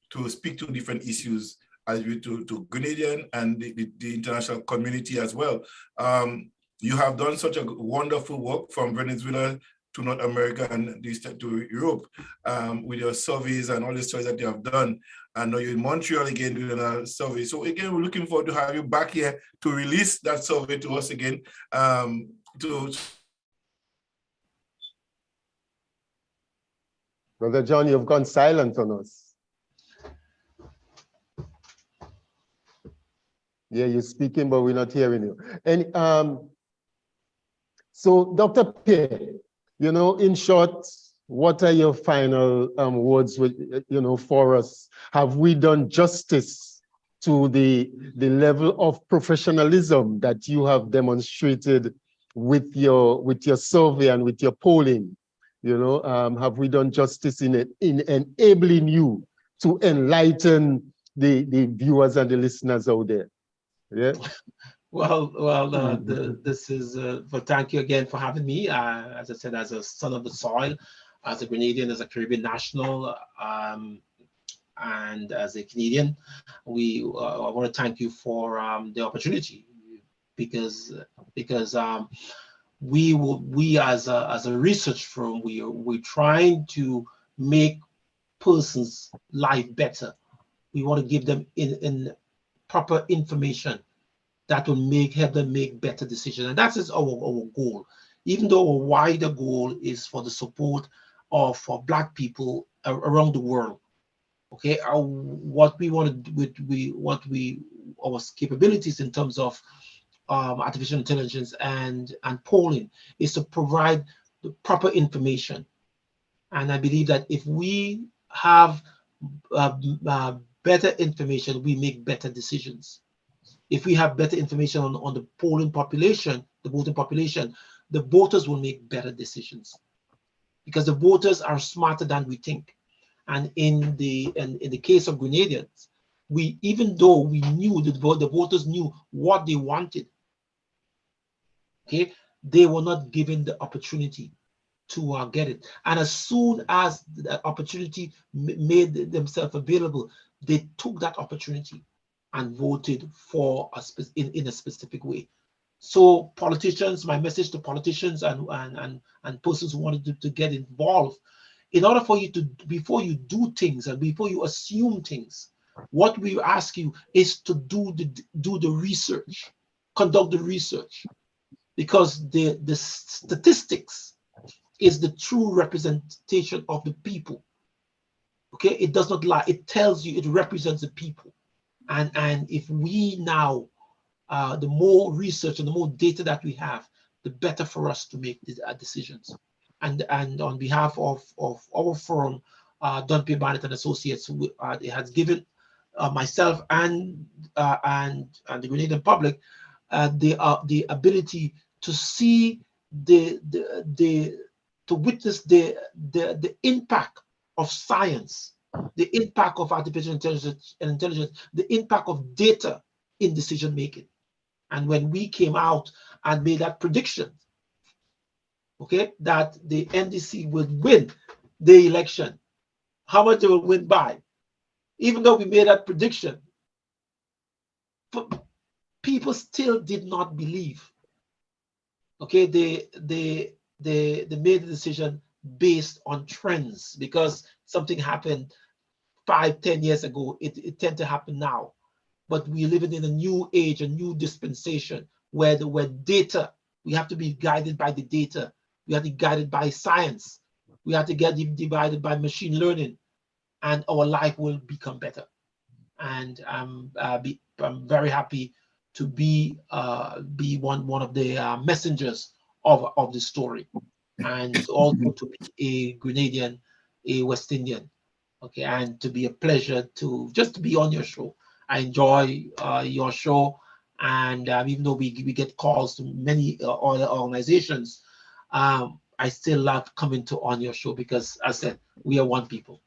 to speak to different issues as you to Grenadian and the international community as well. You have done such a wonderful work from Venezuela to North America and to Europe with your surveys and all the studies that you have done. I know you're in Montreal again doing a survey. So again, we're looking forward to have you back here to release that survey to us again. Brother John, you've gone silent on us. Yeah, you're speaking, but we're not hearing you. And so, Dr. Pierre, in short, what are your final words for us? Have we done justice to the level of professionalism that you have demonstrated with your survey and with your polling? Have we done justice in enabling you to enlighten the viewers and the listeners out there? Yeah. This is thank you again for having me. As I said, as a son of the soil, as a Grenadian, as a Caribbean national, and as a Canadian, I want to thank you for the opportunity, because we as a research firm, we're trying to make persons' life better. We want to give them in proper information that will help them make better decisions. And that is our goal. Even though our wider goal is for the support for Black people around the world. Okay, what we want to do, our capabilities in terms of artificial intelligence and polling is to provide the proper information. And I believe that if we have better information, we make better decisions. If we have better information on the polling population, the voting population, the voters will make better decisions, because the voters are smarter than we think. And in the case of Grenadians, even though we knew that the voters knew what they wanted, okay, they were not given the opportunity to get it. And as soon as the opportunity made themselves available, they took that opportunity and voted for in a specific way. So politicians, my message to politicians and persons who wanted to get involved, in order for you to, before you do things and before you assume things, what we ask you is to do the research, conduct the research, because the statistics is the true representation of the people. Okay, it does not lie. It tells you, it represents the people. And if we now, the more research and the more data that we have, the better for us to make decisions. And on behalf of our firm, Don P. Barnett and Associates, it has given myself and the Grenadian public the ability to see to witness the impact of science, the impact of artificial intelligence, the impact of data in decision making. And when we came out and made that prediction, okay, that the NDC would win the election, how much they will win by, even though we made that prediction, people still did not believe. Okay, they made the decision based on trends, because something happened 5-10 years ago. It tend to happen now, but we're living in a new age, a new dispensation where data We have to be guided by the data. We have to be guided by science. We have to get divided by machine learning, and our life will become better. And I'm very happy to be one of the messengers of the story, and also to be a Grenadian, a West Indian. Okay, and to be a pleasure to just to be on your show. I enjoy your show, and even though we get calls to many other organizations, I still love coming on your show because, as I said, we are one people.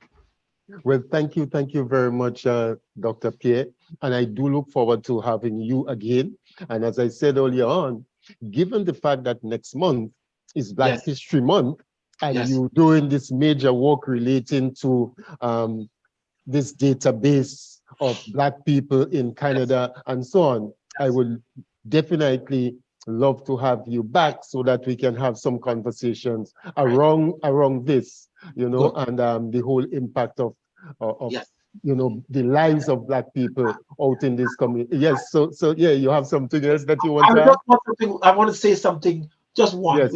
Well, thank you very much, Dr. Pierre, and I do look forward to having you again. And as I said earlier on, given the fact that next month is Black History Month, and you doing this major work relating to this database of Black people in Canada and so on, I would definitely love to have you back so that we can have some conversations around this, you know, and the whole impact of you know, the lives of Black people out in this community. Yes, so yeah, you have something else that you want to add? I want to say something, just one, with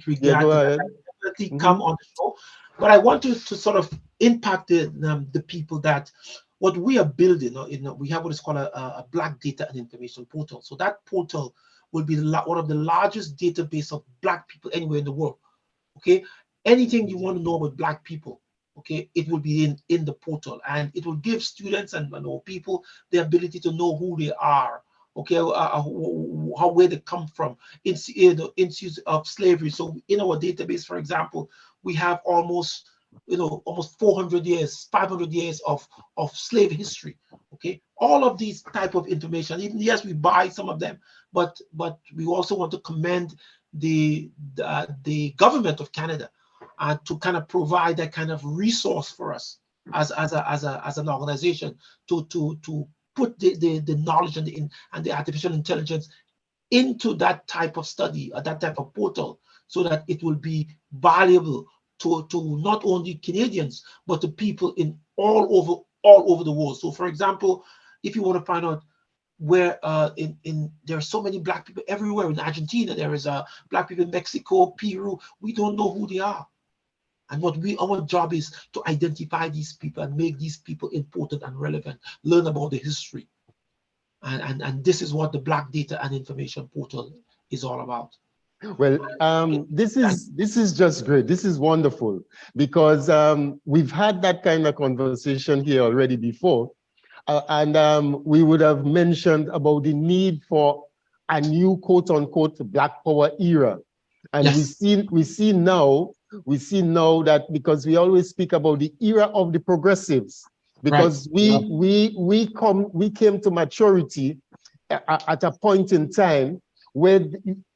regard to that. I definitely come on the show, but I want to sort of impact the people that what we are building. We have what is called a Black Data and Information Portal. So that portal will be one of the largest database of Black people anywhere in the world. Okay, anything you want to know about Black people, okay, it will be in the portal, and it will give students and people the ability to know who they are, okay, where they come from, issues of slavery. So in our database, for example, we have almost 400 years, 500 years of slave history. Okay, all of these type of information. Even yes, we buy some of them, but we also want to commend the government of Canada to kind of provide that kind of resource for us as an organization to put the knowledge and the artificial intelligence into that type of study, or that type of portal, so that it will be valuable to not only Canadians, but to people in all over the world. So for example, if you want to find out where there are so many Black people everywhere. In Argentina, there is Black people in Mexico, Peru. We don't know who they are. And our job is to identify these people and make these people important and relevant, learn about the history. And this is what the Black Data and Information Portal is all about. Well, this is just great. This is wonderful, because we've had that kind of conversation here already before. And we would have mentioned about the need for a new quote unquote Black Power era. And we see now that, because we always speak about the era of the progressives, because we came to maturity at a point in time where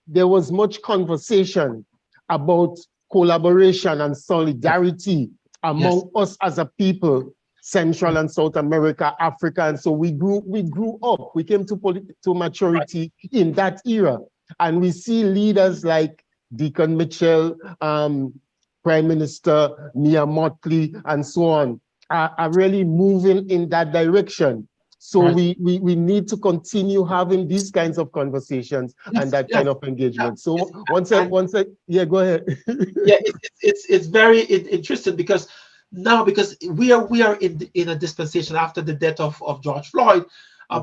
there was much conversation about collaboration and solidarity among us as a people, Central and South America, Africa. And so we grew up, we came to maturity in that era. And we see leaders like Deacon Mitchell, Prime Minister Mia Mottley, and so on, are really moving in that direction. So we need to continue having these kinds of conversations and that kind of engagement. So once I go ahead. It's very interesting, because now, because we are in a dispensation after the death of George Floyd,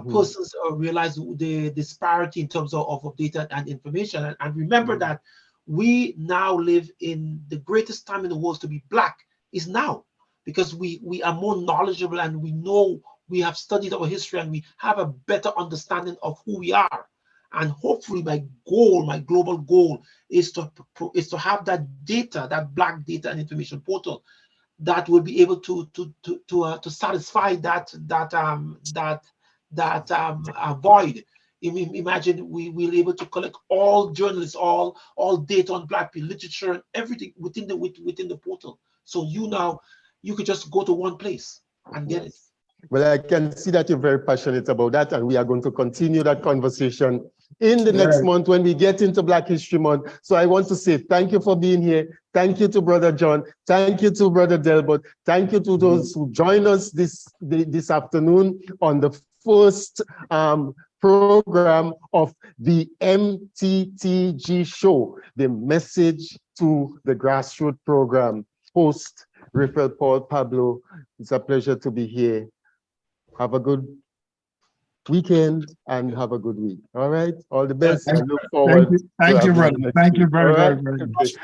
persons realize the disparity in terms of data and information, and remember that we now live in the greatest time in the world to be Black is now, because we are more knowledgeable, and we know, we have studied our history, and we have a better understanding of who we are. And hopefully my global goal is to have that data, that Black Data and Information Portal, that will be able to satisfy that void. Imagine we will be able to collect all journalists, all data on Black people, literature, and everything within the portal. So you could just go to one place and get it. Well, I can see that you're very passionate about that, and we are going to continue that conversation in the next month when we get into Black History Month. So I want to say thank you for being here. Thank you to Brother John. Thank you to Brother Delbert. Thank you to those who join us this afternoon on the first program of the MTTG show, the Message to the Grassroots program. Host Raphael Paul Pablo. It's a pleasure to be here. Have a good weekend and have a good week. All right. All the best. I look forward. Thank you, brother. Thank you very, right? very much.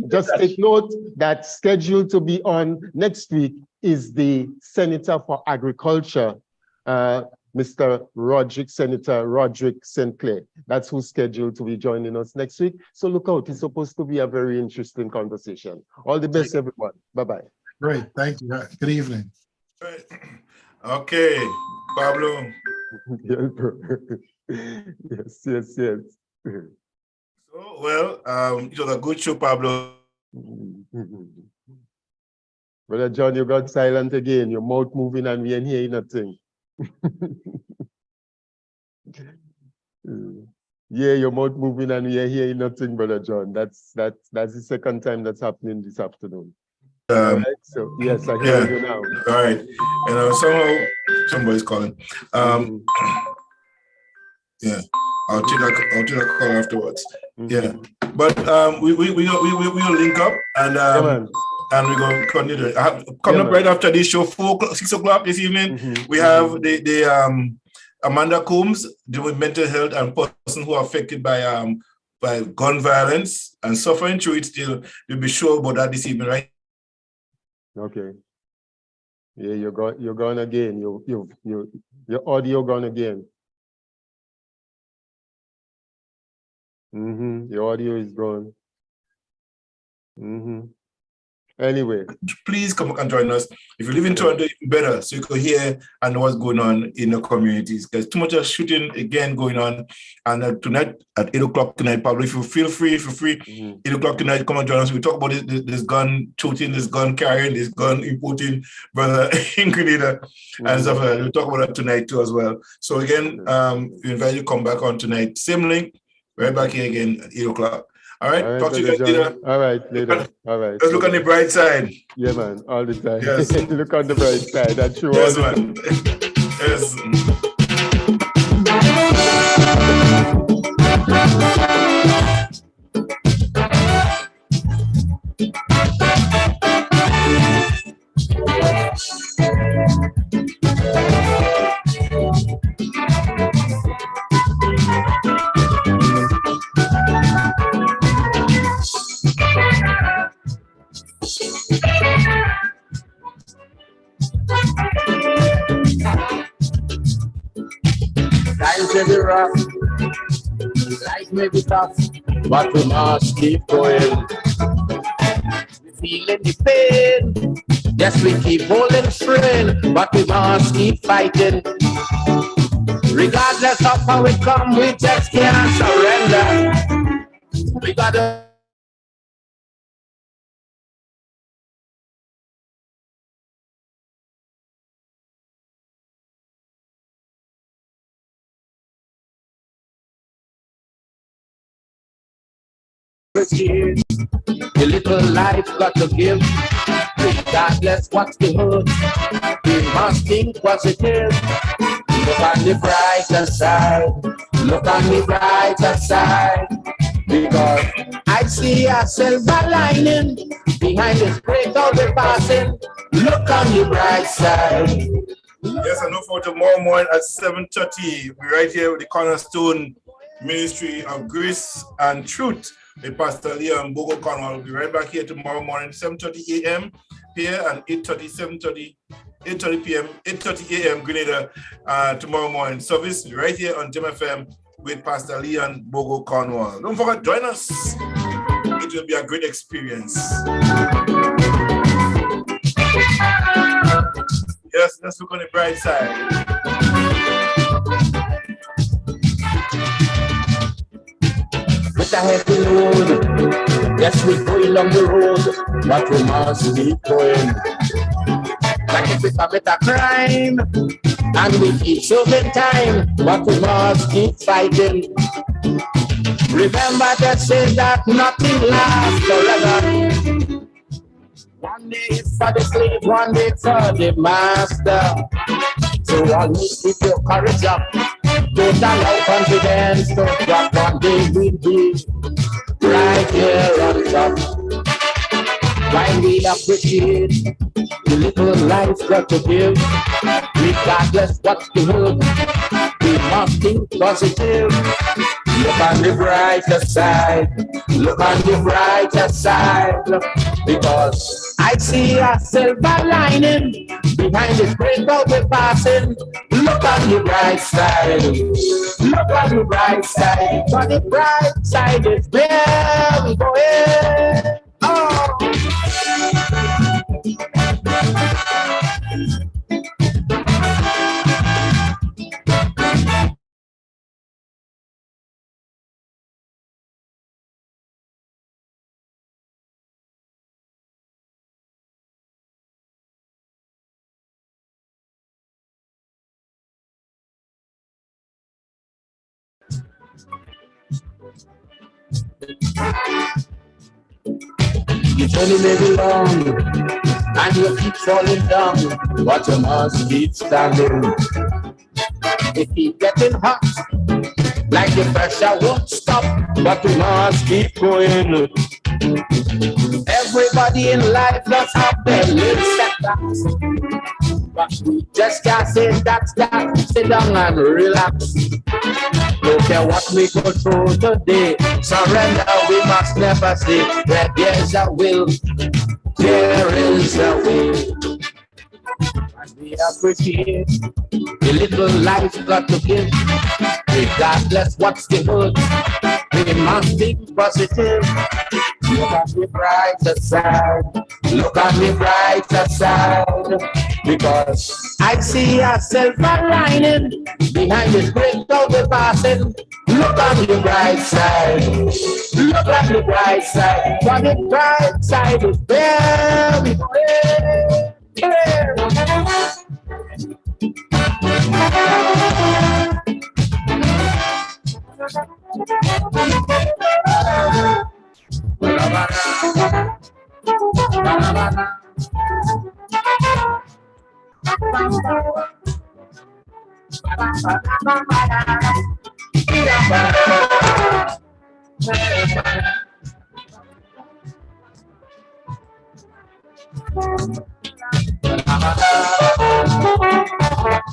Just take note that scheduled to be on next week is the Senator for Agriculture, Mr. Senator Roderick St. Clair. That's who's scheduled to be joining us next week. So look out. It's supposed to be a very interesting conversation. All the best, everyone. Bye-bye. Great. Thank you. Good evening. Right. Okay, Pablo. Yes. So, well, it was a good show, Pablo. Brother John, you got silent again. Your mouth moving and we ain't hearing nothing. Yeah, your mouth moving and we ain't hearing nothing, Brother John. That's the second time that's happening this afternoon. All right, so yes, I hear you now. All right, and somehow somebody's calling. Yeah, I'll take that call afterwards. Yeah, but we'll link up and and we're going to continue. Coming up right after this show, 6 o'clock this evening, we have the Amanda Combs, doing mental health and person who are affected by gun violence and suffering through it. Still, we'll be sure about that this evening, right? Okay. Yeah, you're gone again. Your audio gone again. Your audio is gone. Anyway, please come and join us. If you live in Toronto, even better, so you can hear and know what's going on in the communities. There's too much shooting again going on. And tonight at 8 o'clock tonight, Pablo, if you feel free, 8 o'clock tonight, come and join us. We talk about this gun shooting, this gun carrying, this gun importing, brother Ingrid, and stuff like that. We'll talk about that tonight too as well. So again, we invite you to come back on tonight. Same link, right back here again at 8 o'clock. All right, talk to you guys later. All right, later. All right. Let's look on the bright side. Yeah, man, all the time. Yes. Look on the bright side. That's true. Yes, man. Yes. Life may be rough, life may be tough, but we must keep going. We feeling the pain, yes, we keep holding strain, but we must keep fighting. Regardless of how it comes, we just can't surrender. We gotta the little life got to give, regardless what's the hurt. We must think positive. Look on the brighter side. Look on the brighter side. Because I see a silver lining behind this break out the passing. Look on the bright side. Yes, I look forward to tomorrow morning at 7:30. We're right here with the Cornerstone Ministry of Grace and Truth. With Pastor Leon Bogo Cornwall. We'll be right back here tomorrow morning, 7:30 a.m. here and 8:30 p.m., 8:30 a.m. Grenada tomorrow morning. Service right here on Gem FM with Pastor Leon Bogo Cornwall. Don't forget, join us. It will be a great experience. Yes, let's look on the bright side. With a heavy load, yes, we go along the road, but we must keep going. Like if we commit a crime, and we keep serving time, but we must keep fighting. Remember that says that nothing lasts forever. One day it's for the slave, one day for the master. So always keep your courage up. Don't allow confidence to drop. One day we'll be right here on top. While we appreciate the little life got to give, regardless what's the hood, we must think positive. Look on the brighter side, look on the brighter side, because I see a silver lining behind this great cloud we're passing. Look on the bright side, look on the bright side, on the bright side is where we going. Oh. The journey may be long, and you keep falling down, but you must keep standing. It keep getting hot, like the pressure won't stop, but we must keep going. Everybody in life does have their little setbacks, but we just can't say that's that. Sit down and relax. Don't care what we go through today, surrender we must never say. Where there's a will, there is a way. And we appreciate the little life got to give, regardless what's the good. We must think positive. Look on the brighter side, look on the brighter side, because I see a silver lining behind this great cloud we're passing. Look on the bright side, look on the bright side, for the bright side is where we go.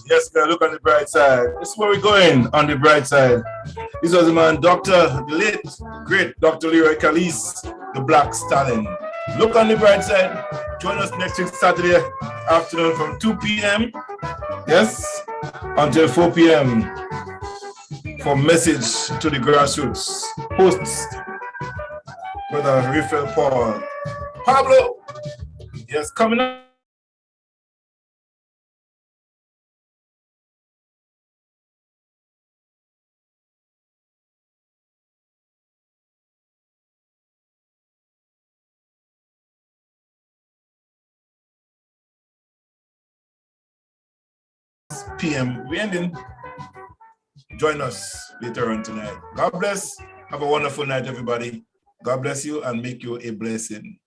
Yes, man, look on the bright side. This is where we're going, on the bright side. This was the man, the late, great Dr. Leroy Calise, the Black Stallion. Look on the bright side. Join us next week, Saturday afternoon from 2 p.m. Yes, until 4 p.m. for Message to the Grassroots. Hosts, Brother Raphael Paul. Pablo, yes, coming up. PM. We're ending. Join us later on tonight. God bless. Have a wonderful night, everybody. God bless you and make you a blessing.